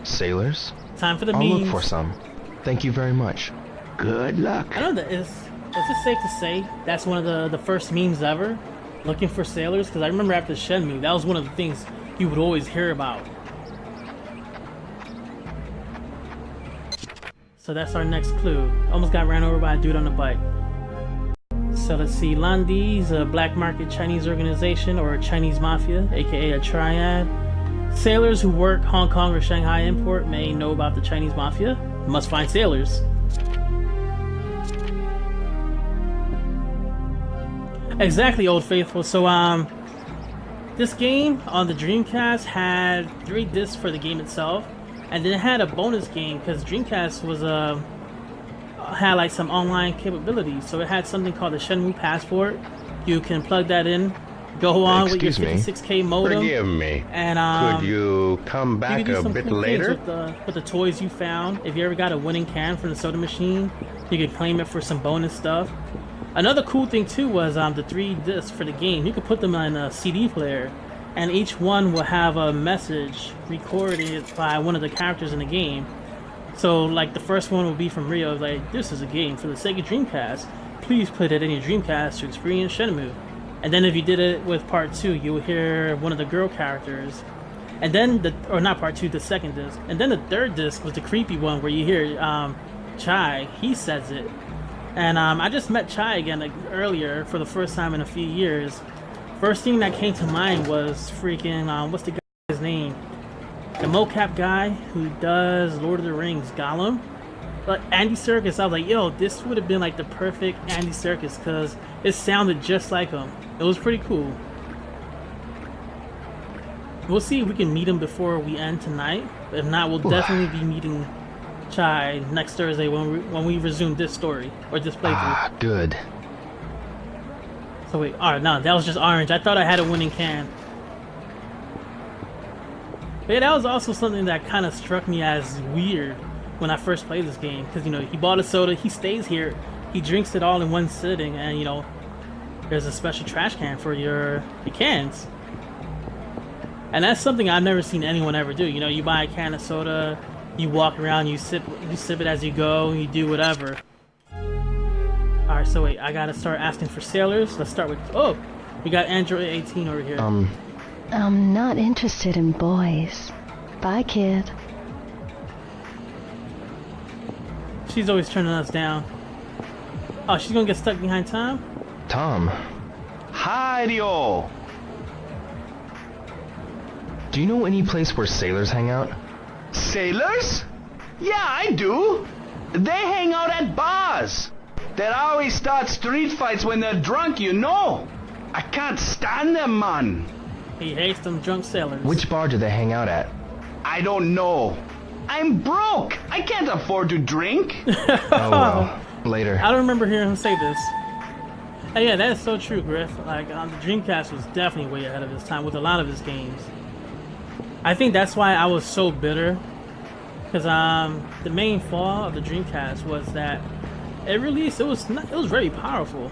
Speaker 7: Sailors?
Speaker 1: Time for the
Speaker 7: I'll
Speaker 1: memes.
Speaker 7: look for some. Thank you very much.
Speaker 8: Good luck.
Speaker 1: I know that is it safe to say that's one of the first memes ever? Looking for sailors? Because I remember after Shenmue, that was one of the things you would always hear about. So that's our next clue. Almost got ran over by a dude on a bike. So let's see, Landi's a black market Chinese organization or a Chinese mafia, aka a triad. Sailors who work Hong Kong or Shanghai import may know about the Chinese mafia. Must find sailors. Exactly, Old Faithful. So this game on the Dreamcast had 3 discs for the game itself, and then it had a bonus game because Dreamcast was had like some online capabilities. So it had something called the Shenmue Passport. You can plug that in, go on with your 56K modem.
Speaker 14: Forgive me.
Speaker 1: And
Speaker 14: could you come back
Speaker 1: you can do
Speaker 14: a
Speaker 1: some
Speaker 14: bit
Speaker 1: cool things
Speaker 14: later?
Speaker 1: with the toys you found. If you ever got a winning can from the soda machine, you could claim it for some bonus stuff. Another cool thing too was the 3 discs for the game. You could put them on a CD player, and each one will have a message recorded by one of the characters in the game. So like the first one will be from Rio, like, this is a game for the Sega Dreamcast. Please put it in your Dreamcast to experience Shenmue. And then if you did it with part 2, you will hear one of the girl characters. And then not part 2, the second disc. And then the third disc was the creepy one where you hear Chai, he says it. And I just met Chai again like earlier for the first time in a few years. First thing that came to mind was freaking, what's the guy's name? The mocap guy who does Lord of the Rings, Gollum. Like Andy Serkis, I was like, yo, this would have been like the perfect Andy Serkis because it sounded just like him. It was pretty cool. We'll see if we can meet him before we end tonight. If not, we'll definitely be meeting Chai next Thursday when we resume this story or this playthrough.
Speaker 7: Ah, good.
Speaker 1: So wait, alright, no, that was just orange. I thought I had a winning can. But yeah, that was also something that kind of struck me as weird when I first played this game. Because, you know, he bought a soda, he stays here, he drinks it all in one sitting, and, you know, there's a special trash can for your cans. And that's something I've never seen anyone ever do. You know, you buy a can of soda, you walk around, you sip it as you go, you do whatever. Alright, so wait, I gotta start asking for sailors. Let's start with, oh, we got Android 18 over here.
Speaker 12: I'm not interested in boys. Bye, kid.
Speaker 1: She's always turning us down. Oh, she's gonna get stuck behind Tom?
Speaker 7: Tom.
Speaker 9: Hi-dio!
Speaker 7: Do you know any place where sailors hang out?
Speaker 9: Sailors? Yeah, I do. They hang out at bars. They always start street fights when they're drunk, you know. I can't stand them, man.
Speaker 1: He hates them drunk sailors.
Speaker 7: Which bar do they hang out at?
Speaker 9: I don't know. I'm broke. I can't afford to drink.
Speaker 7: Oh, well. Later.
Speaker 1: I don't remember hearing him say this. Hey, yeah, that is so true, Griff. Like, the Dreamcast was definitely way ahead of its time with a lot of his games. I think that's why I was so bitter. Because the main flaw of the Dreamcast was that it was very powerful.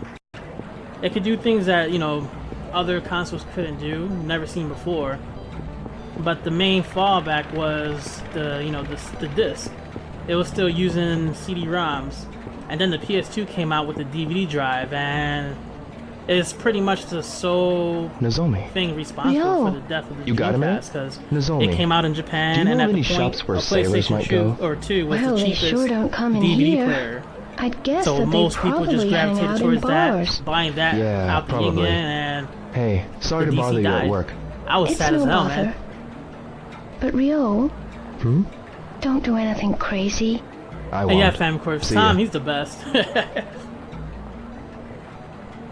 Speaker 1: It could do things that, you know, other consoles couldn't do, never seen before. But the main fallback was the disc. It was still using CD-ROMs. And then the PS2 came out with the DVD drive, and it's pretty much the sole thing responsible for the death of the Dreamcast, because it came out in Japan,
Speaker 7: Do you know
Speaker 1: and at
Speaker 7: any
Speaker 1: the point,
Speaker 7: shops where
Speaker 1: a
Speaker 7: sailors
Speaker 1: PlayStation
Speaker 7: might
Speaker 1: 2
Speaker 7: go?
Speaker 1: or 2 was
Speaker 12: Well,
Speaker 1: the
Speaker 12: they
Speaker 1: cheapest
Speaker 12: sure don't come in
Speaker 1: DVD
Speaker 12: here.
Speaker 1: player.
Speaker 12: I'd guess
Speaker 1: So
Speaker 12: that
Speaker 1: most
Speaker 12: they
Speaker 1: people just
Speaker 12: probably hang
Speaker 1: gravitated
Speaker 12: out in
Speaker 1: towards
Speaker 12: bars.
Speaker 1: that, buying that
Speaker 7: Yeah,
Speaker 1: out the yin
Speaker 7: probably.
Speaker 1: and
Speaker 7: Hey, sorry
Speaker 1: the
Speaker 7: to
Speaker 1: DC
Speaker 7: bother you
Speaker 1: died.
Speaker 7: at work.
Speaker 1: I was
Speaker 12: It's
Speaker 1: sad as
Speaker 12: no
Speaker 1: hell,
Speaker 12: bother.
Speaker 1: man.
Speaker 12: But Rio,
Speaker 7: Hmm?
Speaker 12: don't do anything crazy.
Speaker 7: I
Speaker 1: Hey,
Speaker 7: won't.
Speaker 1: yeah, Famcorp.
Speaker 7: See
Speaker 1: Tom,
Speaker 7: ya.
Speaker 1: he's the best. Hey,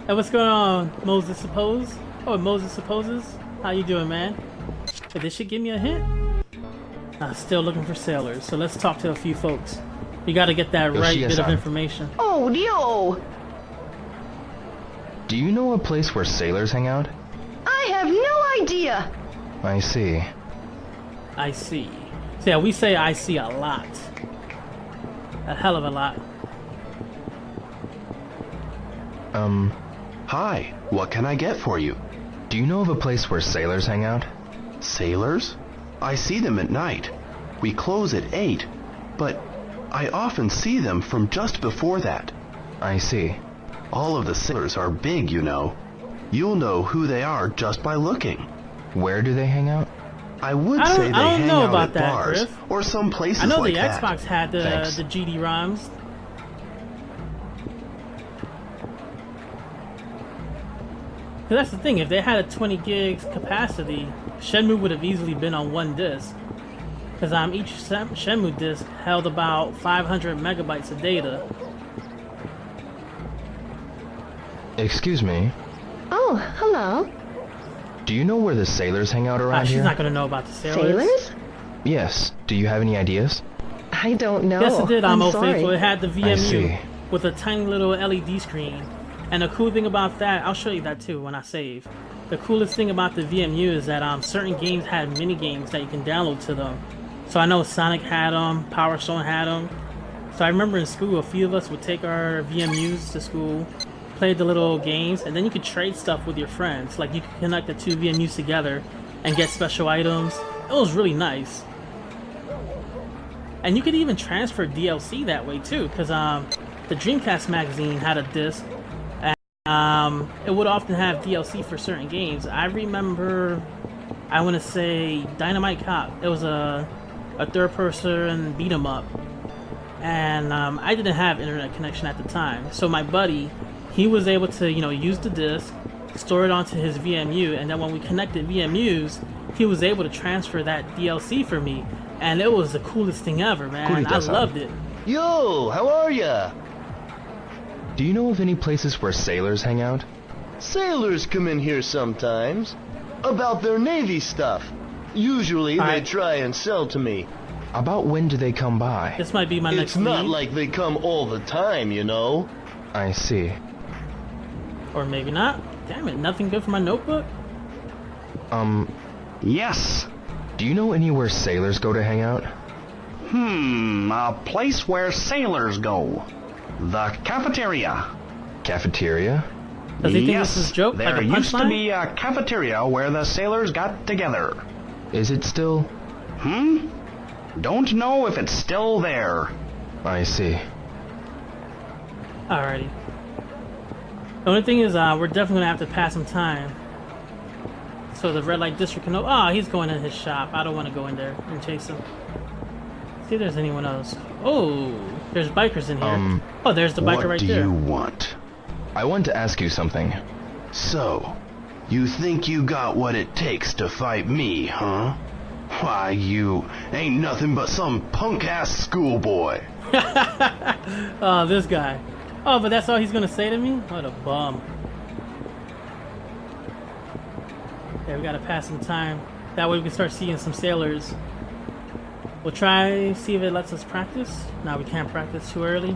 Speaker 1: what's going on, Moses Suppose? Oh, Moses Supposes? How you doing, man? Hey, this should give me a hint. Still looking for sailors, so let's talk to a few folks. You gotta get that right bit of information.
Speaker 10: Oh, Dio!
Speaker 7: Do you know a place where sailors hang out?
Speaker 10: I have no idea!
Speaker 7: I see.
Speaker 1: I see. So yeah, we say I see a lot. A hell of a lot.
Speaker 14: Hi, what can I get for you?
Speaker 7: Do you know of a place where sailors hang out?
Speaker 14: Sailors? I see them at night. We close at 8, but I often see them from just before that.
Speaker 7: I see.
Speaker 14: All of the sailors are big, you know. You'll know who they are just by looking.
Speaker 7: Where do they hang out?
Speaker 14: I would say they hang out at bars
Speaker 1: Griff.
Speaker 14: or some places
Speaker 1: like that. I know
Speaker 14: like
Speaker 1: the
Speaker 14: that.
Speaker 1: Xbox had the GD ROMs. That's the thing, if they had a 20 gigs capacity, Shenmue would have easily been on one disc. Because each Shenmue disc held about 500 megabytes of data.
Speaker 7: Excuse me.
Speaker 2: Oh, hello.
Speaker 7: Do you know where the sailors hang out around here?
Speaker 1: She's not gonna know about the sailors.
Speaker 2: Sailors?
Speaker 7: Yes. Do you have any ideas?
Speaker 2: I don't know.
Speaker 1: Yes, it did,
Speaker 2: I'm
Speaker 1: Amo
Speaker 2: sorry.
Speaker 1: Faithful. It had the
Speaker 7: I
Speaker 1: VMU
Speaker 7: see.
Speaker 1: with a tiny little LED screen. And the cool thing about that, I'll show you that too when I save. The coolest thing about the VMU is that certain games had mini games that you can download to them. So I know Sonic had them, Power Stone had them. So I remember in school, a few of us would take our VMUs to school, play the little games, and then you could trade stuff with your friends. Like you could connect the two VMUs together and get special items. It was really nice. And you could even transfer DLC that way too, because the Dreamcast magazine had a disc. It would often have DLC for certain games. I remember, I want to say Dynamite Cop. It was a third-person beat-em-up, and I didn't have internet connection at the time. So my buddy, he was able to, use the disc, store it onto his VMU, and then when we connected VMUs, he was able to transfer that DLC for me, and it was the coolest thing ever, man. I loved it.
Speaker 4: Yo, how are ya?
Speaker 7: Do you know of any places where sailors hang out?
Speaker 4: Sailors come in here sometimes. About their Navy stuff. Usually they try and sell to me.
Speaker 7: About when do they come by?
Speaker 1: This might be my next
Speaker 4: It's not
Speaker 1: lead.
Speaker 4: like they come all the time, you know.
Speaker 7: I see.
Speaker 1: Or maybe not. Damn it, nothing good for my notebook?
Speaker 14: Yes.
Speaker 7: Do you know anywhere sailors go to hang out?
Speaker 9: A place where sailors go. The cafeteria.
Speaker 7: Cafeteria?
Speaker 1: Does he think
Speaker 9: Yes,
Speaker 1: this is a joke?
Speaker 9: there
Speaker 1: Like a
Speaker 9: used to
Speaker 1: punchline?
Speaker 9: be a cafeteria where the sailors got together.
Speaker 7: Is it still?
Speaker 9: Don't know if it's still there.
Speaker 7: I see.
Speaker 1: Alrighty. The only thing is, we're definitely gonna have to pass some time. So the red light district can know. Oh, he's going in his shop. I don't want to go in there and chase him. See if there's anyone else. Oh, there's bikers in here. Oh, there's the biker right there.
Speaker 14: What do you want?
Speaker 7: I want to ask you something.
Speaker 14: So, you think you got what it takes to fight me, huh? Why, you ain't nothing but some punk-ass schoolboy.
Speaker 1: Oh, this guy. Oh, but that's all he's gonna say to me? What a bum. Okay, we gotta pass some time. That way we can start seeing some sailors. We'll try, see if it lets us practice. No, we can't practice too early.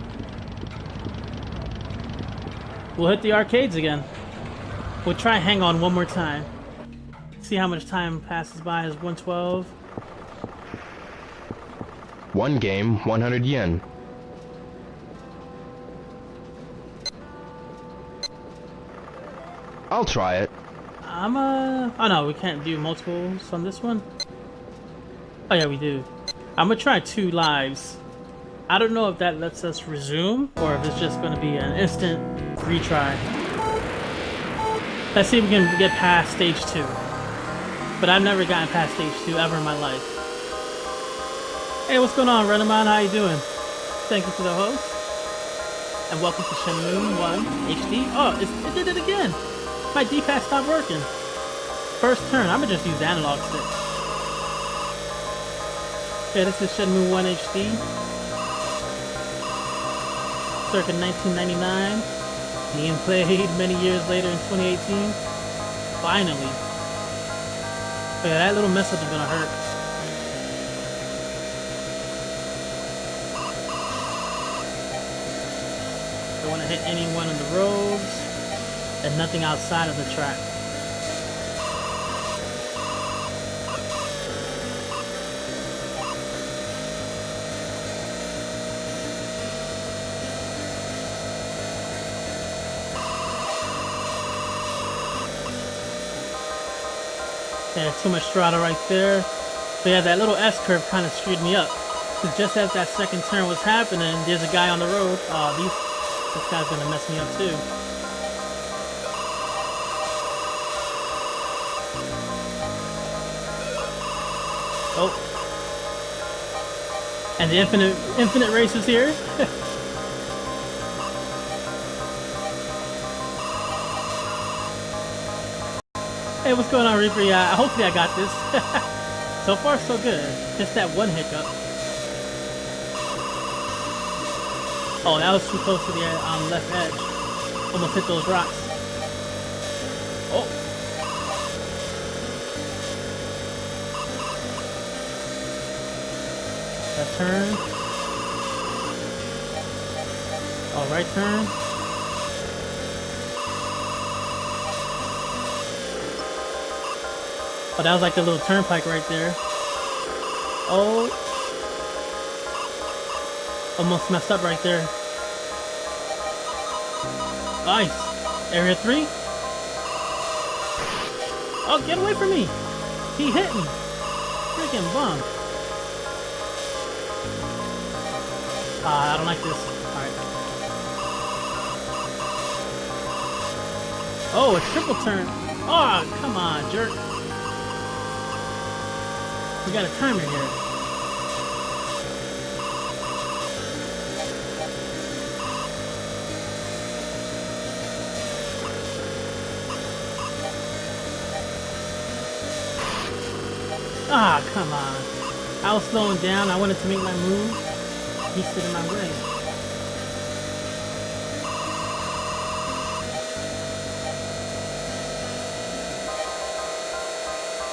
Speaker 1: We'll hit the arcades again. We'll try hang on one more time. See how much time passes by. Is 112.
Speaker 7: One game, 100 yen. I'll try it.
Speaker 1: Oh no, we can't do multiples on this one. Oh yeah, we do. I'm gonna try 2 lives. I don't know if that lets us resume or if it's just gonna be an instant retry. Let's see if we can get past stage 2. But I've never gotten past stage 2 ever in my life. Hey, what's going on, Renamon? How you doing? Thank you for the host. And welcome to Shenmue 1 HD. Oh, it did it again. My D-pad stopped working. First turn, I'm gonna just use the analog stick. Okay, this is Shenmue 1 HD. Circa 1999. Being played many years later in 2018. Finally. Okay, that little mess up is gonna hurt. Don't want to hit anyone on the roads, and nothing outside of the track. Yeah, too much throttle right there. But yeah, that little S-curve kind of screwed me up. Because just as that second turn was happening, there's a guy on the road. This guy's gonna mess me up too. Oh. And the infinite race is here. Hey, what's going on, Reaper? Yeah, hopefully I got this. So far, so good. Just that one hiccup. Oh, that was too close to the left edge. Almost hit those rocks. Oh. Left turn. Oh, right turn. Oh, that was like the little turnpike right there. Oh. Almost messed up right there. Nice. Area 3. Oh, get away from me. He hit me. Freaking bum. I don't like this. Alright. Oh, a triple turn. Oh, come on, jerk. We got a timer here. Ah, come on. I was slowing down. I wanted to make my move. He stood in my way.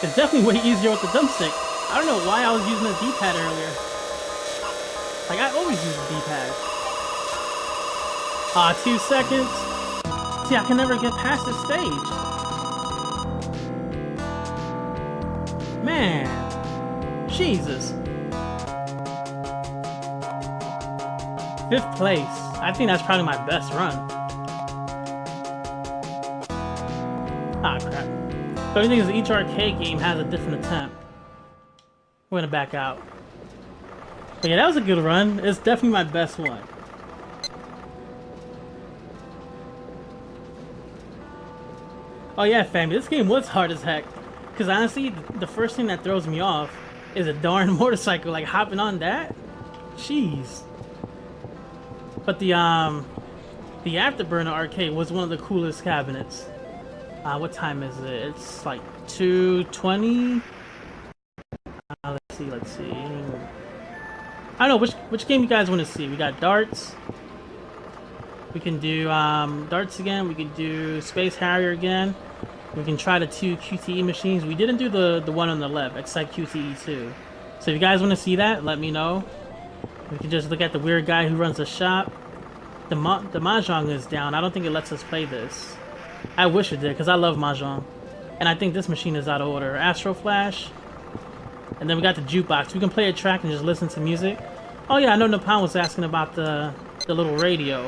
Speaker 1: It's definitely way easier with the thumbstick. I don't know why I was using the D-pad earlier. Like, I always use the D-pad. 2 seconds. See, I can never get past this stage. Man. Jesus. 5th place. I think that's probably my best run. Ah, crap. The only thing is each arcade game has a different attempt. We're gonna back out. But yeah, that was a good run. It's definitely my best one. Oh yeah, family, this game was hard as heck. Because honestly, the first thing that throws me off is a darn motorcycle. Like, hopping on that? Jeez. But the Afterburner arcade was one of the coolest cabinets. What time is it? It's like 2:20. Let's see. I don't know which game you guys want to see. We got darts. We can do darts again. We can do Space Harrier again. We can try the 2 QTE machines. We didn't do the one on the left, except QTE 2. So if you guys want to see that, let me know. We can just look at the weird guy who runs the shop. The Mahjong is down. I don't think it lets us play this. I wish it did, because I love Mahjong. And I think this machine is out of order. Astro Flash. And then we got the jukebox. We can play a track and just listen to music. Oh yeah, I know Napalm was asking about the little radio.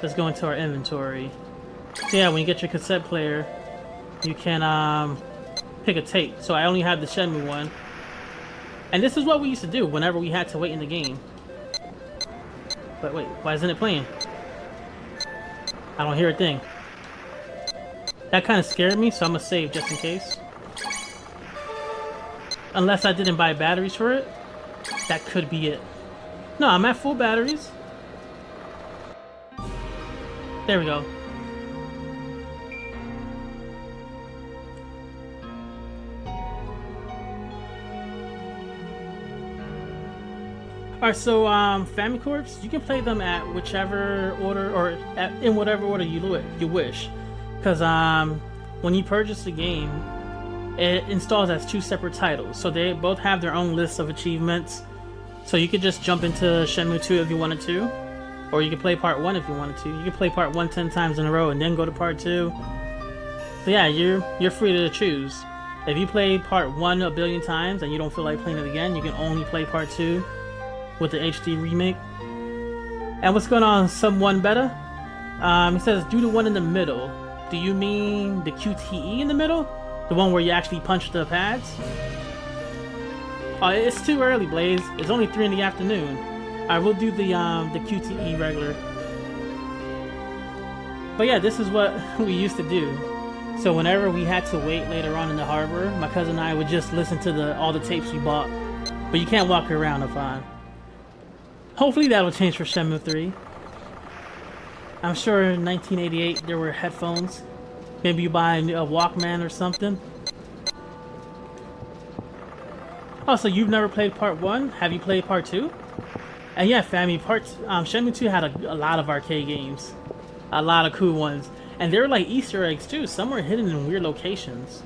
Speaker 1: Let's go into our inventory. So yeah, when you get your cassette player, you can pick a tape. So I only have the Shenmue one. And this is what we used to do whenever we had to wait in the game. But wait, why isn't it playing? I don't hear a thing. That kind of scared me, so I'm gonna save just in case. Unless I didn't buy batteries for it. That could be it. No, I'm at full batteries. There we go. Alright, so Famicorps, you can play them at whichever order, or in whatever order you wish. Because when you purchase the game, it installs as 2 separate titles. So they both have their own lists of achievements. So you could just jump into Shenmue 2 if you wanted to. Or you can play part 1 if you wanted to. You can play part 1 10 times in a row and then go to part 2. So yeah, you're free to choose. If you play part 1 a billion times and you don't feel like playing it again, you can only play part 2 with the HD remake. And what's going on, someone better? It says, do the one in the middle. Do you mean the QTE in the middle? The one where you actually punch the pads? Oh, it's too early, Blaze. It's only 3 in the afternoon. I will do the QTE regular. But yeah, this is what we used to do. So whenever we had to wait later on in the harbor, my cousin and I would just listen to all the tapes we bought. But you can't walk around if hopefully that'll change for Shenmue 3. I'm sure in 1988 there were headphones. Maybe you buy a Walkman or something. Oh, so you've never played part 1? Have you played part 2? And yeah, family, Shenmue 2 had a lot of arcade games. A lot of cool ones. And they were like Easter eggs too. Some were hidden in weird locations.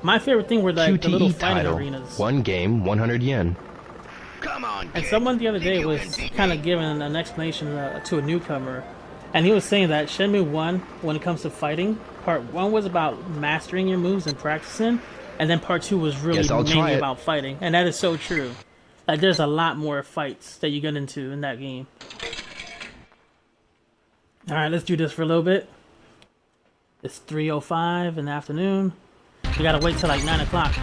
Speaker 1: My favorite thing were like the little fighting arenas.
Speaker 7: One game, 100 yen.
Speaker 11: Come on,
Speaker 1: and someone the other day was kind of giving an explanation to a newcomer. And he was saying that Shenmue 1, when it comes to fighting, part 1 was about mastering your moves and practicing. And then part 2 was really mainly about fighting. And that is so true. Like, there's a lot more fights that you get into in that game. Alright, let's do this for a little bit. It's 3:05 in the afternoon. We gotta wait till like 9 o'clock.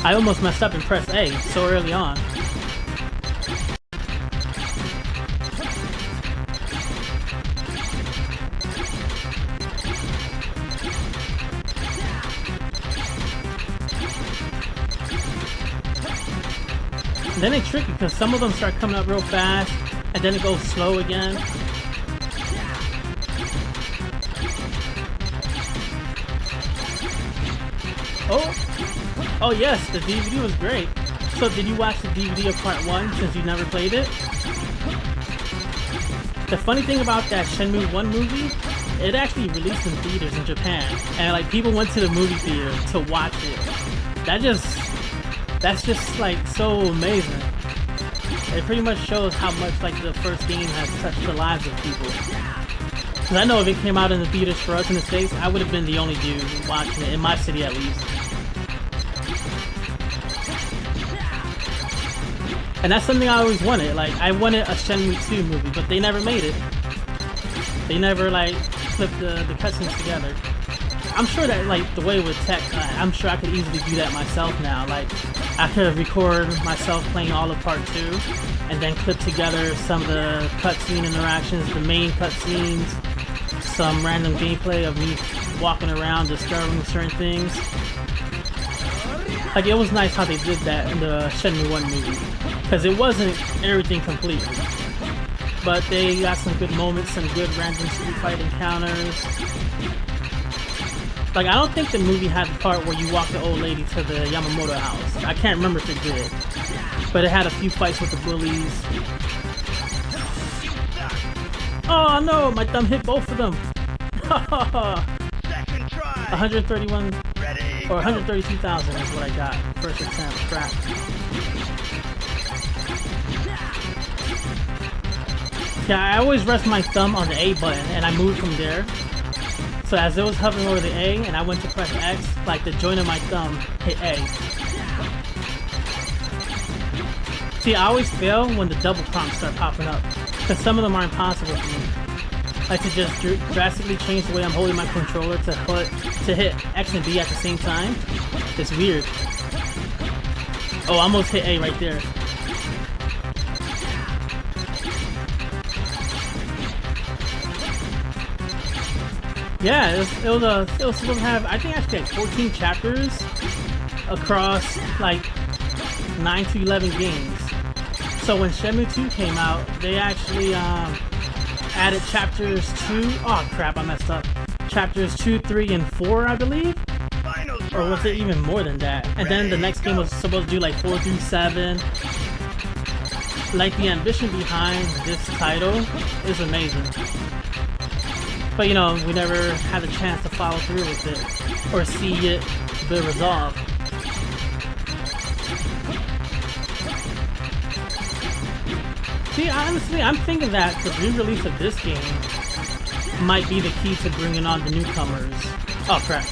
Speaker 1: I almost messed up and pressed A so early on. And then it's tricky because some of them start coming up real fast and then it goes slow again. Oh yes, the DVD was great. So did you watch the DVD of part 1 since you never played it? The funny thing about that Shenmue 1 movie, it actually released in theaters in Japan. And like people went to the movie theater to watch it. That's just like so amazing. It pretty much shows how much like the first game has touched the lives of people. Because I know if it came out in the theaters for us in the States, I would have been the only dude watching it, in my city at least. And that's something I always wanted. Like, I wanted a Shenmue 2 movie, but they never made it. They never like clipped the cutscenes together. I'm sure that like the way with tech, I'm sure I could easily do that myself now. Like, I could record myself playing all of part 2 and then clip together some of the cutscene interactions, the main cutscenes, some random gameplay of me walking around discovering certain things. Like, it was nice how they did that in the Shenmue 1 movie, because it wasn't everything complete, but they got some good moments, some good random street fight encounters. Like, I don't think the movie had the part where you walk the old lady to the Yamamoto house. I can't remember if it did, but it had a few fights with the bullies. Oh no, my thumb hit both of them. 131 or 132,000 is what I got first attempt. Crap. Yeah, I always rest my thumb on the A button and I move from there. So as it was hovering over the A and I went to press X, like the joint of my thumb hit A. See, I always fail when the double prompts start popping up, because some of them are impossible for me. Like to just drastically change the way I'm holding my controller to hit X and B at the same time. It's weird. Oh, I almost hit A right there. Yeah, it was supposed to have, I think, actually like 14 chapters across like 9 to 11 games. So when Shenmue 2 came out, they actually added chapters 2. Oh crap, I messed up. Chapters 2, 3, and 4, I believe? Or was it even more than that? And then the next game was supposed to do like 4 through 7. Like, the ambition behind this title is amazing. But you know, we never had a chance to follow through with it or see it be resolved. See, honestly, I'm thinking that the re-release of this game might be the key to bringing on the newcomers. Oh crap.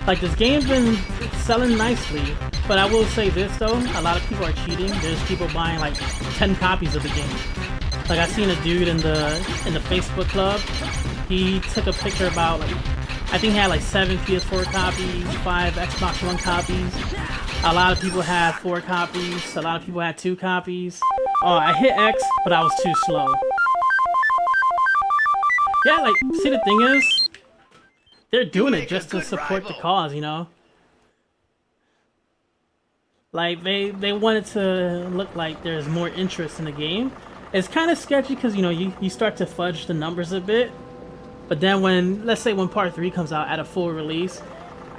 Speaker 1: Like, this game's been selling nicely, but I will say this though, a lot of people are cheating. There's people buying like 10 copies of the game. Like, I seen a dude in the Facebook club. He took a picture about, like, I think he had like 7 PS4 copies, 5 Xbox One copies. A lot of people had 4 copies. A lot of people had 2 copies. Oh, I hit X, but I was too slow. Yeah, like, see, the thing is, they're doing it just to support the cause, you know? Like, they wanted to look like there's more interest in the game. It's kind of sketchy because, you know, you start to fudge the numbers a bit. But then when, let's say when Part 3 comes out at a full release,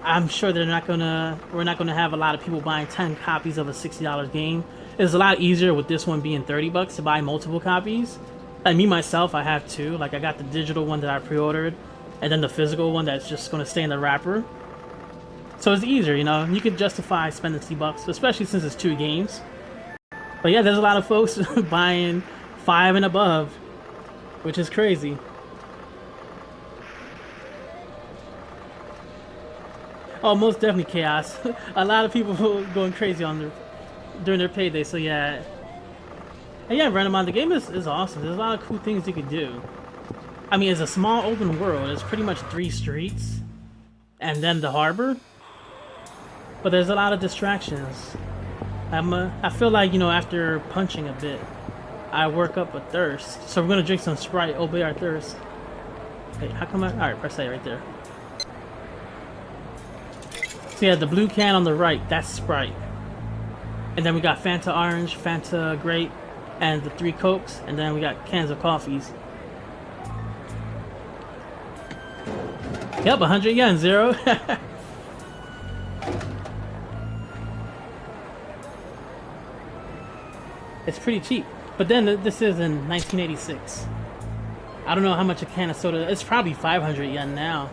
Speaker 1: I'm sure we're not gonna have a lot of people buying 10 copies of a $60 game. It's a lot easier with this one being $30 to buy multiple copies. Like me myself, I have 2. Like, I got the digital one that I pre-ordered, and then the physical one that's just gonna stay in the wrapper. So it's easier, you know. You could justify spending $60, especially since it's 2 games. But yeah, there's a lot of folks buying 5 and above, which is crazy. Oh, most definitely chaos. A lot of people going crazy during their payday. So yeah, and yeah, running on the game is awesome. There's a lot of cool things you could do. I mean, it's a small open world. It's pretty much 3 streets, and then the harbor. But there's a lot of distractions. I feel like, you know, after punching a bit, I work up a thirst. So we're gonna drink some Sprite, obey our thirst. Wait, how come all right, press A right there. So yeah, the blue can on the right, that's Sprite. And then we got Fanta Orange, Fanta Grape, and the 3 Cokes, and then we got cans of coffees. Yep, 100 yen, Zero. It's pretty cheap. But then this is in 1986. I don't know how much a can of soda, it's probably 500 yen now.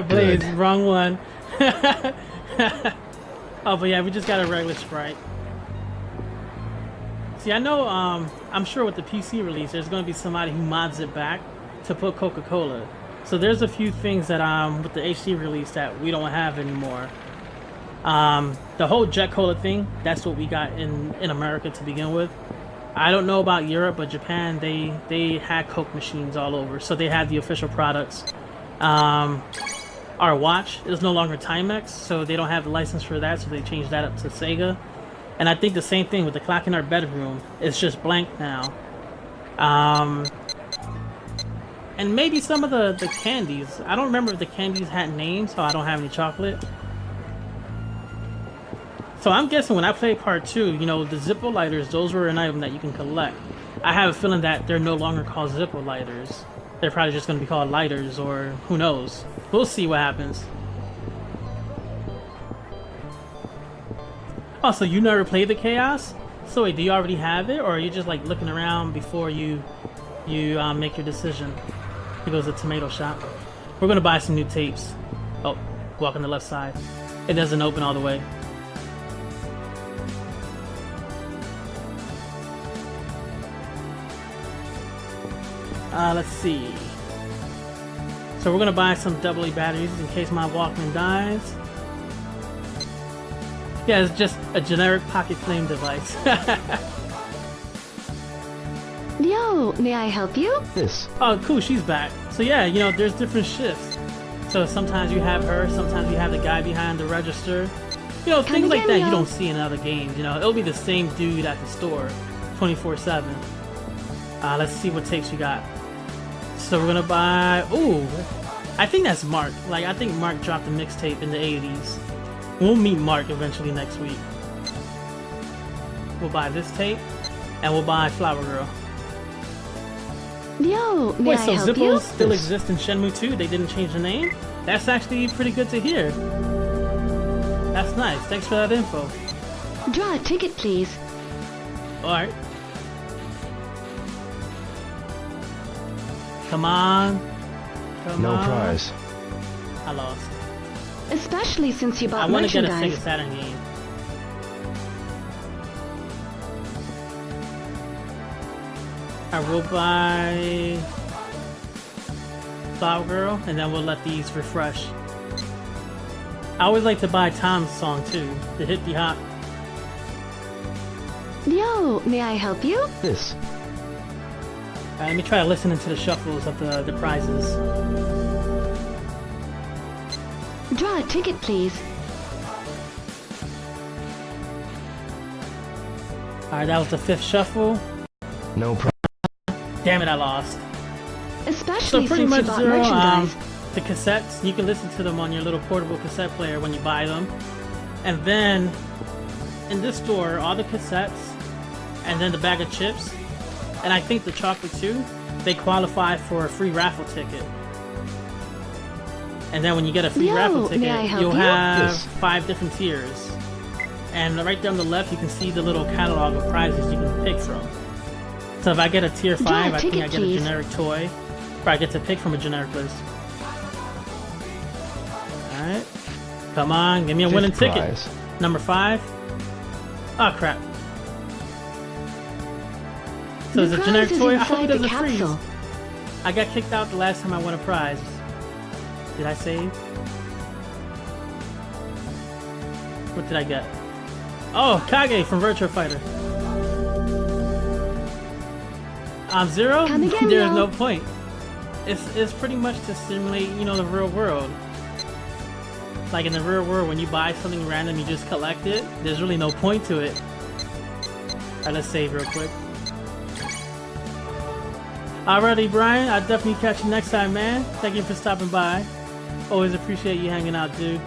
Speaker 1: Blaze, wrong one. Oh, but yeah, we just got a regular Sprite. See, I know, I'm sure with the PC release, there's going to be somebody who mods it back to put Coca-Cola. So there's a few things that, with the HD release that we don't have anymore. The whole Jet Cola thing, that's what we got in America to begin with. I don't know about Europe, but Japan, they had Coke machines all over, so they had the official products. Our watch is no longer Timex, so they don't have the license for that, so they changed that up to Sega. And I think the same thing with the clock in our bedroom. It's just blank now. And maybe some of the candies. I don't remember if the candies had names, so I don't have any chocolate. So I'm guessing when I play Part 2, you know, the Zippo lighters, those were an item that you can collect. I have a feeling that they're no longer called Zippo lighters. They're probably just going to be called lighters, or who knows. We'll see what happens. Oh, so you never played the Chaos? So wait, do you already have it, or are you just like looking around before you make your decision? Here goes the tomato shop. We're going to buy some new tapes. Oh, walk on the left side. It doesn't open all the way. Let's see. So we're gonna buy some AA batteries in case my Walkman dies. Yeah, it's just a generic pocket flame device.
Speaker 2: Yo, may I help you?
Speaker 13: Yes.
Speaker 1: Oh, cool, she's back. So yeah, you know, there's different shifts. So sometimes you have her, sometimes you have the guy behind the register. You know, things like that you don't see in other games, you know. It'll be the same dude at the store, 24/7. Let's see what tapes you got. So we're gonna buy, ooh, I think that's Mark. Like, I think Mark dropped a mixtape in the 80s. We'll meet Mark eventually next week. We'll buy this tape, and we'll buy Flower Girl.
Speaker 2: Yo, may
Speaker 1: Wait,
Speaker 2: I
Speaker 1: so
Speaker 2: help
Speaker 1: Zippos
Speaker 2: you?
Speaker 1: still exist in Shenmue 2? They didn't change the name? That's actually pretty good to hear. That's nice. Thanks for that info.
Speaker 2: Draw a ticket, please.
Speaker 1: Alright. Come on. Come
Speaker 7: No
Speaker 1: on.
Speaker 7: prize.
Speaker 1: I lost.
Speaker 6: Especially since you
Speaker 1: I
Speaker 6: bought
Speaker 1: want to get a Sega
Speaker 6: merchandise.
Speaker 1: Saturn game. I will buy Flower Girl, and then we'll let these refresh. I always like to buy Tom's song too, the Hippie Hop.
Speaker 6: Yo, may I help you?
Speaker 7: This.
Speaker 1: Alright, let me try listening to the shuffles of the prizes.
Speaker 6: Draw a ticket, please.
Speaker 1: Alright, that was the 5th shuffle.
Speaker 7: No prize.
Speaker 1: Damn it, I lost.
Speaker 6: Especially
Speaker 1: So pretty
Speaker 6: since
Speaker 1: much
Speaker 6: you bought
Speaker 1: Zero,
Speaker 6: merchandise.
Speaker 1: the cassettes, you can listen to them on your little portable cassette player when you buy them. And then, in this store, all the cassettes, and then the bag of chips, and I think the chocolate too, they qualify for a free raffle ticket. And then when you get a free raffle
Speaker 6: may I
Speaker 1: ticket,
Speaker 6: help
Speaker 1: you'll
Speaker 6: you?
Speaker 1: have
Speaker 7: Yes.
Speaker 1: 5 different tiers. And right there on the left, you can see the little catalog of prizes you can pick from. So if I get a tier 5, I think I
Speaker 6: ticket,
Speaker 1: get a
Speaker 6: please.
Speaker 1: generic toy, or I get to pick from a generic list. Alright. Come on, give me a
Speaker 7: 5th
Speaker 1: winning ticket.
Speaker 7: prize.
Speaker 1: Number 5. Oh crap. So
Speaker 6: The
Speaker 1: is a
Speaker 6: prize
Speaker 1: generic
Speaker 6: is
Speaker 1: toy? I
Speaker 6: inside
Speaker 1: hope it
Speaker 6: the
Speaker 1: doesn't freeze.
Speaker 6: capsule.
Speaker 1: I got kicked out the last time I won a prize. Did I save? What did I get? Oh, Kage from Virtua Fighter. Zero?
Speaker 6: Come again,
Speaker 1: There's
Speaker 6: yo.
Speaker 1: no point. It's pretty much to simulate, you know, the real world. Like in the real world, when you buy something random, you just collect it. There's really no point to it. Alright, let's save real quick. Alrighty, Brian. I'll definitely catch you next time, man. Thank you for stopping by. Always appreciate you hanging out, dude.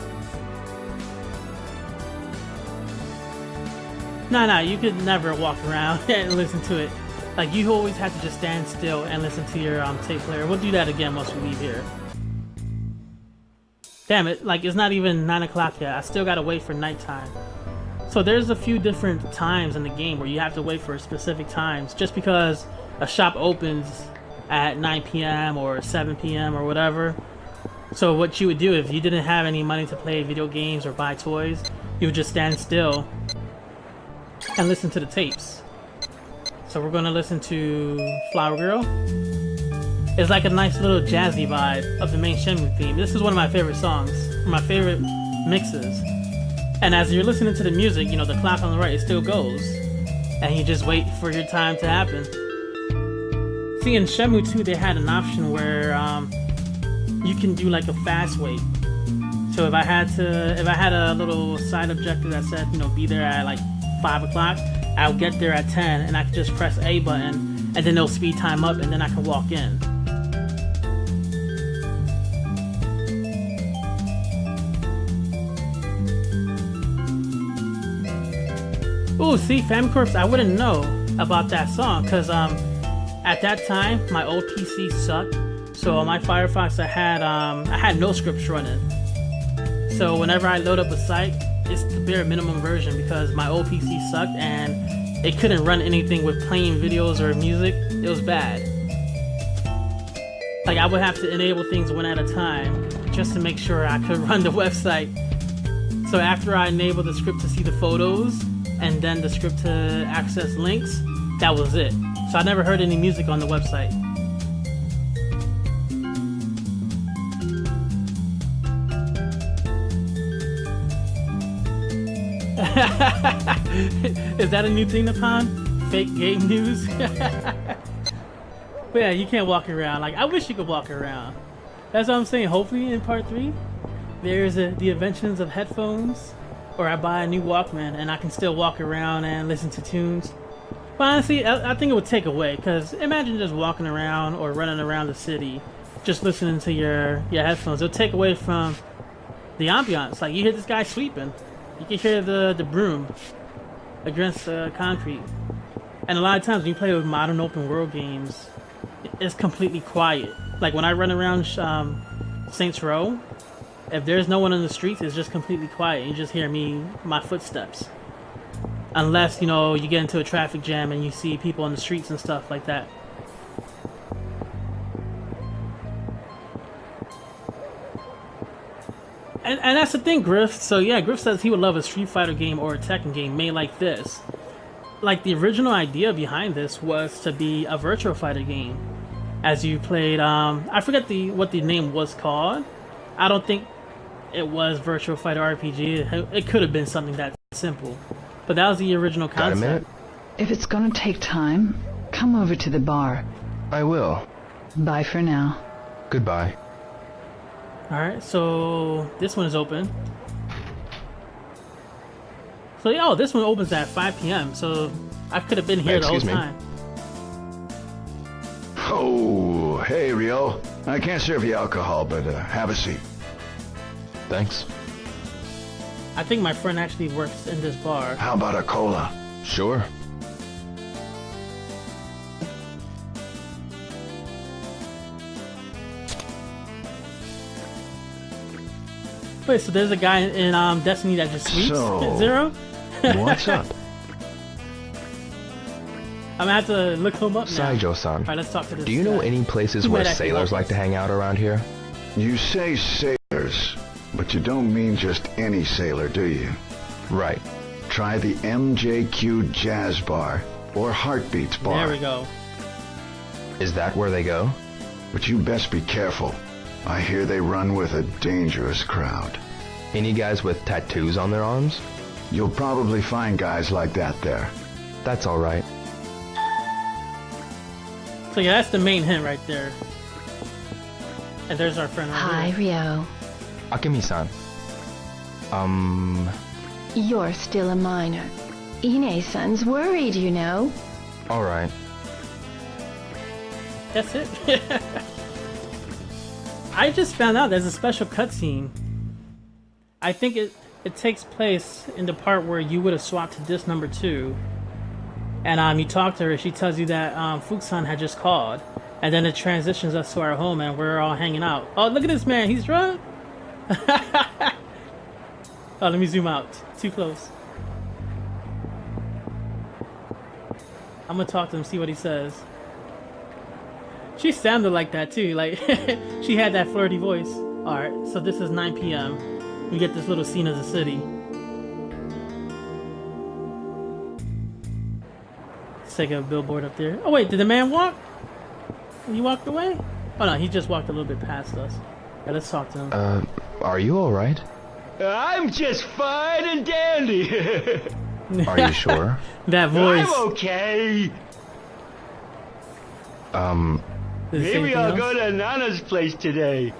Speaker 1: Nah, you could never walk around and listen to it. Like, you always have to just stand still and listen to your tape player. We'll do that again once we leave here. Damn it, like, it's not even 9 o'clock yet. I still gotta wait for nighttime. So there's a few different times in the game where you have to wait for specific times. Just because a shop opens at 9 p.m. or 7 p.m. or whatever. So what you would do if you didn't have any money to play video games or buy toys, you would just stand still and listen to the tapes. So we're gonna listen to Flower Girl. It's like a nice little jazzy vibe of the main Shenmue theme. This is one of my favorite songs, my favorite mixes. And as you're listening to the music, you know, the clock on the right, it still goes. And you just wait for your time to happen. See, in Shenmue 2, they had an option where you can do like a fast wait. So if I had a little side objective that said, you know, be there at like 5 o'clock, I'll get there at 10 and I can just press A button and then they'll speed time up and then I can walk in. Ooh, see, Famcorps, I wouldn't know about that song because at that time my old PC sucked. So on my Firefox I had no scripts running. So whenever I load up a site, it's the bare minimum version because my old PC sucked and it couldn't run anything with playing videos or music. It was bad. Like, I would have to enable things one at a time just to make sure I could run the website. So after I enabled the script to see the photos and then the script to access links, that was it. So I never heard any music on the website. Is that a new thing upon? Fake game news? But yeah, you can't walk around. Like, I wish you could walk around. That's what I'm saying. Hopefully in part 3, there's the inventions of headphones, or I buy a new Walkman and I can still walk around and listen to tunes. But honestly, I think it would take away, because imagine just walking around or running around the city, just listening to your headphones. It'll take away from the ambiance. Like, you hear this guy sweeping. You can hear the broom against the concrete. And a lot of times when you play with modern open world games, it's completely quiet. Like when I run around Saints Row, if there's no one in the streets, it's just completely quiet. You just hear my footsteps. Unless, you know, you get into a traffic jam and you see people on the streets and stuff like that. And that's the thing, Griff. So yeah, Griff says he would love a Street Fighter game or a Tekken game made like this. Like the original idea behind this was to be a Virtua Fighter game. As you played, I forget what the name was called. I don't think it was Virtua Fighter RPG. It could have been something that simple. But that was the original concept.
Speaker 7: Got a minute?
Speaker 12: If it's gonna take time, come over to the bar.
Speaker 7: I will.
Speaker 12: Bye for now.
Speaker 7: Goodbye.
Speaker 1: Alright, so this one is open. So yeah, this one opens at 5 p.m. So I could have been here the whole time.
Speaker 8: Oh, hey, Rio. I can't serve you alcohol, but have a seat.
Speaker 7: Thanks.
Speaker 1: I think my friend actually works in this bar.
Speaker 8: How about a cola?
Speaker 7: Sure.
Speaker 1: Wait, so there's a guy in Destiny that just sweeps Zero?
Speaker 7: What's up?
Speaker 1: I'm gonna have to look him up now.
Speaker 7: Saijo-san.
Speaker 1: Alright, let's talk to this
Speaker 7: Do you know
Speaker 1: guy.
Speaker 7: any places where sailors like to hang out around here?
Speaker 8: You say sailors, but you don't mean just any sailor, do you?
Speaker 7: Right.
Speaker 8: Try the MJQ Jazz Bar or Heartbeats Bar.
Speaker 1: There we go.
Speaker 7: Is that where they go?
Speaker 8: But you best be careful. I hear they run with a dangerous crowd.
Speaker 7: Any guys with tattoos on their arms?
Speaker 8: You'll probably find guys like that there.
Speaker 7: That's all right.
Speaker 1: So yeah, that's the main hint right there. And there's our friend right
Speaker 2: Hi,
Speaker 1: here.
Speaker 2: Rio.
Speaker 7: Akemi-san.
Speaker 2: You're still a minor. Ine-san's worried, you know.
Speaker 7: All right.
Speaker 1: That's it. I just found out there's a special cutscene. I think it takes place in the part where you would have swapped to disc number 2. And you talk to her, she tells you that Fukusan had just called. And then it transitions us to our home and we're all hanging out. Oh, look at this man, he's drunk! Oh, let me zoom out. Too close. I'm gonna talk to him, see what he says. She sounded like that too, like she had that flirty voice. Alright, so this is 9 p.m. We get this little scene of the city. Let's take a billboard up there. Oh wait, did the man walk? He walked away? Oh no, he just walked a little bit past us. Yeah, let's talk to him.
Speaker 7: Are you alright?
Speaker 9: I'm just fine and dandy.
Speaker 7: Are you sure?
Speaker 1: That voice.
Speaker 9: I'm okay. Maybe I'll go to Nana's place today.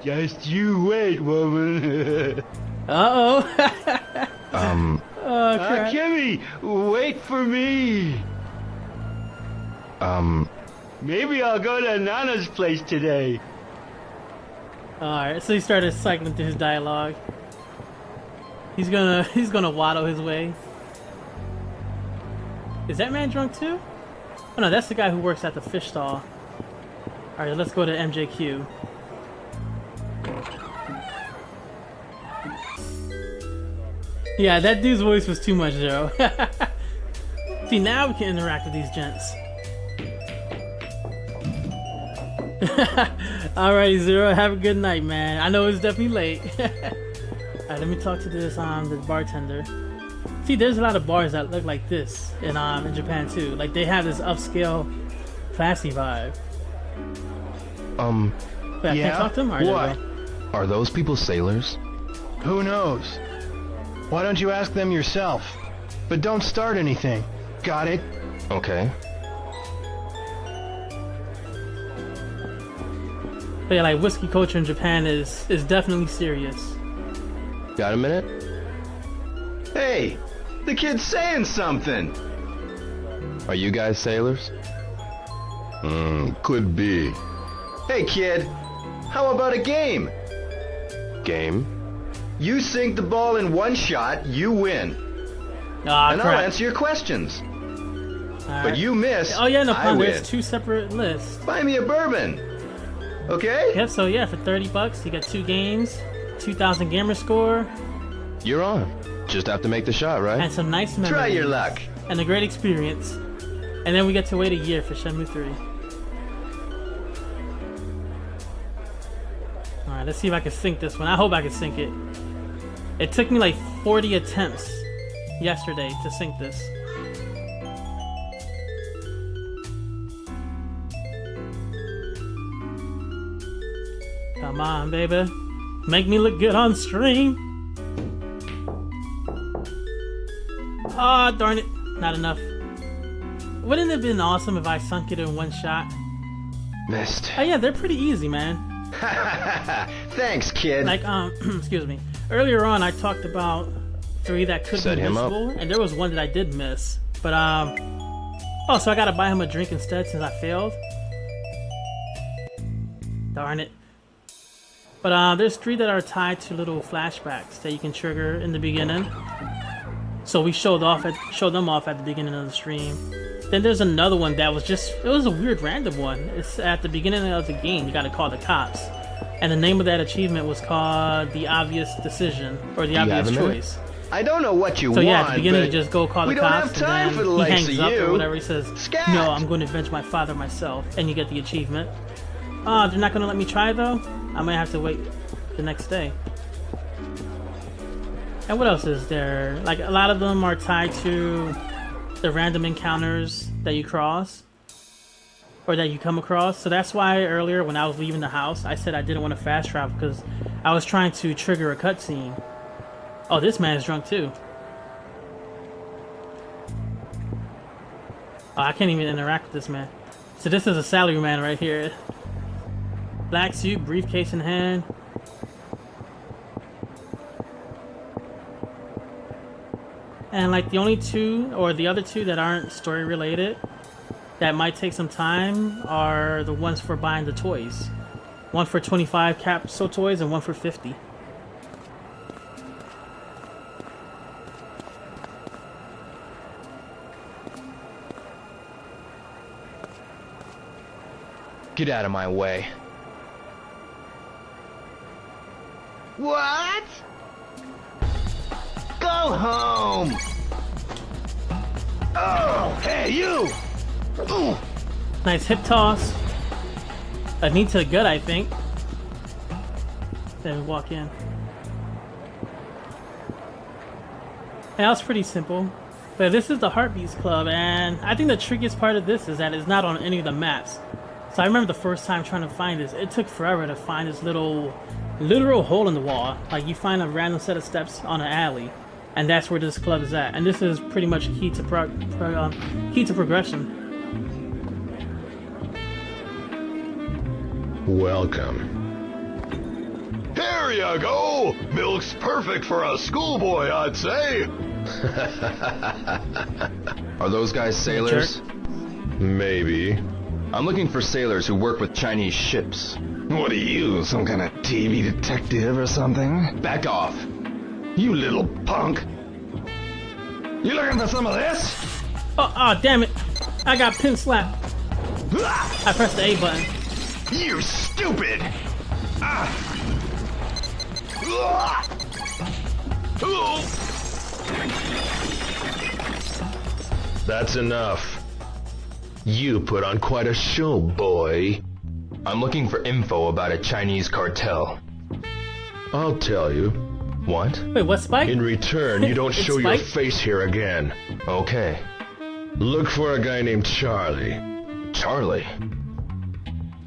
Speaker 9: Just you wait, woman.
Speaker 1: Uh-oh. Oh, crap.
Speaker 9: Kimmy, wait for me. Maybe I'll go to Nana's place today.
Speaker 1: Alright, so he started cycling through his dialogue. He's gonna waddle his way. Is that man drunk too? Oh no, that's the guy who works at the fish stall. Alright, let's go to MJQ. Yeah, that dude's voice was too much, Zero. See, now we can interact with these gents. Alright, Zero, have a good night, man. I know it's definitely late. Alright, let me talk to this the bartender. See, there's a lot of bars that look like this in Japan too. Like they have this upscale, classy vibe. Wait, I can't talk to them? All right,
Speaker 13: what?
Speaker 7: Are those people sailors?
Speaker 13: Who knows? Why don't you ask them yourself? But don't start anything. Got it?
Speaker 7: Okay.
Speaker 1: But yeah, like whiskey culture in Japan is definitely serious.
Speaker 7: Got a minute?
Speaker 9: Hey, the kid's saying something.
Speaker 7: Are you guys sailors?
Speaker 14: Could be.
Speaker 9: Hey, kid, how about a game?
Speaker 7: Game?
Speaker 9: You sink the ball in one shot, you win.
Speaker 1: Ah,
Speaker 9: and
Speaker 1: crap.
Speaker 9: I'll answer your questions.
Speaker 1: All
Speaker 9: But
Speaker 1: right.
Speaker 9: you miss,
Speaker 1: Oh yeah, no
Speaker 9: I
Speaker 1: problem.
Speaker 9: win.
Speaker 1: There's 2 separate lists.
Speaker 9: Buy me a bourbon. Okay?
Speaker 1: Yep, so yeah, for $30, you get 2 games, 2,000 gamer score,
Speaker 7: You're on. Just have to make the shot, right?
Speaker 1: and some nice memories.
Speaker 9: Try your luck.
Speaker 1: And a great experience. And then we get to wait a year for Shenmue 3. Alright, Alright, let's see if I can sync this one. I hope I can sync it. It took me like 40 attempts yesterday to sync this. Come on, baby. Make me look good on stream. Ah, oh, darn it. Not enough. Wouldn't it have been awesome if I sunk it in one shot?
Speaker 7: Missed.
Speaker 1: Oh yeah, they're pretty easy, man.
Speaker 13: Thanks, kid.
Speaker 1: Like, excuse me. Earlier on, I talked about 3 that could be missable, and there was one that I did miss. But, oh, so I gotta buy him a drink instead since I failed? Darn it. But, there's 3 that are tied to little flashbacks that you can trigger in the beginning. So we showed them off at the beginning of the stream. Then there's another one that was just, it was a weird random one. It's at the beginning of the game, you gotta call the cops. And the name of that achievement was called The Obvious Decision, or The Obvious Choice.
Speaker 13: I don't know what you want,
Speaker 1: so yeah, at the beginning you just go call the cops,
Speaker 13: have time
Speaker 1: and
Speaker 13: for the
Speaker 1: then he
Speaker 13: likes
Speaker 1: hangs
Speaker 13: of
Speaker 1: up
Speaker 13: you.
Speaker 1: or whatever, he says,
Speaker 13: Scat.
Speaker 1: no, I'm going to avenge my father myself, and you get the achievement. Oh, they're not gonna let me try though? I might have to wait the next day. And what else is there? Like, a lot of them are tied to the random encounters that you cross, or that you come across. So that's why earlier when I was leaving the house, I said I didn't want to fast travel, because I was trying to trigger a cutscene. Oh, this man's drunk too. Oh, I can't even interact with this man. So this is a salaryman right here. Black suit, briefcase in hand. And like the only 2, or the other 2 that aren't story related, that might take some time, are the ones for buying the toys. One for 25 capsule toys and one for 50.
Speaker 7: Get out of my way.
Speaker 4: What? Go home! Oh, hey, you! Ooh.
Speaker 1: Nice hip toss. A knee to the gut, I think. Then we walk in. And that was pretty simple. But this is the Heartbeats Club, and I think the trickiest part of this is that it's not on any of the maps. So I remember the first time trying to find this, it took forever to find this literal hole in the wall. Like, you find a random set of steps on an alley, and that's where this club is at. And this is pretty much key to progression.
Speaker 5: Welcome.
Speaker 14: Here you go! Milk's perfect for a schoolboy, I'd say.
Speaker 7: Are those guys sailors?
Speaker 5: Maybe.
Speaker 7: I'm looking for sailors who work with Chinese ships.
Speaker 9: What are you, some kind of TV detective or something?
Speaker 7: Back off.
Speaker 9: You little punk. You looking for some of this?
Speaker 1: Oh, damn it. I got pin slapped. I pressed the A button.
Speaker 14: You stupid!
Speaker 5: That's enough. You put on quite a show, boy.
Speaker 7: I'm looking for info about a Chinese cartel.
Speaker 5: I'll tell you.
Speaker 7: What?
Speaker 1: Wait, what, Spike?
Speaker 5: In return, you don't show your face here again.
Speaker 7: Okay.
Speaker 5: Look for a guy named Charlie.
Speaker 7: Charlie?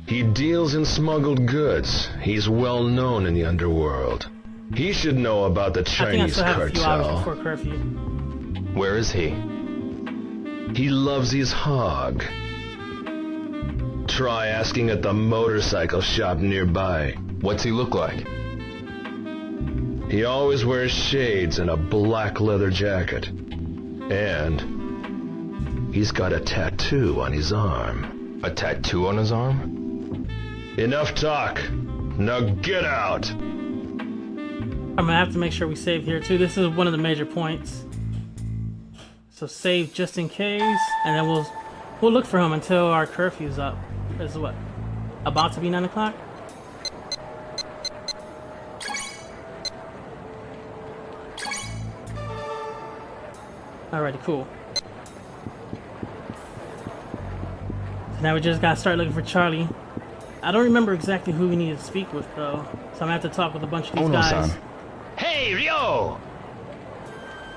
Speaker 5: He deals in smuggled goods. He's well known in the underworld. He should know about the Chinese
Speaker 1: I think I still have a few hours
Speaker 5: cartel.
Speaker 1: before curfew.
Speaker 7: Where is he?
Speaker 5: He loves his hog. Try asking at the motorcycle shop nearby.
Speaker 7: What's he look like?
Speaker 5: He always wears shades and a black leather jacket. And he's got a tattoo on his arm.
Speaker 7: A tattoo on his arm?
Speaker 5: Enough talk. Now get out.
Speaker 1: I'm gonna have to make sure we save here too. This is one of the major points. So save just in case, and then we'll look for him until our curfew's up. It's what? About to be 9 o'clock? Alrighty, cool. So now we just gotta start looking for Charlie. I don't remember exactly who we need to speak with though, so I'm gonna have to talk with a bunch of these guys.
Speaker 7: Ono-san.
Speaker 9: Hey, Ryo!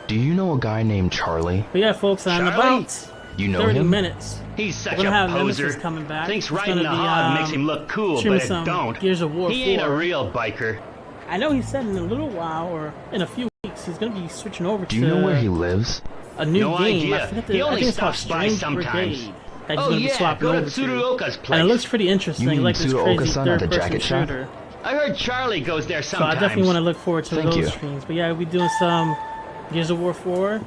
Speaker 7: Do you know a guy named Charlie?
Speaker 1: But yeah, folks, in about
Speaker 7: You know
Speaker 1: 30
Speaker 7: him?
Speaker 1: minutes.
Speaker 9: He's such
Speaker 1: we're gonna
Speaker 9: a
Speaker 1: have
Speaker 9: poser.
Speaker 1: Nemesis coming back.
Speaker 9: Thinks
Speaker 1: It's
Speaker 9: riding
Speaker 1: gonna
Speaker 9: the
Speaker 1: be,
Speaker 9: hog makes him look cool,
Speaker 1: streaming
Speaker 9: but it
Speaker 1: some
Speaker 9: don't.
Speaker 1: Gears of War
Speaker 9: He
Speaker 1: 4.
Speaker 9: ain't a real biker.
Speaker 1: I know he said in a little while, or in a few weeks, he's gonna be switching over
Speaker 7: Do
Speaker 1: to
Speaker 7: you know where he lives?
Speaker 1: a new
Speaker 9: No
Speaker 1: game.
Speaker 9: idea.
Speaker 1: I forget
Speaker 9: He
Speaker 1: I
Speaker 9: only
Speaker 1: think it's called
Speaker 9: stops by
Speaker 1: Strange
Speaker 9: sometimes.
Speaker 1: Brigade. That he's
Speaker 9: Oh
Speaker 1: gonna be
Speaker 9: yeah,
Speaker 1: swapping
Speaker 9: go to
Speaker 1: over
Speaker 9: Tsuruoka's place.
Speaker 1: And it looks pretty interesting.
Speaker 7: You mean
Speaker 1: like this crazy
Speaker 7: Tsuruoka-san at the
Speaker 1: third-person
Speaker 7: jacket shop?
Speaker 1: shooter.
Speaker 9: I heard Charlie goes there
Speaker 1: So
Speaker 9: sometimes.
Speaker 1: I definitely want to look forward to
Speaker 7: Thank
Speaker 1: those
Speaker 7: you.
Speaker 1: streams. But yeah, we'll be doing some Gears of War 4.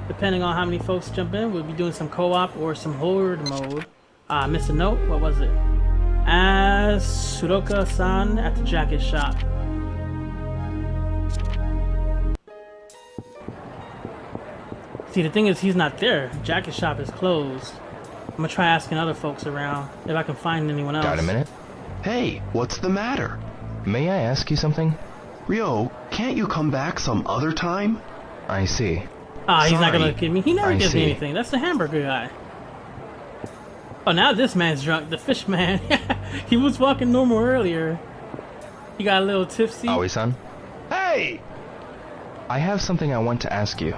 Speaker 1: Depending on how many folks jump in, we'll be doing some co-op or some horde mode. Missed a note. What was it? As Sudoka-san at the jacket shop. See, the thing is, he's not there. Jacket shop is closed. I'm gonna try asking other folks around if I can find anyone else.
Speaker 7: Got a minute?
Speaker 14: Hey, what's the matter?
Speaker 7: May I ask you something?
Speaker 14: Ryo, can't you come back some other time?
Speaker 7: I see.
Speaker 1: He's not
Speaker 14: Sorry.
Speaker 1: gonna give me. He never
Speaker 7: I
Speaker 1: gives me
Speaker 7: see.
Speaker 1: anything. That's the hamburger guy. Oh, now this man's drunk. The fish man. He was walking normal earlier. He got a little tipsy.
Speaker 7: Aoi-san?
Speaker 14: Hey!
Speaker 7: I have something I want to ask you.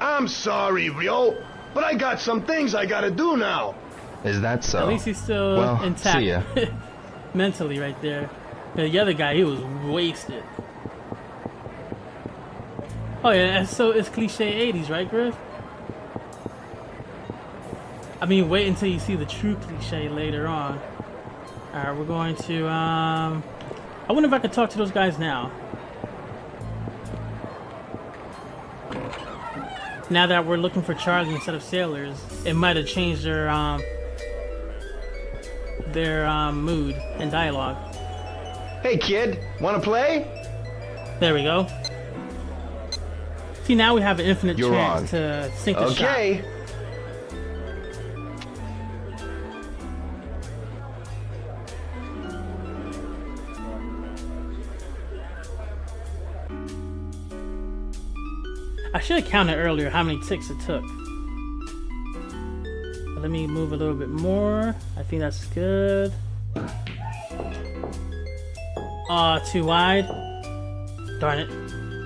Speaker 14: I'm sorry, Ryo, but I got some things I gotta do now.
Speaker 7: Is that so?
Speaker 1: At least he's still
Speaker 7: Well,
Speaker 1: intact.
Speaker 7: see ya.
Speaker 1: Mentally, right there. The other guy, he was wasted. Oh yeah, so it's cliche 80s, right, Griff? I mean, wait until you see the true cliche later on. Alright, we're going to, I wonder if I could talk to those guys now. Now that we're looking for Charlie instead of sailors, it might have changed their mood and dialogue.
Speaker 9: Hey kid, wanna play?
Speaker 1: There we go. See, now we have an infinite
Speaker 7: You're
Speaker 1: chance to sink a shot.
Speaker 9: Okay.
Speaker 1: I should have counted earlier how many ticks it took. But let me move a little bit more. I think that's good. Too wide. Darn it.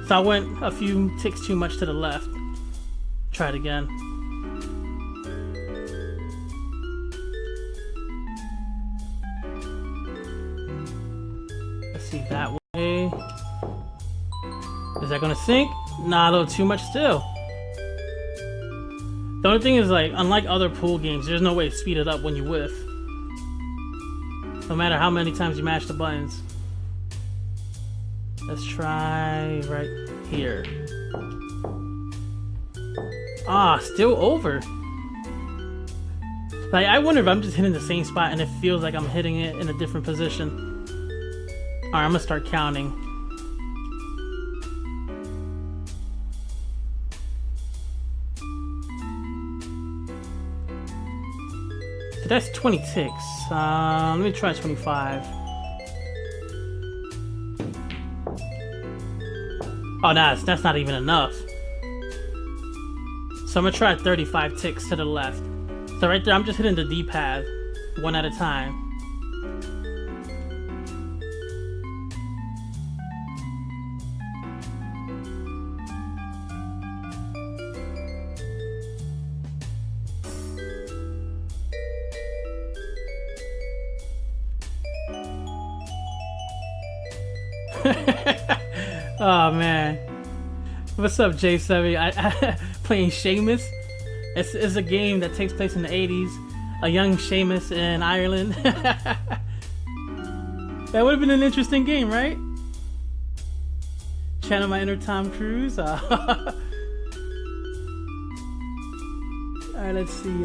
Speaker 1: So I went a few ticks too much to the left. Try it again. Let's see, that way. Is that gonna sink? Nah, a little too much still. The only thing is, like, unlike other pool games, there's no way to speed it up when you whiff. No matter how many times you mash the buttons. Let's try right here. Still over. Like, I wonder if I'm just hitting the same spot and it feels like I'm hitting it in a different position. Alright, I'm gonna start counting. So that's 20 ticks. Let me try 25. Oh, that's not even enough. So I'm gonna try 35 ticks to the left. So right there, I'm just hitting the D-pad one at a time. Oh man, what's up, J7? I playing Seamus. It's a game that takes place in the 80s. A young Seamus in Ireland. That would have been an interesting game, right? Channel my inner Tom Cruise. Alright, let's see.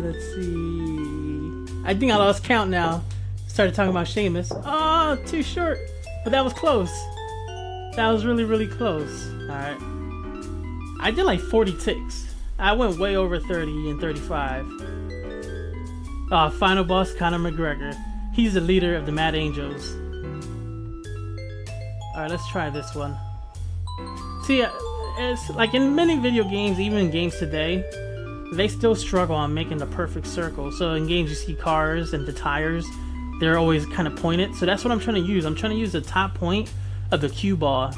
Speaker 1: I think I lost count now. Started talking about Seamus. Oh, too short. But that was close. That was really, really close. Alright. I did like 40 ticks. I went way over 30 and 35. Final boss, Conor McGregor. He's the leader of the Mad Angels. Alright, let's try this one. See, it's like in many video games, even in games today, they still struggle on making the perfect circle. So in games you see cars and the tires they're always kind of pointed. So that's what I'm trying to use. I'm trying to use the top point of the cue ball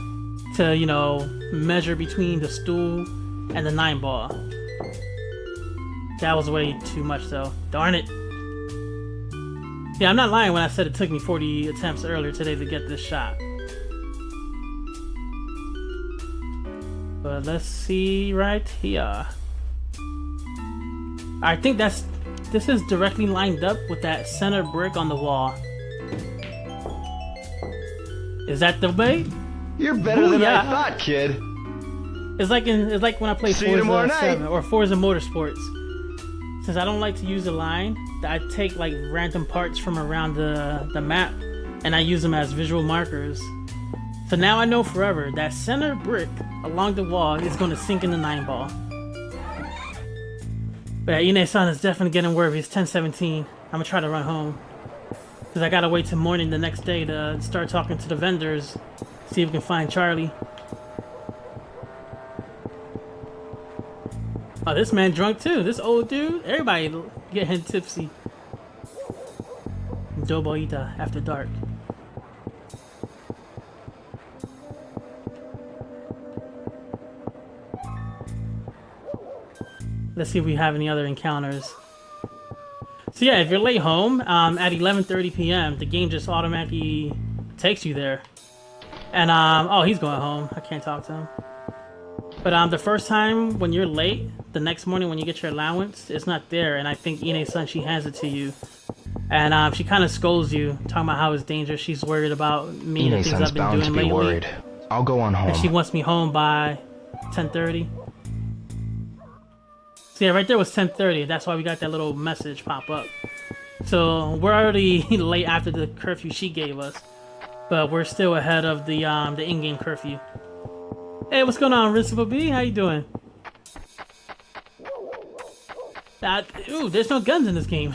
Speaker 1: to, you know, measure between the stool and the 9 ball. That was way too much though. Darn it. Yeah, I'm not lying when I said it took me 40 attempts earlier today to get this shot. But let's see right here. I think this is directly lined up with that center brick on the wall. Is that the way?
Speaker 4: You're better than I thought, kid.
Speaker 1: It's like when I play Forza 7 or Forza Motorsports. Since I don't like to use a line, I take like random parts from around the map and I use them as visual markers. So now I know forever that center brick along the wall is going to sink in the 9 ball. But yeah, Ine-san is definitely getting worried. It's 10:17. I'm gonna try to run home. Because I gotta wait till morning the next day to start talking to the vendors. See if we can find Charlie. Oh, this man drunk too. This old dude. Everybody getting tipsy. Doboita after dark. Let's see if we have any other encounters. So yeah, if you're late home at 11:30 p.m., the game just automatically takes you there. And oh, he's going home. I can't talk to him. But the first time when you're late, the next morning when you get your allowance, it's not there. And I think Ine-san, she hands it to you. And she kind of scolds you, talking about how it's dangerous. She's worried about me and the things I've been doing lately.
Speaker 7: Worried. I'll go on home.
Speaker 1: And she wants me home by 10:30. So yeah, right there was 10:30. That's why we got that little message pop up. So we're already late after the curfew she gave us, but we're still ahead of the in-game curfew. Hey, what's going on, Rinsable B? How you doing? Ooh, there's no guns in this game.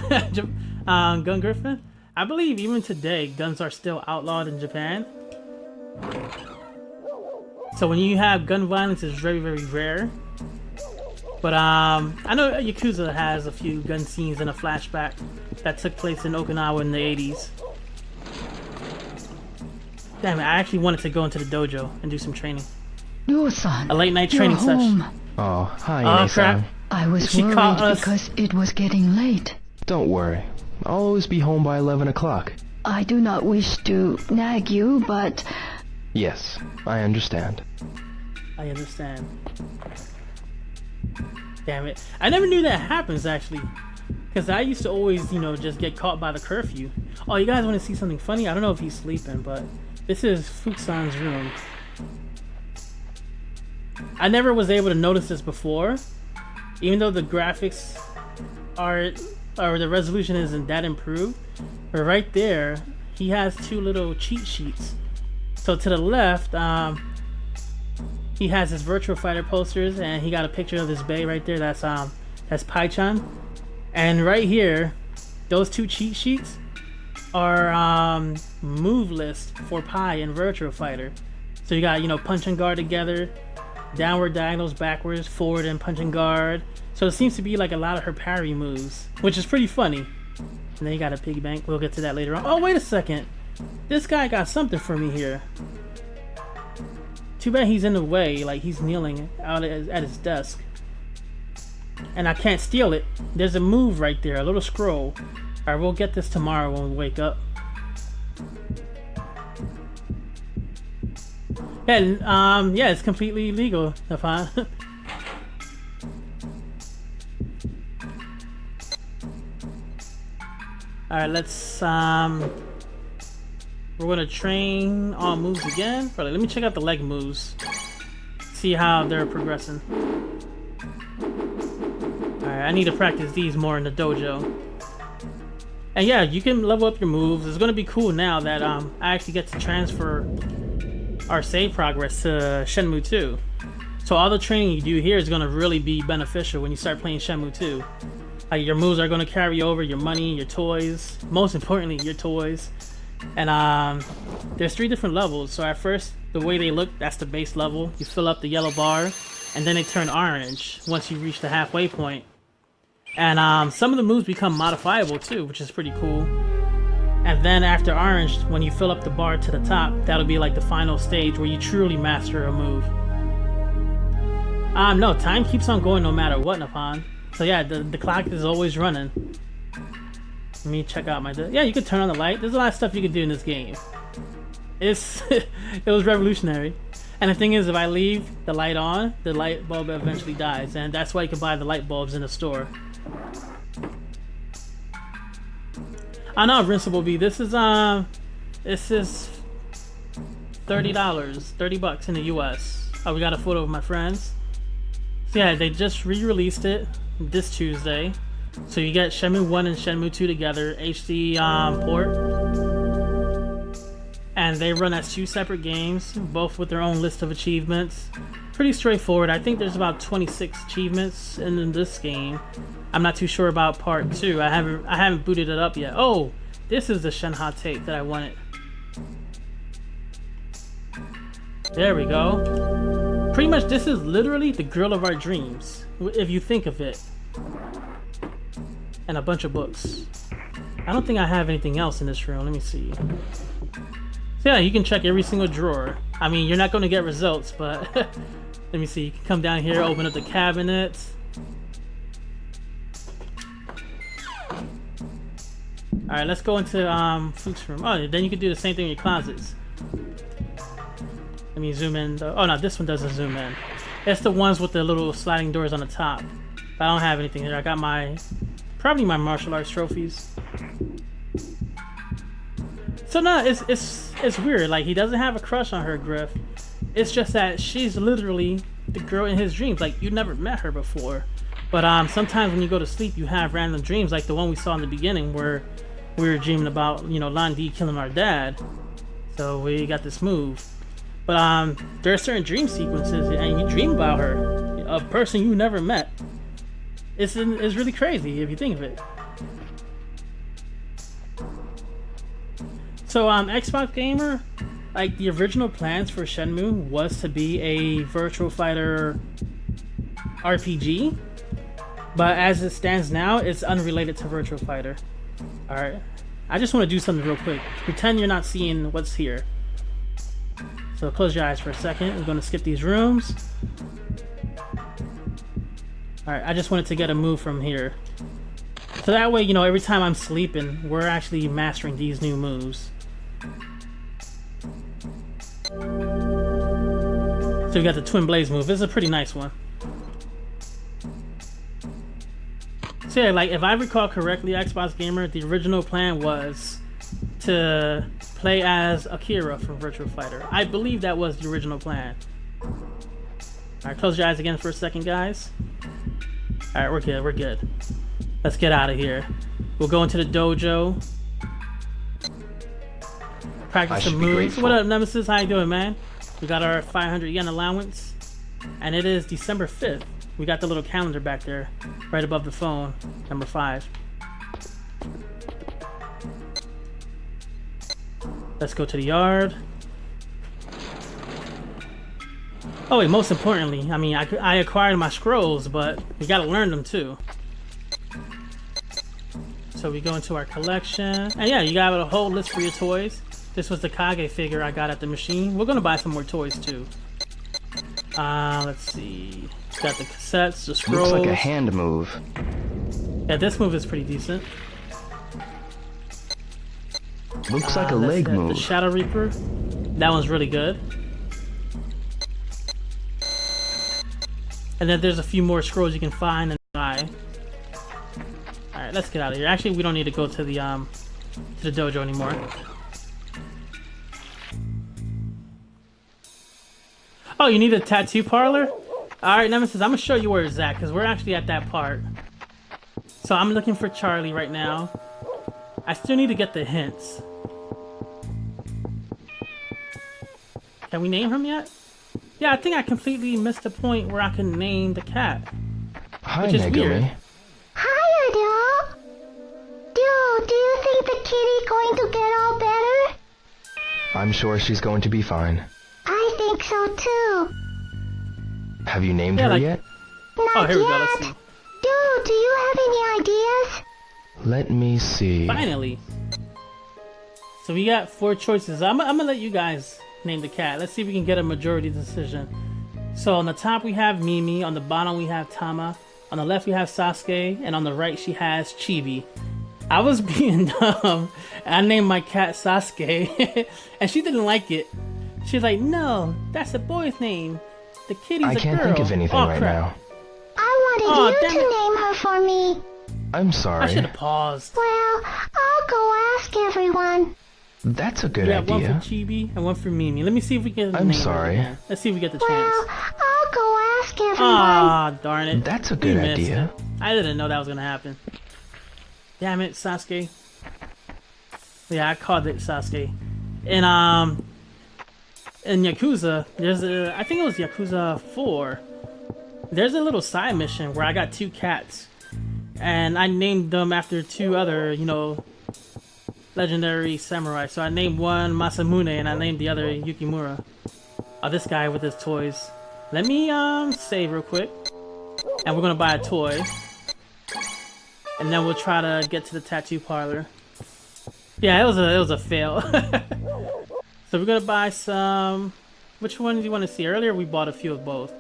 Speaker 1: Gun Griffin? I believe even today, guns are still outlawed in Japan. So when you have gun violence, it's very, very rare. But I know Yakuza has a few gun scenes in a flashback that took place in Okinawa in the 80s. Damn it, I actually wanted to go into the dojo and do some training.
Speaker 12: Ryo-san,
Speaker 1: a late night training session.
Speaker 7: Oh, hi,
Speaker 1: Oh, crap.
Speaker 12: I was worried because it was getting late.
Speaker 7: Don't worry. I'll always be home by 11 o'clock.
Speaker 12: I do not wish to nag you, but...
Speaker 7: Yes, I understand.
Speaker 1: I understand. Damn it. I never knew that happens, actually. Because I used to always, you know, just get caught by the curfew. Oh, you guys want to see something funny? I don't know if he's sleeping, but this is Fukusan's room. I never was able to notice this before. Even though the graphics are, or the resolution isn't that improved. But right there, he has 2 little cheat sheets. So to the left, he has his Virtua Fighter posters, and he got a picture of this bae right there. That's Pai-chan. And right here, those 2 cheat sheets are move list for Pai in Virtua Fighter. So you got, you know, punch and guard together, downward diagonals, backwards, forward, and punch and guard. So it seems to be like a lot of her parry moves, which is pretty funny. And then you got a piggy bank. We'll get to that later on. Oh, wait a second. This guy got something for me here. Too bad he's in the way, like he's kneeling out at his desk. And I can't steal it. There's a move right there, a little scroll. Alright, we'll get this tomorrow when we wake up. Yeah, yeah, it's completely legal, Stefan. Alright, let's we're gonna train all moves again. Probably, let me check out the leg moves. See how they're progressing. Alright, I need to practice these more in the dojo. And yeah, you can level up your moves. It's gonna be cool now that I actually get to transfer our save progress to Shenmue 2. So all the training you do here is gonna really be beneficial when you start playing Shenmue 2. Like your moves are gonna carry over, your money, your toys. Most importantly, your toys. And there's 3 different levels. So at first, the way they look, that's the base level. You fill up the yellow bar, and then they turn orange once you reach the halfway point. And some of the moves become modifiable too, which is pretty cool. And then after orange, when you fill up the bar to the top, that'll be like the final stage where you truly master a move. No, time keeps on going no matter what, Napon. So yeah, the clock is always running. Let me check out my... Yeah, you can turn on the light. There's a lot of stuff you can do in this game. It was revolutionary. And the thing is, if I leave the light on, the light bulb eventually dies. And that's why you can buy the light bulbs in the store. I know, Rinsable B. This is $30, $30 in the US. Oh, we got a photo of my friends. So yeah, they just re-released it this Tuesday. So you get Shenmue 1 and Shenmue 2 together, HD port. And they run as 2 separate games, both with their own list of achievements. Pretty straightforward. I think there's about 26 achievements in this game. I'm not too sure about part 2. I haven't booted it up yet. Oh, this is the Shenha tape that I wanted. There we go. Pretty much this is literally the girl of our dreams, if you think of it. And a bunch of books. I don't think I have anything else in this room. Let me see. So yeah, you can check every single drawer. I mean, you're not going to get results, but let me see. You can come down here, open up the cabinet. Alright, let's go into Fuchs' room. Oh, then you can do the same thing in your closets. Let me zoom in. Oh no, this one doesn't zoom in. It's the ones with the little sliding doors on the top. But I don't have anything here. I got probably my martial arts trophies. So no, it's weird. Like, he doesn't have a crush on her, Griff. It's just that she's literally the girl in his dreams. Like, you never met her before. But sometimes when you go to sleep, you have random dreams, like the one we saw in the beginning, where we were dreaming about, you know, Landi killing our dad. So we got this move. But there are certain dream sequences, and you dream about her, a person you never met. It's really crazy if you think of it. So Xbox Gamer, like, the original plans for Shenmue was to be a Virtual Fighter RPG, but as it stands now, it's unrelated to Virtual Fighter. Alright, I just want to do something real quick. Pretend you're not seeing what's here. So close your eyes for a second. We're going to skip these rooms. Alright, I just wanted to get a move from here. So that way, you know, every time I'm sleeping, we're actually mastering these new moves. So we got the Twin Blaze move. This is a pretty nice one. So yeah, like, if I recall correctly, Xbox Gamer, the original plan was to play as Akira from Virtua Fighter. I believe that was the original plan. Alright, close your eyes again for a second, guys. Alright, we're good. Let's get out of here. We'll go into the dojo. Practice some moves. What up, Nemesis? How you doing, man? We got our 500 yen allowance. And it is December 5th. We got the little calendar back there, right above the phone, number 5. Let's go to the yard. Oh wait, most importantly, I mean, I acquired my scrolls, but we gotta learn them too. So we go into our collection, and yeah, you got a whole list for your toys. This was the Kage figure I got at the machine. We're gonna buy some more toys too. Let's see. Got the cassettes, the scrolls.
Speaker 7: Looks like a hand move.
Speaker 1: Yeah, this move is pretty decent.
Speaker 7: Looks like a leg move.
Speaker 1: The Shadow Reaper. That one's really good. And then there's a few more scrolls you can find and buy. Alright, let's get out of here. Actually, we don't need to go to the dojo anymore. Oh, you need a tattoo parlor? Alright, Nemesis, I'm gonna show you where it's at, because we're actually at that part. So I'm looking for Charlie right now. I still need to get the hints. Can we name him yet? Yeah, I think I completely missed the point where I can name the cat.
Speaker 7: Hi,
Speaker 1: which is
Speaker 7: Megumi.
Speaker 1: weird.
Speaker 2: Hi, Adele. Do you think the kitty's going to get all better?
Speaker 7: I'm sure she's going to be fine.
Speaker 2: I think so too.
Speaker 7: Have you named her yet?
Speaker 2: Not
Speaker 1: here we
Speaker 2: yet.
Speaker 1: go, let's see.
Speaker 2: Do you have any ideas?
Speaker 7: Let me see.
Speaker 1: Finally. So we got 4 choices. I'm gonna let you guys name the cat. Let's see if we can get a majority decision. So on the top we have Mimi, on the bottom we have Tama, on the left we have Sasuke, and on the right she has Chibi. I was being dumb. I named my cat Sasuke, and she didn't like it. She's like, no, that's a boy's name. The kitty's a girl.
Speaker 7: I can't think of anything right now.
Speaker 2: I wanted you to name her for me.
Speaker 7: I'm sorry.
Speaker 1: I should have paused.
Speaker 2: Well, I'll go ask everyone.
Speaker 7: That's a good
Speaker 1: idea.
Speaker 7: idea.
Speaker 1: One for Chibi and one for Mimi. Let me see if we can.
Speaker 7: I'm sorry.
Speaker 1: Let's see if we get the chance.
Speaker 2: Well, I'll go ask everyone.
Speaker 1: Ah, darn it.
Speaker 7: That's a good idea.
Speaker 1: I didn't know that was gonna happen. Damn it, Sasuke. Yeah, I called it Sasuke. And in Yakuza, there's I think it was Yakuza 4. There's a little side mission where I got 2 cats, and I named them after 2 other, you know, legendary samurai. So I named one Masamune and I named the other Yukimura. Oh, this guy with his toys. Let me save real quick, and we're gonna buy a toy, and then we'll try to get to the tattoo parlor. Yeah, it was a fail. So we're gonna buy some. Which one do you want to see? Earlier we bought a few of both.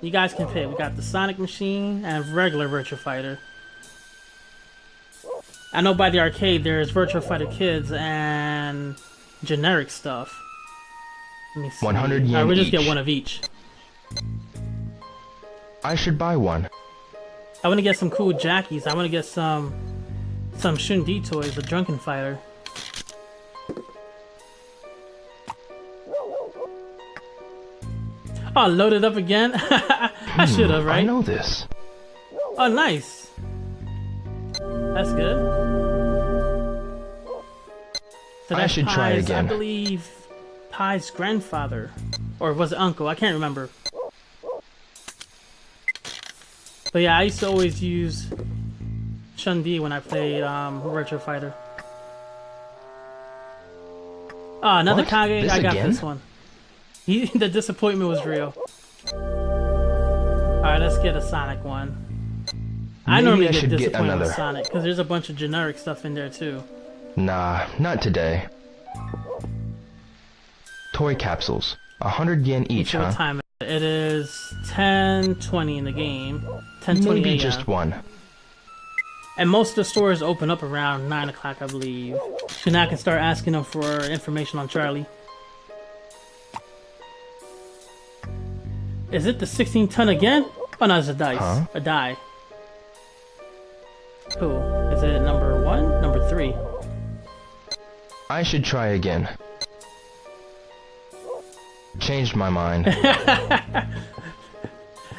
Speaker 1: You guys can pick. We got the Sonic Machine and regular Virtua Fighter. I know by the arcade there's Virtua Fighter Kids and generic stuff. Let me see.
Speaker 7: 100 yen
Speaker 1: Alright, we'll just
Speaker 7: each.
Speaker 1: get one of each.
Speaker 7: I should buy one.
Speaker 1: I want to get some cool Jackies. I want to get some Shun-Di toys, the Drunken Fighter. Oh, load it up again? I should have, right?
Speaker 7: I know this.
Speaker 1: Oh, nice. That's good. So
Speaker 7: I should try
Speaker 1: Pi's,
Speaker 7: again.
Speaker 1: I believe Pi's grandfather. Or was it uncle? I can't remember. But yeah, I used to always use Chun-Li when I played Virtua Fighter. Oh, another
Speaker 7: What?
Speaker 1: Kage.
Speaker 7: This
Speaker 1: I got
Speaker 7: again?
Speaker 1: this one. The disappointment was real. Alright, let's get a Sonic one. I
Speaker 7: Maybe
Speaker 1: normally
Speaker 7: I
Speaker 1: get
Speaker 7: should get
Speaker 1: disappointed with
Speaker 7: another.
Speaker 1: Sonic because there's a bunch of generic stuff in there too.
Speaker 7: Nah, not today. Toy capsules. 100 yen each,
Speaker 1: So
Speaker 7: huh?
Speaker 1: what time is it? It is 10:20 in the game. 10:20
Speaker 7: Maybe
Speaker 1: a.m.
Speaker 7: just one.
Speaker 1: And most of the stores open up around 9 o'clock, I believe. So now I can start asking them for information on Charlie. Is it the 16-ton again? Oh no, it's a dice.
Speaker 7: Huh?
Speaker 1: A die. Cool. Is it number 1? Number 3?
Speaker 7: I should try again. Changed my mind.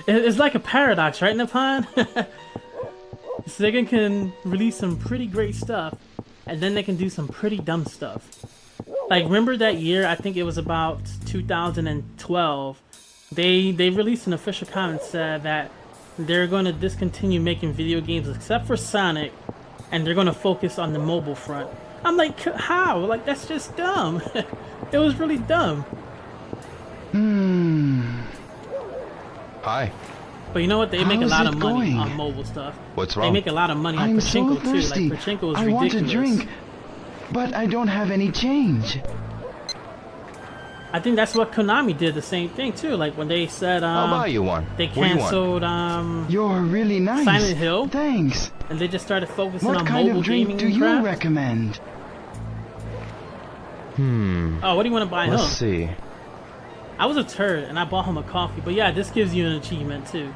Speaker 1: It's like a paradox, right, Nippon? Sega can release some pretty great stuff, and then they can do some pretty dumb stuff. Like, remember that year, I think it was about 2012, they released an official comment said that they're going to discontinue making video games except for Sonic, and they're going to focus on the mobile front. I'm like, how? Like, that's just dumb. It was really dumb.
Speaker 7: Hi.
Speaker 1: But you know what? They make a
Speaker 8: How's
Speaker 1: lot
Speaker 8: it
Speaker 1: of money
Speaker 8: going?
Speaker 1: on mobile stuff.
Speaker 7: What's
Speaker 1: They
Speaker 7: wrong?
Speaker 1: make a lot of money on
Speaker 8: I'm so
Speaker 1: Pachinko too.
Speaker 8: thirsty.
Speaker 1: Like Pachinko is
Speaker 8: I
Speaker 1: ridiculous.
Speaker 8: want a drink, but I don't have any change.
Speaker 1: I think that's what Konami did, the same thing too. Like when they said
Speaker 7: I'll buy you one.
Speaker 1: they
Speaker 7: What do you want?
Speaker 1: canceled
Speaker 8: You're really nice.
Speaker 1: Silent Hill,
Speaker 8: Thanks.
Speaker 1: and they just started focusing
Speaker 8: What
Speaker 1: on
Speaker 8: kind
Speaker 1: mobile
Speaker 8: of drink
Speaker 1: gaming
Speaker 8: do
Speaker 1: and
Speaker 8: you
Speaker 1: crap.
Speaker 8: recommend?
Speaker 1: Oh, what do you want to buy
Speaker 7: Let's
Speaker 1: him?
Speaker 7: see.
Speaker 1: I was a turd and I bought him a coffee, but yeah, this gives you an achievement too.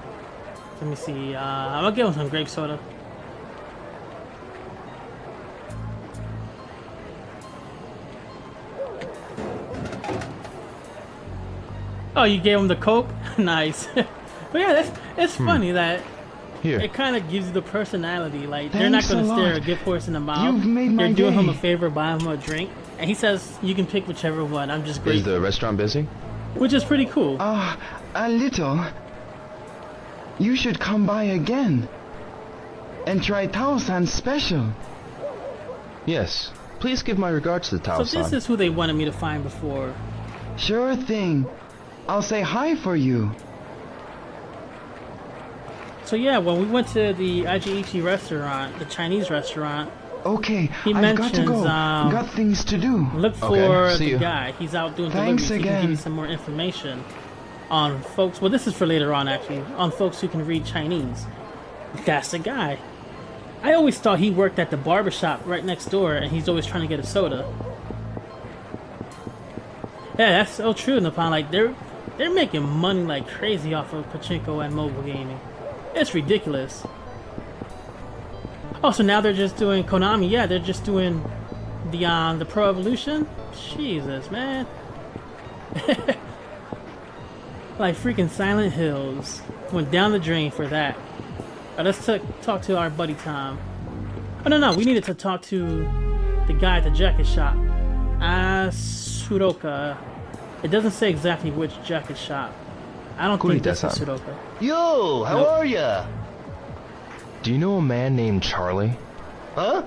Speaker 1: Let me see. I'm gonna give him some grape soda. Oh, you gave him the Coke? Nice. But yeah, it's funny that
Speaker 7: Here.
Speaker 1: it kind of gives you the personality. Like, they're not
Speaker 8: Thanks
Speaker 1: going
Speaker 8: a
Speaker 1: to stare
Speaker 8: lot.
Speaker 1: a gift horse in the mouth.
Speaker 8: You've made my
Speaker 1: They're doing him a
Speaker 8: day.
Speaker 1: favor, buying him a drink. And he says, you can pick whichever one. I'm just
Speaker 7: Is
Speaker 1: grateful.
Speaker 7: the restaurant busy?
Speaker 1: Which is pretty cool.
Speaker 8: A little. You should come by again and try Tao-san's special.
Speaker 7: Yes. Please give my regards to
Speaker 1: So
Speaker 7: Tao-san.
Speaker 1: this is who they wanted me to find before.
Speaker 8: Sure thing. I'll say hi for you.
Speaker 1: So yeah, when we went to the Ajiichi restaurant, the Chinese restaurant,
Speaker 8: Okay,
Speaker 1: He
Speaker 8: I've got to
Speaker 1: mentions,
Speaker 8: go. Got things to do.
Speaker 1: Look for
Speaker 8: Okay, see
Speaker 1: the
Speaker 8: you.
Speaker 1: guy. He's out doing
Speaker 8: Thanks
Speaker 1: deliveries. He can give you
Speaker 8: again.
Speaker 1: some more information on folks. Well, this is for later on, actually. On folks who can read Chinese. That's the guy. I always thought he worked at the barbershop right next door, and he's always trying to get a soda. Yeah, that's so true, Nippon. Like, they're making money like crazy off of pachinko and mobile gaming. It's ridiculous. Oh, so now they're just doing Konami. Yeah, they're just doing the Pro Evolution. Jesus, man. Like freaking Silent Hills went down the drain for that. Let's talk to our buddy Tom. Oh no, we needed to talk to the guy at the jacket shop. Sudoka. It doesn't say exactly which jacket shop. I don't think this is Sudoka.
Speaker 4: Yo, how are ya?
Speaker 7: Do you know a man named Charlie?
Speaker 4: Huh?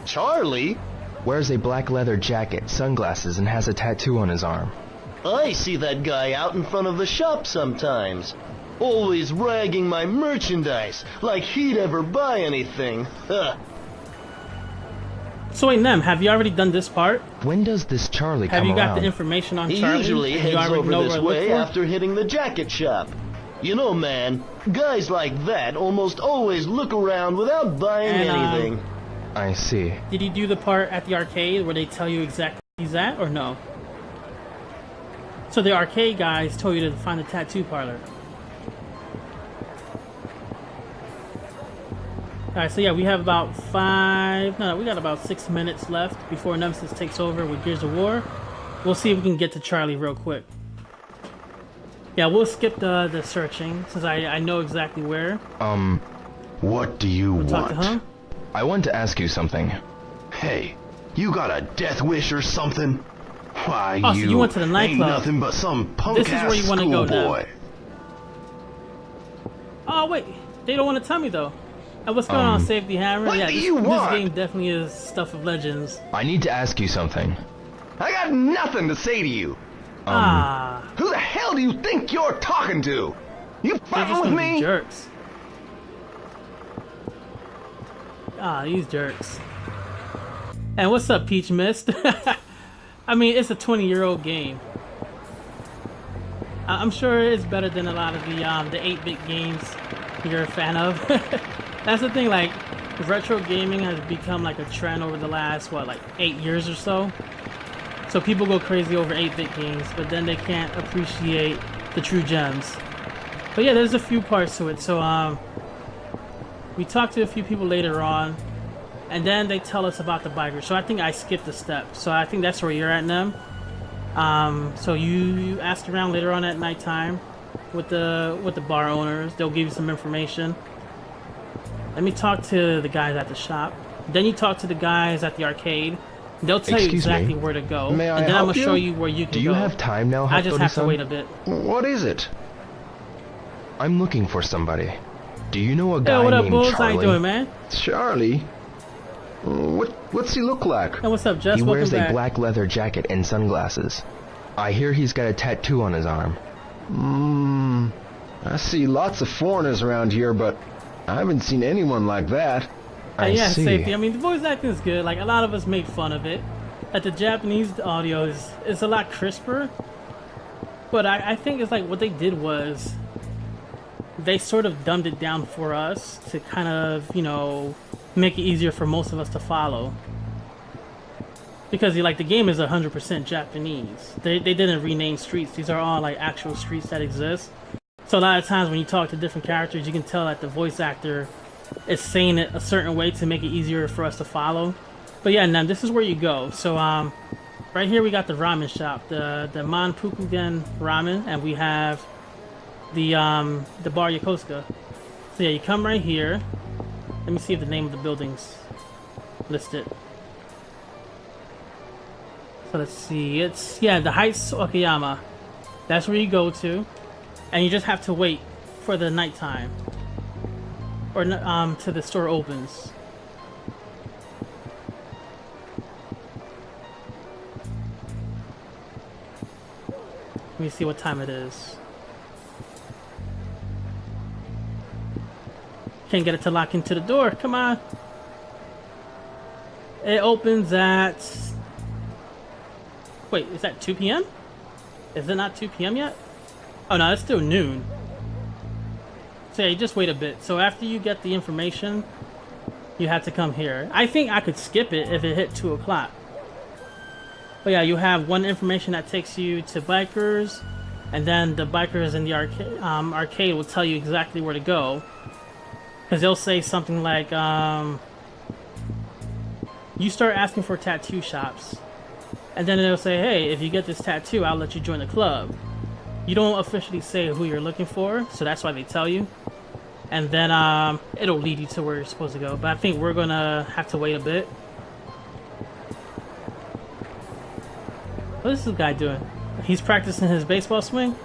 Speaker 4: Charlie?
Speaker 7: Wears a black leather jacket, sunglasses, and has a tattoo on his arm.
Speaker 4: I see that guy out in front of the shop sometimes. Always ragging my merchandise, like he'd ever buy anything. Huh.
Speaker 1: So wait, Nem, have you already done this part?
Speaker 7: When does this Charlie come around?
Speaker 1: Have you got the information on
Speaker 4: He
Speaker 1: Charlie?
Speaker 4: usually
Speaker 1: And
Speaker 4: heads
Speaker 1: you already
Speaker 4: over
Speaker 1: know
Speaker 4: this
Speaker 1: where to look
Speaker 4: way
Speaker 1: for?
Speaker 4: after hitting the jacket shop. You know, man, guys like that almost always look around without buying anything.
Speaker 7: I see.
Speaker 1: Did you do the part at the arcade where they tell you exactly where he's at, or no? So the arcade guys told you to find the tattoo parlor. Alright, so yeah, we have about we got about 6 minutes left before Nemesis takes over with Gears of War. We'll see if we can get to Charlie real quick. Yeah, we'll skip the searching, since I know exactly where.
Speaker 14: What do you
Speaker 1: We'll talk to
Speaker 14: want?
Speaker 1: him.
Speaker 7: I want to ask you something.
Speaker 14: Hey, you got a death wish or something? Why,
Speaker 1: Oh, so you went to the
Speaker 14: ain't
Speaker 1: nightclub.
Speaker 14: nothing but some
Speaker 1: This is
Speaker 14: punk-ass
Speaker 1: where you want to go now.
Speaker 14: schoolboy.
Speaker 1: Oh wait, they don't want to tell me though. And what's going on, Safety Hammer?
Speaker 14: what
Speaker 1: Yeah,
Speaker 14: do
Speaker 1: this,
Speaker 14: you want?
Speaker 1: this game definitely is stuff of legends.
Speaker 7: I need to ask you something.
Speaker 9: I got nothing to say to you. Who the hell do you think you're talking to? You
Speaker 1: They're
Speaker 9: fighting
Speaker 1: just
Speaker 9: with
Speaker 1: gonna be
Speaker 9: me?
Speaker 1: jerks. These jerks. And what's up, Peach Mist? I mean, it's a 20-year-old game. I'm sure it's better than a lot of the 8-bit games you're a fan of. That's the thing, like, retro gaming has become like a trend over the last, what, like 8 years or so? So people go crazy over 8-bit games, but then they can't appreciate the true gems. But yeah, there's a few parts to it. So we talked to a few people later on, and then they tell us about the bikers. So I think I skipped a step. So I think that's where you're at now. So you ask around later on at nighttime with the bar owners. They'll give you some information. Let me talk to the guys at the shop. Then you talk to the guys at the arcade. They'll tell you exactly where to go.
Speaker 8: May I
Speaker 1: and then I'm
Speaker 8: help
Speaker 1: gonna show
Speaker 8: you?
Speaker 1: you where you can go.
Speaker 7: Do you have time now,
Speaker 1: I just have to
Speaker 7: Hattori-san?
Speaker 1: wait a bit.
Speaker 8: What is it?
Speaker 7: I'm looking for somebody. Do you know a
Speaker 1: Hey,
Speaker 7: guy
Speaker 1: what up,
Speaker 7: named
Speaker 1: Bulls?
Speaker 7: Charlie?
Speaker 1: How you doing, man?
Speaker 8: Charlie? What's he look like?
Speaker 1: Hey, what's up, Jess?
Speaker 7: He wears
Speaker 1: Welcome
Speaker 7: a
Speaker 1: back.
Speaker 7: black leather jacket and sunglasses. I hear he's got a tattoo on his arm.
Speaker 8: I see lots of foreigners around here, but I haven't seen anyone like that.
Speaker 1: Yeah, Safety. I mean, the voice acting is good. Like, a lot of us make fun of it. Like, the Japanese audio is a lot crisper. But I think it's like what they did was they sort of dumbed it down for us to kind of, you know, make it easier for most of us to follow. Because, like, the game is 100% Japanese. They didn't rename streets. These are all, like, actual streets that exist. So a lot of times when you talk to different characters, you can tell that the voice actor is saying it a certain way to make it easier for us to follow. But yeah, now this is where you go. So right here we got the ramen shop, the Manpukugen ramen, and we have the bar Yokosuka. So yeah, you come right here. Let me see if the name of the building's listed. So let's see, it's, yeah, the Heights Okayama. That's where you go to, and you just have to wait for the nighttime, or till the store opens. Let me see what time it is. Can't get it to lock into the door. Come on. It opens at... Wait, is that 2 p.m.? Is it not 2 p.m. yet? Oh no, it's still noon. So yeah, you just wait a bit. So after you get the information, you have to come here. I think I could skip it if it hit 2 o'clock. But yeah, you have one information that takes you to bikers, and then the bikers in the arcade will tell you exactly where to go. Because they'll say something like, you start asking for tattoo shops. And then they'll say, hey, if you get this tattoo, I'll let you join the club. You don't officially say who you're looking for, so that's why they tell you. And then it'll lead you to where you're supposed to go. But I think we're going to have to wait a bit. What is this guy doing? He's practicing his baseball swing?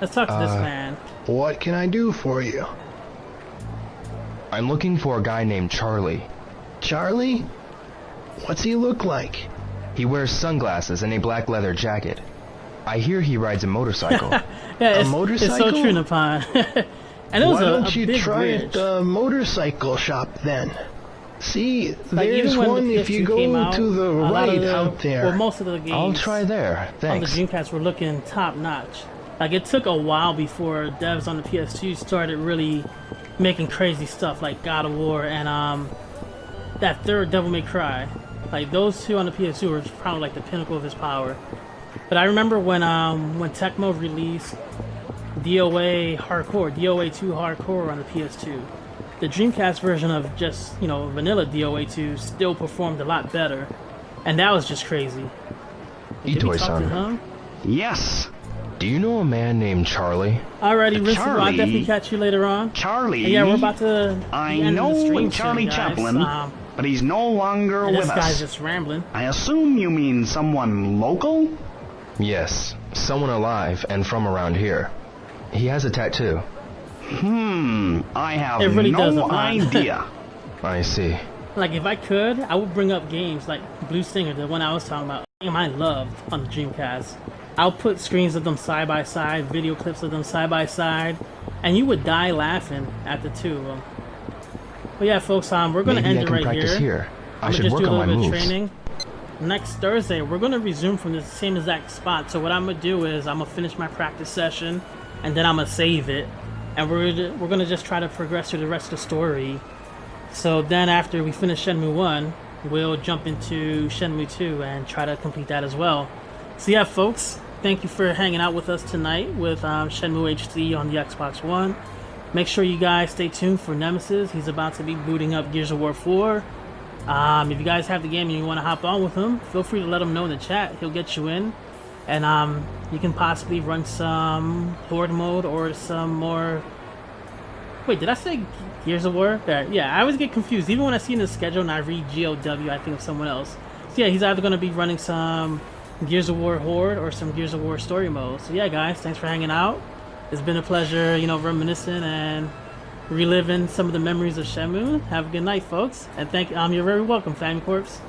Speaker 1: Let's talk to this man.
Speaker 15: What can I do for you?
Speaker 7: I'm looking for a guy named Charlie.
Speaker 15: Charlie? What's he look like?
Speaker 7: He wears sunglasses and a black leather jacket. I hear he rides a motorcycle.
Speaker 1: Yeah,
Speaker 15: a motorcycle?
Speaker 1: It's so true, Nippon. And it was
Speaker 15: Why don't
Speaker 1: a
Speaker 15: you
Speaker 1: big
Speaker 15: try
Speaker 1: bridge.
Speaker 15: at the motorcycle shop then? See,
Speaker 1: Like,
Speaker 15: there's
Speaker 1: even when
Speaker 15: one
Speaker 1: the
Speaker 15: if you
Speaker 1: PS2
Speaker 15: go
Speaker 1: came out,
Speaker 15: to the
Speaker 1: a lot of
Speaker 15: right
Speaker 1: the-
Speaker 15: out there.
Speaker 1: Well, most of the games
Speaker 7: I'll try there, thanks.
Speaker 1: on the Dreamcast were looking top notch. Like, it took a while before devs on the PS2 started really making crazy stuff like God of War and that third Devil May Cry. Like, those two on the PS2 were probably like the pinnacle of his power. But I remember when Tecmo released DOA Hardcore, DOA 2 Hardcore on the PS2, the Dreamcast version of just, you know, vanilla DOA 2 still performed a lot better. And that was just crazy. Did we talk to him?
Speaker 9: Yes.
Speaker 7: Do you know a man named Charlie?
Speaker 1: Alrighty, listen, I'll
Speaker 9: Charlie?
Speaker 1: definitely catch you later on.
Speaker 9: Charlie?
Speaker 1: And yeah, we're about to
Speaker 9: I
Speaker 1: end the
Speaker 9: know
Speaker 1: stream
Speaker 9: Charlie
Speaker 1: soon, guys.
Speaker 9: Chaplin, but he's no longer
Speaker 1: and
Speaker 9: with
Speaker 1: this guy's
Speaker 9: us.
Speaker 1: just rambling.
Speaker 9: I assume you mean someone local?
Speaker 7: Yes, someone alive and from around here. He has a tattoo.
Speaker 9: I have
Speaker 1: It really does
Speaker 9: no
Speaker 1: apply.
Speaker 9: idea.
Speaker 7: I see.
Speaker 1: Like, if I could, I would bring up games like Blue Stinger, the one I was talking about. Game I loved on the Dreamcast. I'll put screens of them side by side, video clips of them side by side, and you would die laughing at the two of them. But yeah, folks, we're going to end it right here.
Speaker 7: I
Speaker 1: I'm
Speaker 7: should
Speaker 1: just
Speaker 7: work
Speaker 1: do a
Speaker 7: on my
Speaker 1: little bit of
Speaker 7: moves.
Speaker 1: training. Next Thursday, we're going to resume from the same exact spot. So what I'm going to do is I'm going to finish my practice session, and then I'm going to save it. And we're going to just try to progress through the rest of the story. So then after we finish Shenmue 1, we'll jump into Shenmue 2 and try to complete that as well. So yeah, folks, thank you for hanging out with us tonight with Shenmue HD on the Xbox One. Make sure you guys stay tuned for Nemesis. He's about to be booting up Gears of War 4. If you guys have the game and you want to hop on with him, feel free to let him know in the chat. He'll get you in. And you can possibly run some Horde mode or some more... Wait, did I say Gears of War? Yeah, I always get confused. Even when I see in the schedule and I read GOW, I think of someone else. So yeah, he's either going to be running some Gears of War Horde or some Gears of War story mode. So yeah, guys, thanks for hanging out. It's been a pleasure, you know, reminiscing and reliving some of the memories of Shenmue. Have a good night, folks. And you're very welcome, Family Corpse.